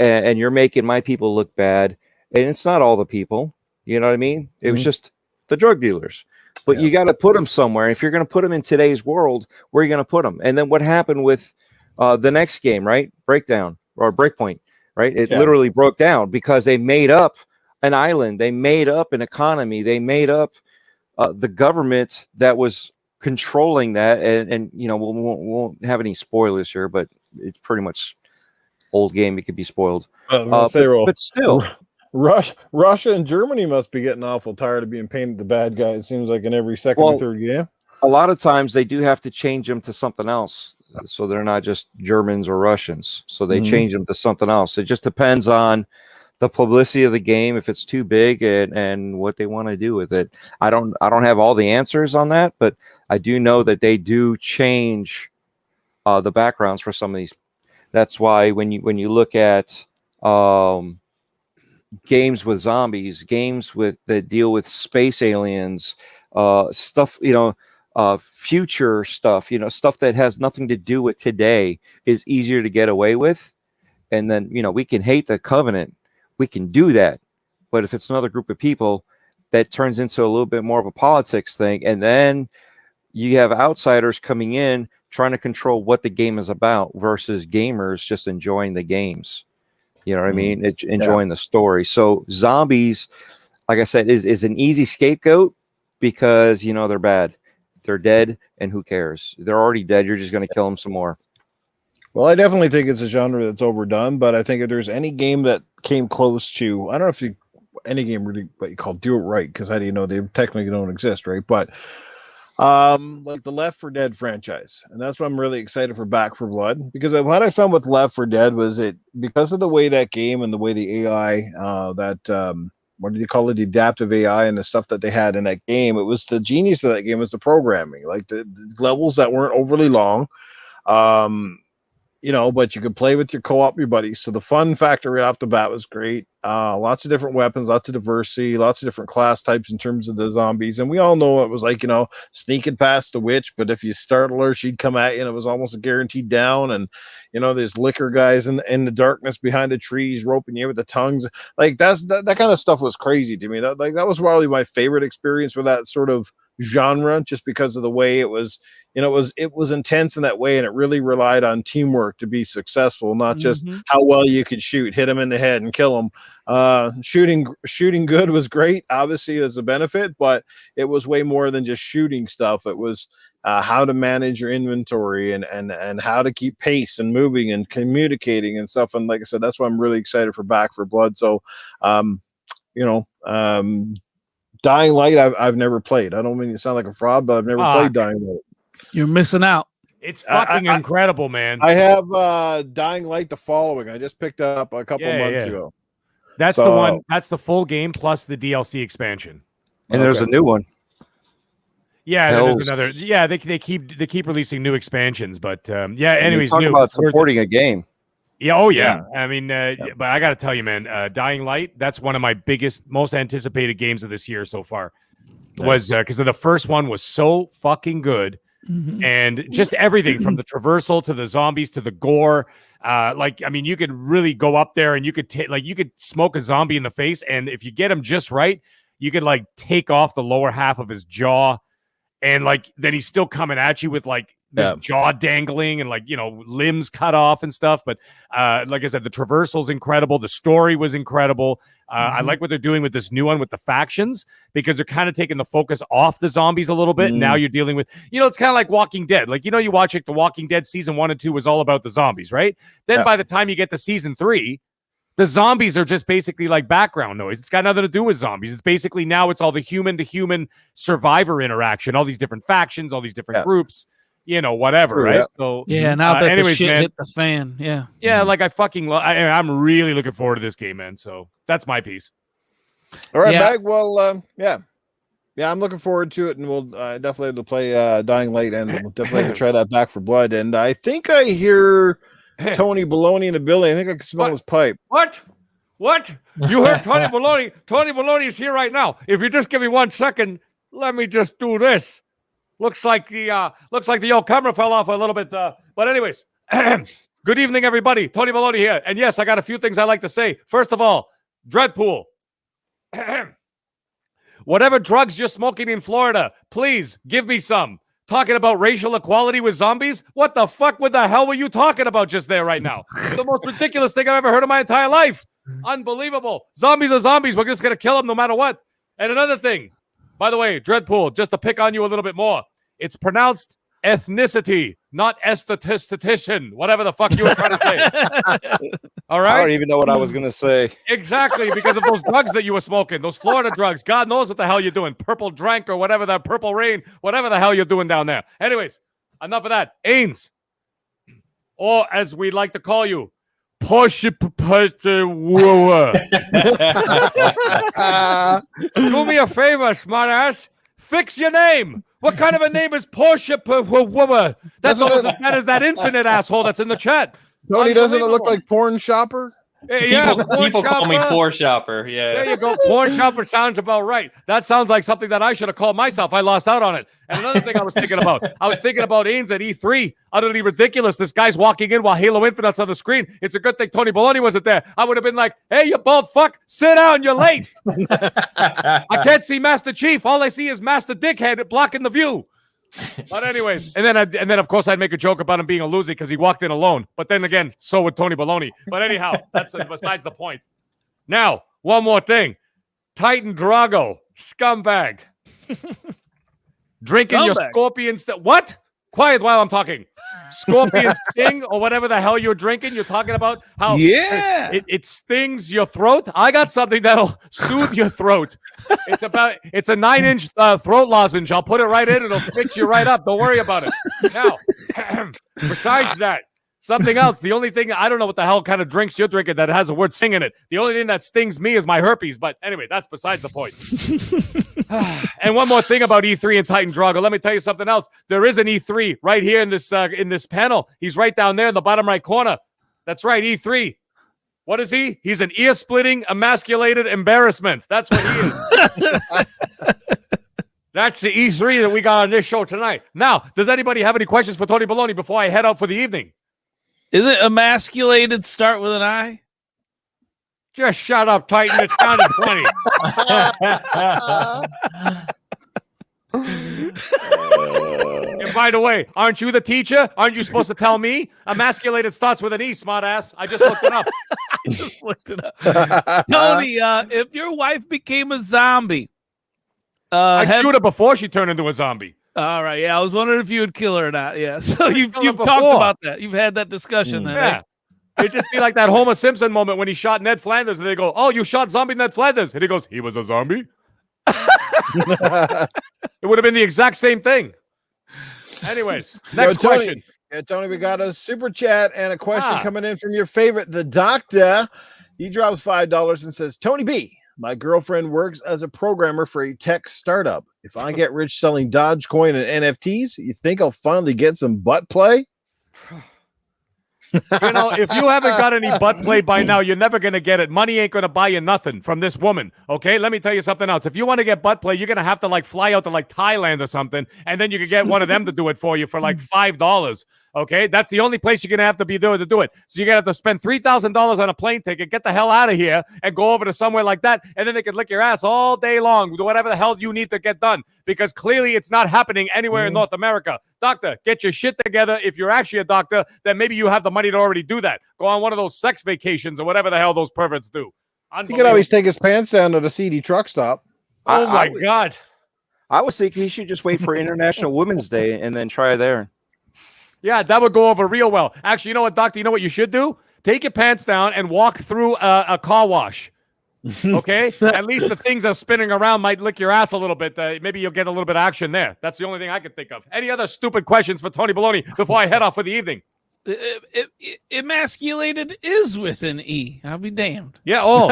and you're making my people look bad, and it's not all the people, you know what I mean? It was just the drug dealers, but you got to put them somewhere. If you're going to put them in today's world, where are you going to put them? And then what happened with the next game, right? Breakdown or Breakpoint, right? It literally broke down because they made up an island. They made up an economy. They made up the government that was controlling that. And we won't have any spoilers here, but it's pretty much old game. It could be spoiled. But still. Russia and Germany must be getting awful tired of being painted the bad guy. It seems like in every second or third game. A lot of times they do have to change them to something else, so they're not just Germans or Russians. So they change them to something else. It just depends on the publicity of the game, if it's too big, and what they want to do with it. I don't have all the answers on that, but I do know that they do change the backgrounds for some of these. That's why when you look at games with zombies, games that deal with space aliens, stuff, future stuff, stuff that has nothing to do with today is easier to get away with. And then, we can hate the Covenant. We can do that. But if it's another group of people, that turns into a little bit more of a politics thing. And then you have outsiders coming in trying to control what the game is about versus gamers just enjoying the games. You know what I mean? Enjoying the story. So zombies, like I said, is an easy scapegoat because, they're bad. They're dead, and who cares? They're already dead. You're just going to kill them some more. Well, I definitely think it's a genre that's overdone, but I think if there's any game that came close to, I don't know if any game really what you call do it right, because how do you know they technically don't exist, right? But like the Left 4 Dead franchise, and that's why I'm really excited for Back 4 Blood, because what I found with Left 4 Dead was because of the way that game and the way the AI what do you call it, the adaptive AI and the stuff that they had in that game, it was the genius of that game was the programming, like the levels that weren't overly long, but you could play with your co-op, your buddies. So the fun factor right off the bat was great. Lots of different weapons, lots of diversity, lots of different class types in terms of the zombies. And we all know it was like, sneaking past the witch, but if you startled her, she'd come at you and it was almost a guaranteed down. And, there's liquor guys in the darkness behind the trees, roping you with the tongues. Like that kind of stuff was crazy to me. That was probably my favorite experience with that sort of genre, just because of the way it was, it was intense in that way, and it really relied on teamwork to be successful, not just how well you could shoot, hit them in the head and kill them. Shooting good was great, obviously, as a benefit, but it was way more than just shooting stuff. It was how to manage your inventory and how to keep pace and moving and communicating and stuff. And like I said, that's why I'm really excited for Back 4 Blood. So, Dying Light, I've never played. I don't mean to sound like a fraud, but I've never played Dying Light. You're missing out. It's fucking incredible, man. I have Dying Light the Following. I just picked up a couple months ago. That's the one. That's the full game plus the DLC expansion. And there's a new one. Yeah, there's another. Yeah, they keep releasing new expansions, but anyways, talk about supporting a game. Yeah. Oh yeah. I mean, but I got to tell you, man, Dying Light. That's one of my biggest, most anticipated games of this year so far. Nice. Was because the first one was so fucking good, and just everything from the traversal to the zombies to the gore, Like, I mean, you could really go up there and you could you could smoke a zombie in the face, and if you get him just right, you could like take off the lower half of his jaw, and like then he's still coming at you with like this jaw dangling and like, you know, limbs cut off and stuff. But like I said, the traversal's incredible. The story was incredible. I like what they're doing with this new one with the factions, because they're kind of taking the focus off the zombies a little bit. And now you're dealing with, you know, it's kind of like Walking Dead. Like, you know, you watch it, The Walking Dead season 1 and 2 was all about the zombies, right? Then by the time you get to season 3, the zombies are just basically like background noise. It's got nothing to do with zombies. It's basically now it's all the human to human survivor interaction, all these different factions, all these different groups. You know, whatever, right? So now that anyways, the shit man, hit the fan, like I fucking I'm really looking forward to this game, man. So that's my piece. All right, Bag. Well, I'm looking forward to it, and we'll definitely have to play Dying Light, and we'll definitely have to try that Back for Blood. And I think I hear Tony Baloney in the building. I think I can smell his pipe. What? You heard Tony Baloney? Tony Baloney is here right now. If you just give me 1 second, let me just do this. Looks like the old camera fell off a little bit. But anyways, good evening, everybody. Tony Baloney here. And yes, I got a few things I like to say. First of all, Dreadpool. Whatever drugs you're smoking in Florida, please give me some. Talking about racial equality with zombies? What the fuck? What the hell were you talking about just there right now? The most ridiculous thing I've ever heard in my entire life. Unbelievable. Zombies are zombies. We're just going to kill them no matter what. And another thing. By the way, Dreadpool, just to pick on you a little bit more, it's pronounced ethnicity, not esthetician, whatever the fuck you were trying to say. All right? I don't even know what I was going to say. Exactly, because of those drugs that you were smoking, those Florida drugs. God knows what the hell you're doing. Purple drank or whatever, that purple rain, whatever the hell you're doing down there. Anyways, enough of that. Ains, or as we like to call you, Porshapwr. Do me a favor, smartass. Fix your name. What kind of a name is Porshapwr? That's almost as bad as that infinite asshole that's in the chat. Tony, doesn't it look like Porn Shopper? People call me Porshapwr. Yeah. There you go. Porshapwr sounds about right. That sounds like something that I should have called myself. I lost out on it. And another thing I was thinking about Ains at E3. Utterly ridiculous. This guy's walking in while Halo Infinite's on the screen. It's a good thing Tony Baloney wasn't there. I would have been like, hey, you bald fuck, sit down. You're late. I can't see Master Chief. All I see is Master Dickhead blocking the view. But anyways, and then of course I'd make a joke about him being a loser because he walked in alone. But then again, so would Tony Baloney. But anyhow, that's besides the point. Now, one more thing. Titan Drago, scumbag. Drinking your scorpion what? Quiet while I'm talking. Scorpion sting or whatever the hell you're drinking. You're talking about how it stings your throat. I got something that'll soothe your throat. It's a 9-inch throat lozenge. I'll put it right in. It'll fix you right up. Don't worry about it. Now, besides that, something else. The only thing, I don't know what the hell kind of drinks you're drinking that has the word sting in it. The only thing that stings me is my herpes. But anyway, that's besides the point. And one more thing about E3 and Titan Drago. Let me tell you something else. There is an E3 right here in this panel. He's right down there in the bottom right corner. That's right, E3. What is he? He's an ear-splitting, emasculated embarrassment. That's what he is. That's the E3 that we got on this show tonight. Now, does anybody have any questions for Tony Baloney before I head out for the evening? Is it emasculated start with an I? Just shut up, Titan. It sounded funny. And by the way, aren't you the teacher? Aren't you supposed to tell me? Emasculated starts with an E, smartass. I just looked it up. Tony, if your wife became a zombie, I'd shoot her before she turned into a zombie. All right, I was wondering if you would kill her or not. Yeah, so you've talked about that. You've had that discussion then. Yeah. It'd just be like that Homer Simpson moment when he shot Ned Flanders, and they go, "Oh, you shot zombie Ned Flanders," and he goes, "He was a zombie." It would have been the exact same thing. Anyways, next question. Yeah, Tony, we got a super chat and a question coming in from your favorite, the Doctor. He drops $5 and says, "Tony B, my girlfriend works as a programmer for a tech startup. If I get rich selling Dogecoin and NFTs, you think I'll finally get some butt play?" You know, if you haven't got any butt play by now, you're never going to get it. Money ain't going to buy you nothing from this woman, okay? Let me tell you something else. If you want to get butt play, you're going to have to, fly out to, Thailand or something, and then you can get one of them to do it for you for, $5, Okay, that's the only place you're gonna have to be doing to do it. So you're gonna have to spend $3,000 on a plane ticket, get the hell out of here, and go over to somewhere like that, and then they can lick your ass all day long, do whatever the hell you need to get done, because clearly it's not happening anywhere in North America. Doctor, get your shit together. If you're actually a doctor, then maybe you have the money to already do that. Go on one of those sex vacations or whatever the hell those perverts do. He could always take his pants down at a seedy truck stop. Oh my God. I was thinking he should just wait for International Women's Day and then try there. Yeah, that would go over real well. Actually, you know what, doctor? You know what you should do? Take your pants down and walk through a car wash. Okay? At least the things that are spinning around might lick your ass a little bit. Maybe you'll get a little bit of action there. That's the only thing I can think of. Any other stupid questions for Tony Baloney before I head off for the evening? Emasculated is with an E. I'll be damned. Yeah. Oh,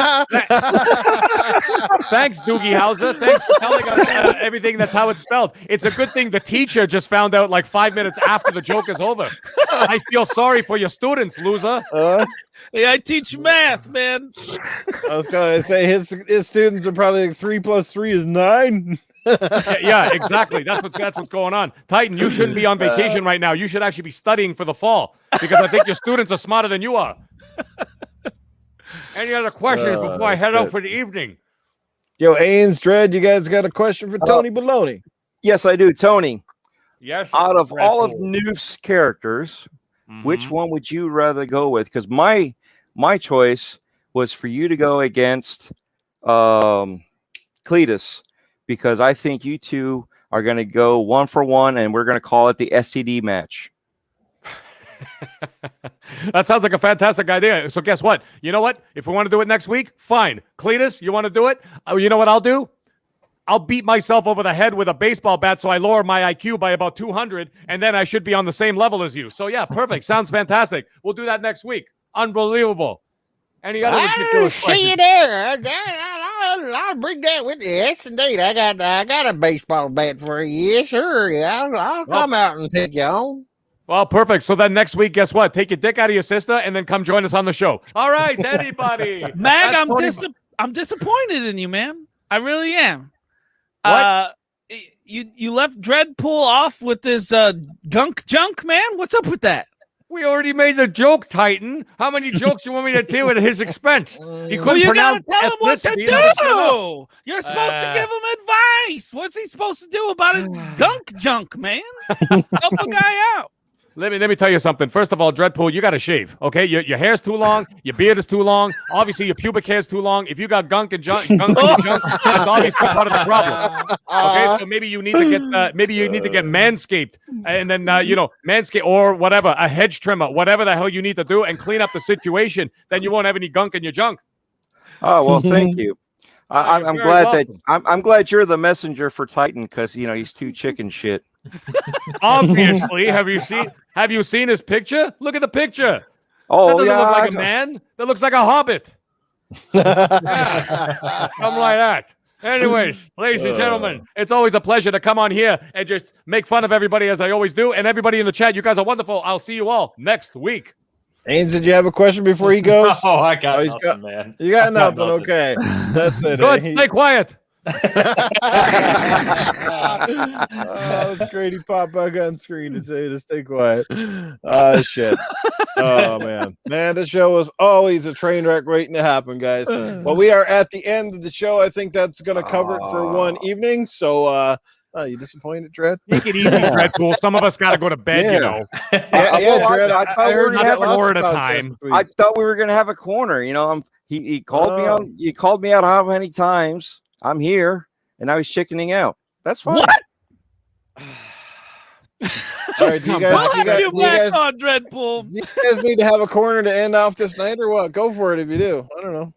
thanks, Doogie Howser. Thanks for telling us everything. That's how it's spelled. It's a good thing the teacher just found out like 5 minutes after the joke is over. I feel sorry for your students, loser. Hey, I teach math, man. I was gonna say his students are probably like 3 + 3 is 9. Yeah, exactly. That's what's going on. Titan, you shouldn't be on vacation right now. You should actually be studying for the fall, because I think your students are smarter than you are. Any other questions before I head out for the evening? Yo, Ains, Dread, you guys got a question for Tony Baloney? Yes, I do. Tony, Yes. out of all of Dreadpool. Noof's characters, which one would you rather go with? Because my choice was for you to go against Cletus, because I think you two are going to go 1 for 1, and we're going to call it the STD match. That sounds like a fantastic idea. So guess what? You know what? If we want to do it next week, fine. Cletus, you want to do it? You know what I'll do? I'll beat myself over the head with a baseball bat so I lower my IQ by about 200, and then I should be on the same level as you. So yeah, perfect. Sounds fantastic. We'll do that next week. Unbelievable. Any other I'll ridiculous see you questions? there. I'll bring that with you. Yes, indeed. I got a baseball bat for you. Yes, sure. Yeah, I'll come out and take you on. Well, perfect. So then next week, guess what? Take your dick out of your sister and then come join us on the show. All right, anybody. Mag, That's Tony- I'm disappointed in you, man. I really am. What? You left Dreadpool off with this gunk junk, man. What's up with that? We already made the joke, Titan. How many jokes you want me to do at his expense? He Well, couldn't you gotta pronounce tell him what to ethnicity. Shut up. do. You're supposed to give him advice. What's he supposed to do about his gunk junk, man? Help the guy out. Let me tell you something. First of all, Dreadpool, you got to shave. Okay, your hair's too long. Your beard is too long. Obviously, your pubic hair is too long. If you got gunk in your junk, that's obviously part of the problem. Okay, so maybe you need to get manscaped, and then manscaped or whatever, a hedge trimmer, whatever the hell you need to do, and clean up the situation. Then you won't have any gunk in your junk. Oh well, thank you. I'm You're very glad welcome. that I'm glad you're the messenger for Titan, because he's too chicken shit. Obviously, have you seen his picture? Look at the picture. That Oh doesn't yeah, look like a man. That looks like a hobbit. Yeah. Something like that. Anyways, ladies and gentlemen, it's always a pleasure to come on here and just make fun of everybody, as I always do. And everybody in the chat, you guys are wonderful. I'll see you all next week. Ains, did you have a question before he goes? Oh, I got he's nothing, man. You got I got nothing. Okay, that's it. Good. Stay quiet. Oh, it's great. He popped back on screen and say to stay quiet. Oh, shit. Oh, man. Man, this show is always a train wreck waiting to happen, guys. Well, we are at the end of the show. I think that's going to cover it for one evening. So, you disappointed, Dread? Take it easy, Dreadpool. Some of us got to go to bed, you know. Yeah, Dread. I I thought we heard were you gonna got have lots one at of a podcasts time. this week. I thought we were gonna have a corner. He called me on. He called me out how many times. I'm here, and now he's chickening out. That's fine. What? All right, do you We'll have guys, you back on Dreadpool. do you guys need to have a corner to end off this night or what? Go for it if you do. I don't know.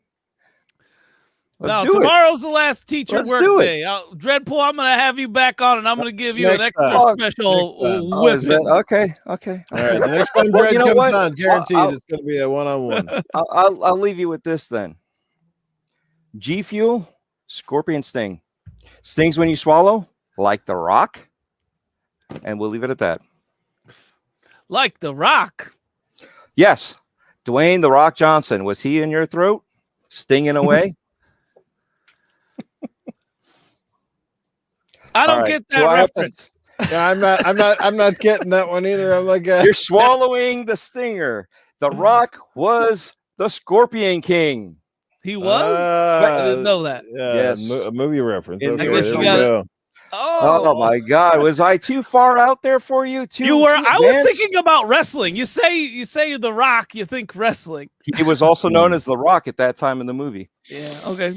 Let's No, do it. tomorrow's the last teacher Let's work do it. day. Dreadpool, I'm going to have you back on, and I'm going to give you an Next extra time. special Next time. Oh, is that whipping. okay? All right, the next time Well, Dread you know comes what? on, guaranteed I'll- it's going to be a one-on-one. I'll leave you with this then. G Fuel, Scorpion Sting. Stings when you swallow, like The Rock. And we'll leave it at that. Like The Rock. Yes. Dwayne The Rock Johnson. Was he in your throat? Stinging away? I All don't right. get that Do I have reference. Yeah, I'm not getting that one either. I'm like, You're swallowing the stinger. The Rock was the Scorpion King. He was? I didn't know that. Yes. A movie reference. In Okay, the I guess there you we got go. Oh my God! Was I too far out there for you? You were. Too I was advanced? thinking about wrestling. You say The Rock. You think wrestling. He was also known as the Rock at that time in the movie. Yeah. Okay.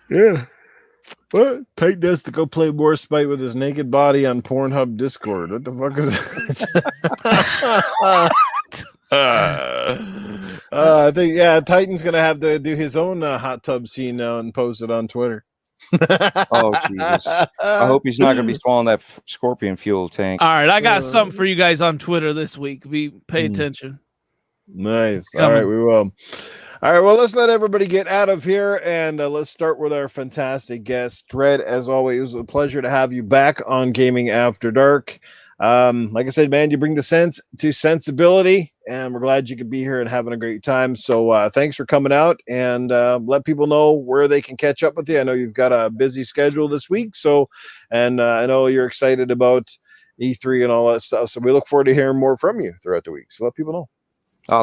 Yeah. What? Titan has to go play more Spite with his naked body on Pornhub Discord. What the fuck is that? I think Titan's gonna have to do his own hot tub scene now and post it on Twitter. Oh Jesus! I hope he's not going to be swallowing that scorpion fuel tank. All right, I got something for you guys on Twitter this week. Pay attention. Nice. All right, we will. All right, well, let's let everybody get out of here, and let's start with our fantastic guest, Dread. As always, it was a pleasure to have you back on Gaming After Dark. Like I said, man, you bring the sense to sensibility, and we're glad you could be here and having a great time. So thanks for coming out, and let people know where they can catch up with you. I know you've got a busy schedule this week, and I know you're excited about E3 and all that stuff. So we look forward to hearing more from you throughout the week. So let people know.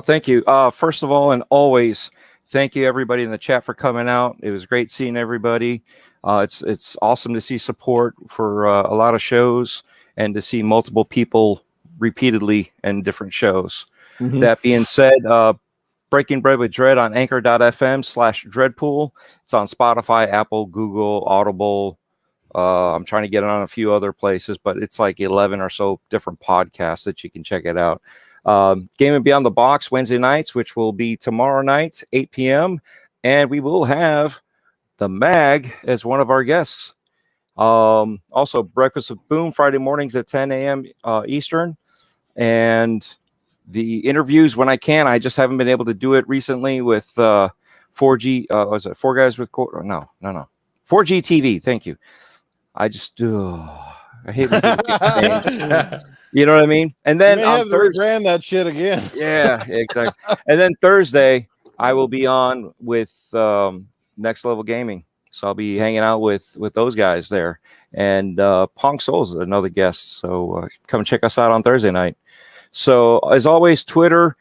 Thank you. First of all, and always, thank you everybody in the chat for coming out. It was great seeing everybody. It's awesome to see support for a lot of shows and to see multiple people repeatedly in different shows. Mm-hmm. That being said, Breaking Bread with Dread on anchor.fm/Dreadpool. It's on Spotify, Apple, Google, Audible. I'm trying to get it on a few other places, but it's like 11 or so different podcasts that you can check it out. Gaming Beyond the Box Wednesday nights, which will be tomorrow night, 8 p.m. And we will have the Mag as one of our guests. Also Breakfast with Boom Friday mornings at 10 a.m. Eastern, and the interviews when I can. I just haven't been able to do it recently with 4G. Was it 4 Guys with no 4G TV? Thank you. I just I hate you know what I mean. And then you may have to rebrand that shit again. Yeah, exactly. And then Thursday I will be on with Next Level Gaming. So I'll be hanging out with those guys there. And Pong Souls is another guest. So come check us out on Thursday night. So as always, Twitter.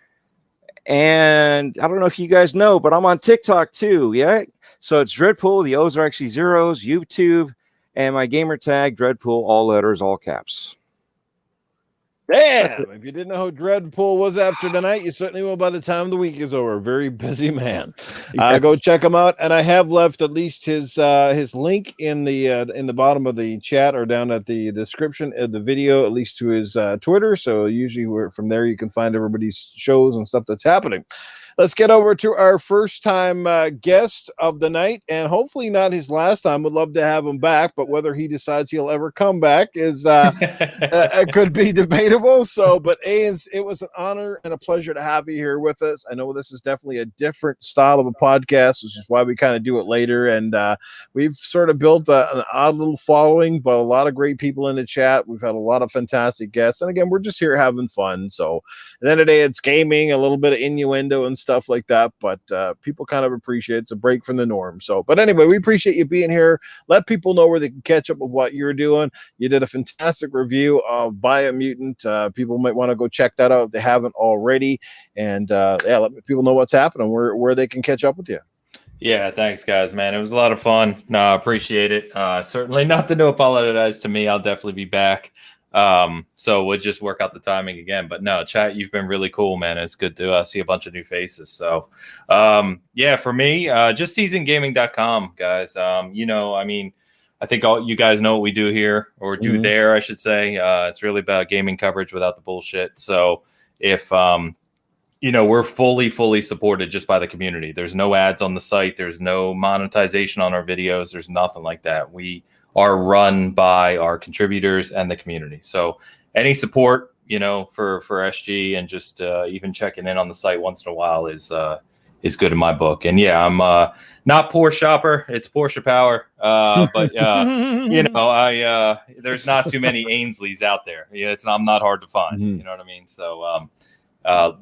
And I don't know if you guys know, but I'm on TikTok too. Yeah. So it's Dreadpool. The O's are actually zeros. YouTube. And my gamer tag, Dreadpool, all letters, all caps. Damn, if you didn't know who Dreadpool was after tonight, you certainly will by the time the week is over. Very busy man. Go check him out. And I have left at least his link in the bottom of the chat or down at the description of the video, at least to his Twitter. So usually from there you can find everybody's shows and stuff that's happening. Let's get over to our first time guest of the night, and hopefully not his last time. Would love to have him back, but whether he decides he'll ever come back is could be debatable. So, but Ains, it was an honor and a pleasure to have you here with us. I know this is definitely a different style of a podcast, which is why we kind of do it later. And we've sort of built an odd little following, but a lot of great people in the chat. We've had a lot of fantastic guests, and again, we're just here having fun. So, at the end of the day, it's gaming, a little bit of innuendo and stuff like that, but people kind of appreciate it's a break from the norm. So, but anyway, we appreciate you being here. Let people know where they can catch up with what you're doing. You did a fantastic review of Biomutant. People might want to go check that out if they haven't already. And let people know what's happening, where they can catch up with you. Yeah, thanks, guys, man. It was a lot of fun. No, I appreciate it. Certainly nothing to apologize to me. I'll definitely be back. So we'll just work out the timing again. But no, chat, you've been really cool, man. It's good to see a bunch of new faces. So for me, just seasongaming.com, guys. I think all you guys know what we do here, or do there, I should say. It's really about gaming coverage without the bullshit. So if we're fully supported just by the community. There's no ads on the site. There's no monetization on our videos. There's nothing like that. We are run by our contributors and the community. So any support, for SG and just even checking in on the site once in a while is good in my book. And yeah, I'm not Porshapwr, it's Porshapwr. But there's not too many Ainsleys out there. Yeah, I'm not hard to find. You know what I mean? So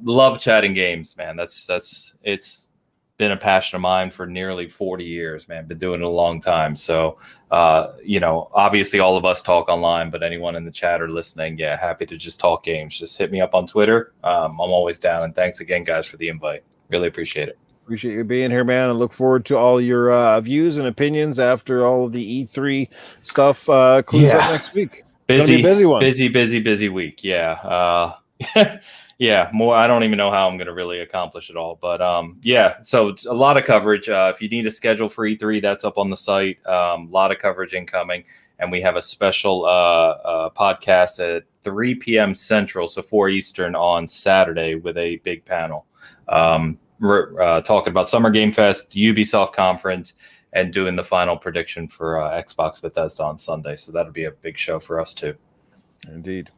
love chatting games, man. It's been a passion of mine for nearly 40 years, man. Been doing it a long time. So, obviously all of us talk online, but anyone in the chat or listening, yeah, happy to just talk games. Just hit me up on Twitter. I'm always down. And thanks again, guys, for the invite. Really appreciate it. Appreciate you being here, man. I look forward to all your views and opinions after all of the E3 stuff cleans up next week. Busy one. Busy week. Yeah. Yeah, more. I don't even know how I'm going to really accomplish it all, but so a lot of coverage. If you need a schedule for E3, that's up on the site. A lot of coverage incoming, and we have a special podcast at 3 p.m. Central, so 4 Eastern on Saturday with a big panel. We're talking about Summer Game Fest, Ubisoft conference, and doing the final prediction for Xbox Bethesda on Sunday. So that'll be a big show for us too. Indeed.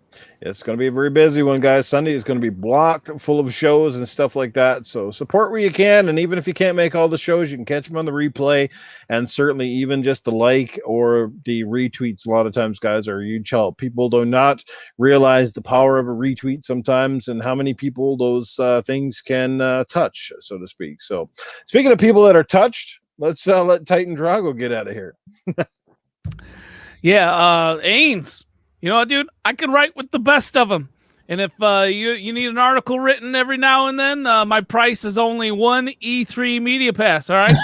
It's going to be a very busy one, guys. Sunday is going to be blocked full of shows and stuff like that. So support where you can. And even if you can't make all the shows, you can catch them on the replay. And certainly even just the like or the retweets, a lot of times, guys, are a huge help. People do not realize the power of a retweet sometimes and how many people those things can touch, so to speak. So speaking of people that are touched, let's let Titan Drago get out of here. Yeah, Ains. You know what, dude? I can write with the best of them. And if you need an article written every now and then, my price is only one E3 media pass, all right?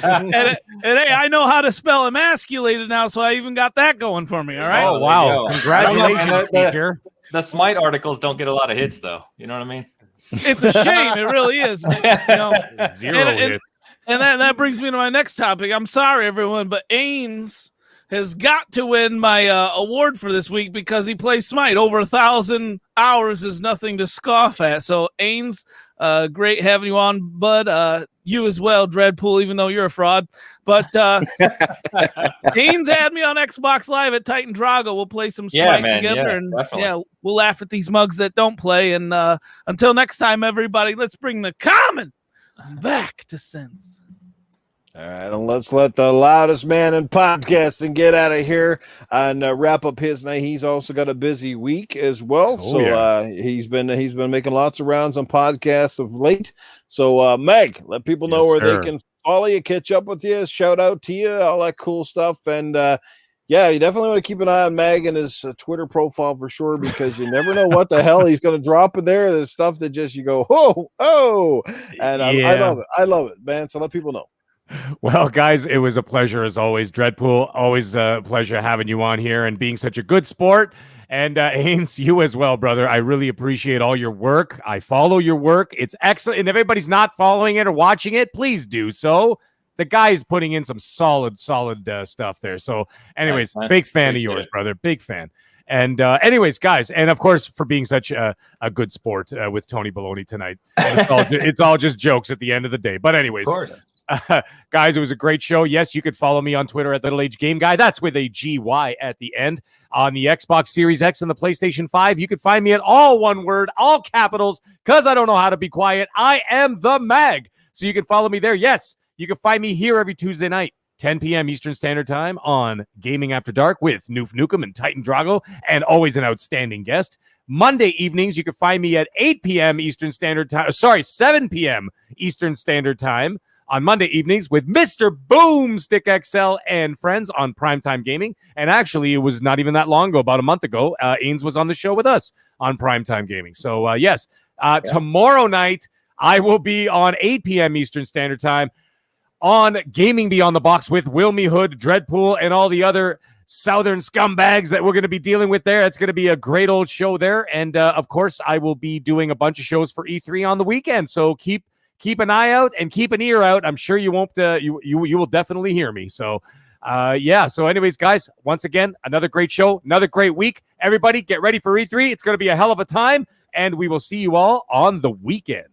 and hey, I know how to spell emasculated now, so I even got that going for me, all right? Oh, wow. Congratulations, teacher. The Smite articles don't get a lot of hits, though. You know what I mean? It's a shame. It really is. You know? Zero hits. And that brings me to my next topic. I'm sorry, everyone, but Ains has got to win my award for this week because he plays Smite. Over 1,000 hours is nothing to scoff at. So, Ains, great having you on, bud. You as well, Dreadpool, even though you're a fraud. But Ains had me on Xbox Live at Titan Drago. We'll play some Smite together. And definitely. We'll laugh at these mugs that don't play. And until next time, everybody, let's bring the common back to sense. All right, and let's let the loudest man in podcasting get out of here and wrap up his night. He's also got a busy week as well, he's been making lots of rounds on podcasts of late. So, Meg, let people know where they can follow you, catch up with you, shout out to you, all that cool stuff. And you definitely want to keep an eye on Meg and his Twitter profile for sure, because you never know what the hell he's going to drop in there. There's stuff that just you go, oh, and I love it, man. So let people know. Well, guys, it was a pleasure as always. Dreadpool, always a pleasure having you on here and being such a good sport. And Ains, you as well, brother. I really appreciate all your work. I follow your work. It's excellent. And if everybody's not following it or watching it, please do so. The guy is putting in some solid stuff there. So anyways, big fan of yours, brother. Big fan. And anyways, guys, and of course, for being such a good sport with Tony Baloney tonight. It's all just jokes at the end of the day. But anyways. Of course. Guys, it was a great show. Yes, you could follow me on Twitter at Little Age Game Guy. That's with a GY at the end. On the Xbox Series X and the PlayStation 5, you can find me at all one word, all capitals, because I don't know how to be quiet. I am the Mag. So you can follow me there. Yes, you can find me here every Tuesday night, 10 p.m. Eastern Standard Time on Gaming After Dark with Noof Nukem and Titan Drago, and always an outstanding guest. Monday evenings, you can find me at 8 p.m. Eastern Standard Time. 7 p.m. Eastern Standard Time on Monday evenings with Mr. Boomstick XL and friends on Primetime Gaming. And actually, it was not even that long ago, about a month ago, Ains was on the show with us on Primetime Gaming. So, yes, tomorrow night, I will be on 8 p.m. Eastern Standard Time on Gaming Beyond the Box with Wilmy Hood, Dreadpool, and all the other Southern scumbags that we're going to be dealing with there. It's going to be a great old show there. And, of course, I will be doing a bunch of shows for E3 on the weekend. So keep an eye out and keep an ear out. I'm sure you won't. You will definitely hear me. So, So, anyways, guys, once again, another great show, another great week. Everybody, get ready for E3. It's going to be a hell of a time, and we will see you all on the weekend.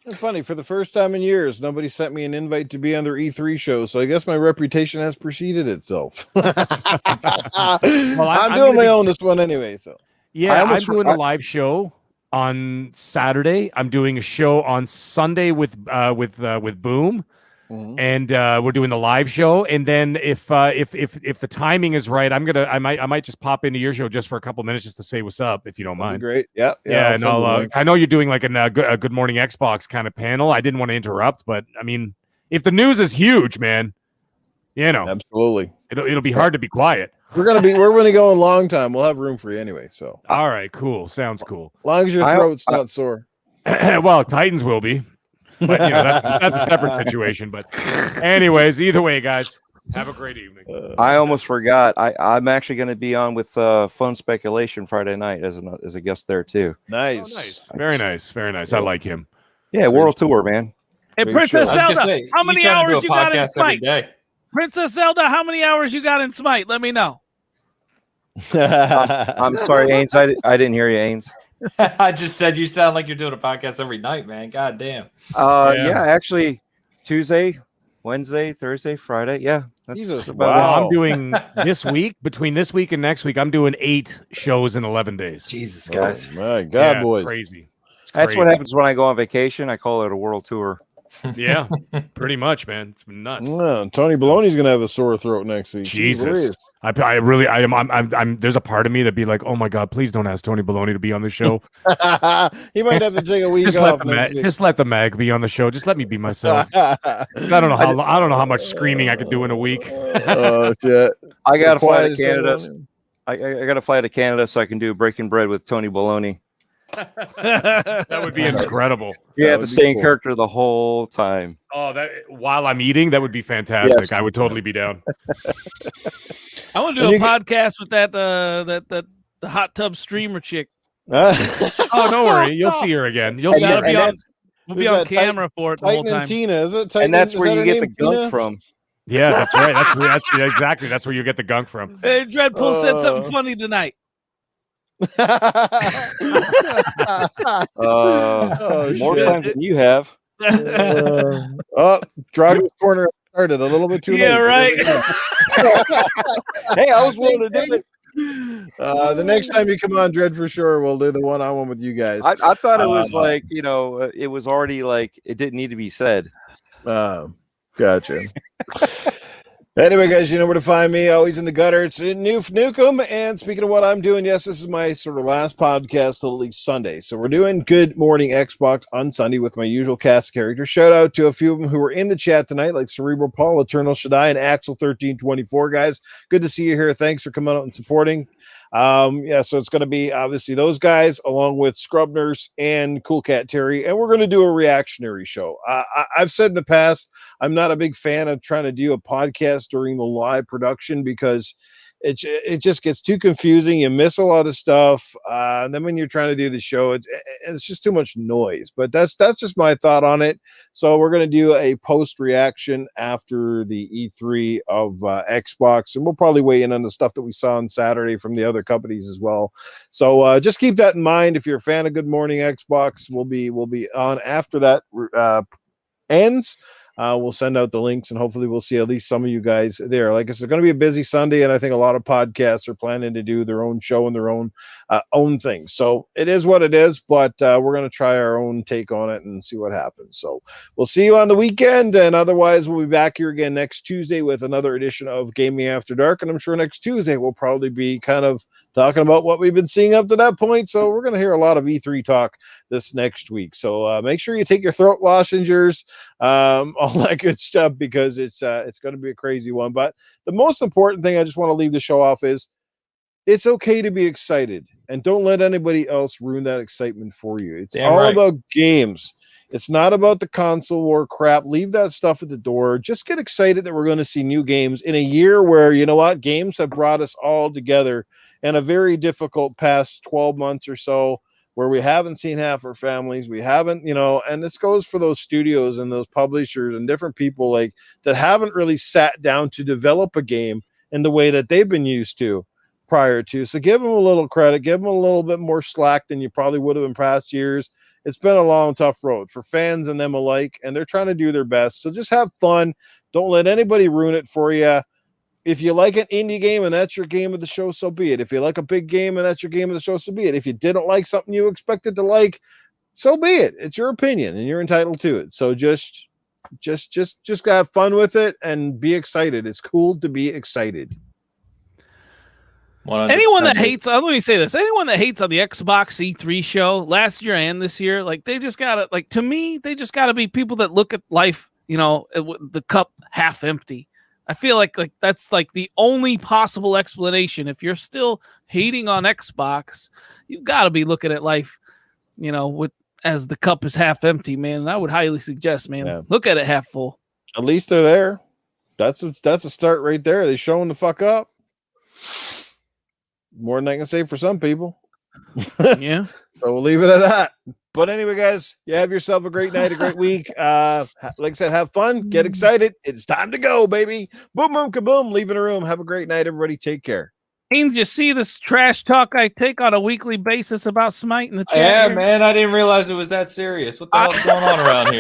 It's funny, for the first time in years, nobody sent me an invite to be on their E3 show, so I guess my reputation has preceded itself. I'm doing my own this one anyway. So I'm doing a live show on Saturday. I'm doing a show on Sunday with Boom. and we're doing the live show. And then if the timing is right, I might just pop into your show just for a couple minutes just to say what's up, if you don't mind. Great. Yeah. And I know you're doing like a Good Morning Xbox kind of panel. I didn't want to interrupt, but I mean, if the news is huge, man, absolutely, it'll be hard to be quiet. We're gonna go a long time. We'll have room for you anyway. So all right, cool. Sounds cool. As long as your throat's not sore. Well, Titans will be, but that's a separate situation. But anyways, either way, guys, have a great evening. I almost forgot. I'm actually going to be on with Fun Speculation Friday night as a guest there too. Nice. Oh, nice. Very nice. Very nice. I like him. Yeah, World Tour, man. Hey, Princess Zelda, how many hours you got in Smite? Day. Princess Zelda, how many hours you got in Smite? Let me know. I'm sorry, Ains. I didn't hear you, Ains. I just said you sound like you're doing a podcast every night, man. God damn. Yeah, actually, Tuesday, Wednesday, Thursday, Friday. Yeah, that's about it. I'm doing between this week and next week, I'm doing 8 shows in 11 days. Jesus, guys. Oh, my God, boys. Crazy. That's what happens when I go on vacation. I call it a world tour. Yeah, pretty much, man. It's been nuts. Tony Baloney's gonna have a sore throat next week. Jesus, I'm there's a part of me that'd be like, oh my God, please don't ask Tony Baloney to be on the show. He might have to take a week off next week. Just let the mag be on the show. Just let me be myself. I don't know how much screaming I could do in a week. Oh shit! I gotta fly to Canada. I gotta fly to Canada so I can do Breaking Bread with Tony Baloney. That would be incredible. You have to stay in character the whole time. Oh, that while I'm eating, that would be fantastic. Yes. I would totally be down. I want to do a podcast with the hot tub streamer chick. Oh, don't worry, you'll see her again. You'll see her. We'll be on camera for it the whole time. Tina, is it? Titan, and that's where you get the gunk from. Yeah, that's right. That's exactly. That's where you get the gunk from. Hey, Dreadpool said something funny tonight. More times than you have. Drago's corner started a little bit too late. Yeah, right. Hey, I was willing to do it. The next time you come on, Dread, for sure, we'll do the one-on-one with you guys. I thought it was like, it was already like it didn't need to be said. Gotcha. Anyway, guys, you know where to find me. Always in the gutter. It's Noof Nukem. And speaking of what I'm doing, yes, this is my sort of last podcast till at least Sunday. So we're doing Good Morning Xbox on Sunday with my usual cast of characters. Shout out to a few of them who were in the chat tonight, like Cerebral Paul, Eternal Shaddai, and Axel1324, guys. Good to see you here. Thanks for coming out and supporting. So it's going to be obviously those guys along with Scrub Nurse and Cool Cat Terry, and we're going to do a reactionary show. I've said in the past, I'm not a big fan of trying to do a podcast during the live production because it just gets too confusing. You miss a lot of stuff, and then when you're trying to do the show, it's just too much noise. But that's just my thought on it. So we're going to do a post reaction after the E3 of Xbox, and we'll probably weigh in on the stuff that we saw on Saturday from the other companies as well. So just keep that in mind. If you're a fan of Good Morning Xbox, we'll be on after that ends. We'll send out the links, and hopefully we'll see at least some of you guys there. Like I said, it's going to be a busy Sunday, and I think a lot of podcasts are planning to do their own show and their own thing. So it is what it is, but we're going to try our own take on it and see what happens. So we'll see you on the weekend, and otherwise we'll be back here again next Tuesday with another edition of Gaming After Dark, and I'm sure next Tuesday we'll probably be kind of talking about what we've been seeing up to that point. So we're going to hear a lot of E3 talk this next week. So make sure you take your throat lozenges, all that good stuff, because it's going to be a crazy one. But the most important thing I just want to leave the show off is it's okay to be excited, and don't let anybody else ruin that excitement for you. It's all about games. It's not about the console war crap. Leave that stuff at the door. Just get excited that we're going to see new games in a year where, you know what, games have brought us all together in a very difficult past 12 months or so, where we haven't seen half our families. We haven't, and this goes for those studios and those publishers and different people like that haven't really sat down to develop a game in the way that they've been used to prior to. So give them a little credit, give them a little bit more slack than you probably would have in past years. It's been a long, tough road for fans and them alike, and they're trying to do their best. So just have fun. Don't let anybody ruin it for you. If you like an indie game and that's your game of the show, so be it. If you like a big game and that's your game of the show, so be it. If you didn't like something you expected to like, so be it. It's your opinion and you're entitled to it. So just just have fun with it and be excited. It's cool to be excited. 100%. Anyone that hates, let me say this: anyone that hates on the Xbox E3 show last year and this year, like they just gotta, like to me, they just gotta be people that look at life, you know, the cup half empty. I feel like that's like the only possible explanation. If you're still hating on Xbox, you've got to be looking at life, you know, as the cup is half empty, man. And I would highly suggest, man, look at it half full. At least they're there. That's a start right there. They showing the fuck up. More than I can say for some people. Yeah. So we'll leave it at that. But anyway, guys, you have yourself a great night, a great week. Like I said, have fun, get excited. It's time to go, baby. Boom, boom, kaboom. Leaving the room. Have a great night, everybody. Take care. Haynes, you see this trash talk I take on a weekly basis about Smite in the chat? Yeah, here? man, I didn't realize it was that serious. What the hell's going on around here?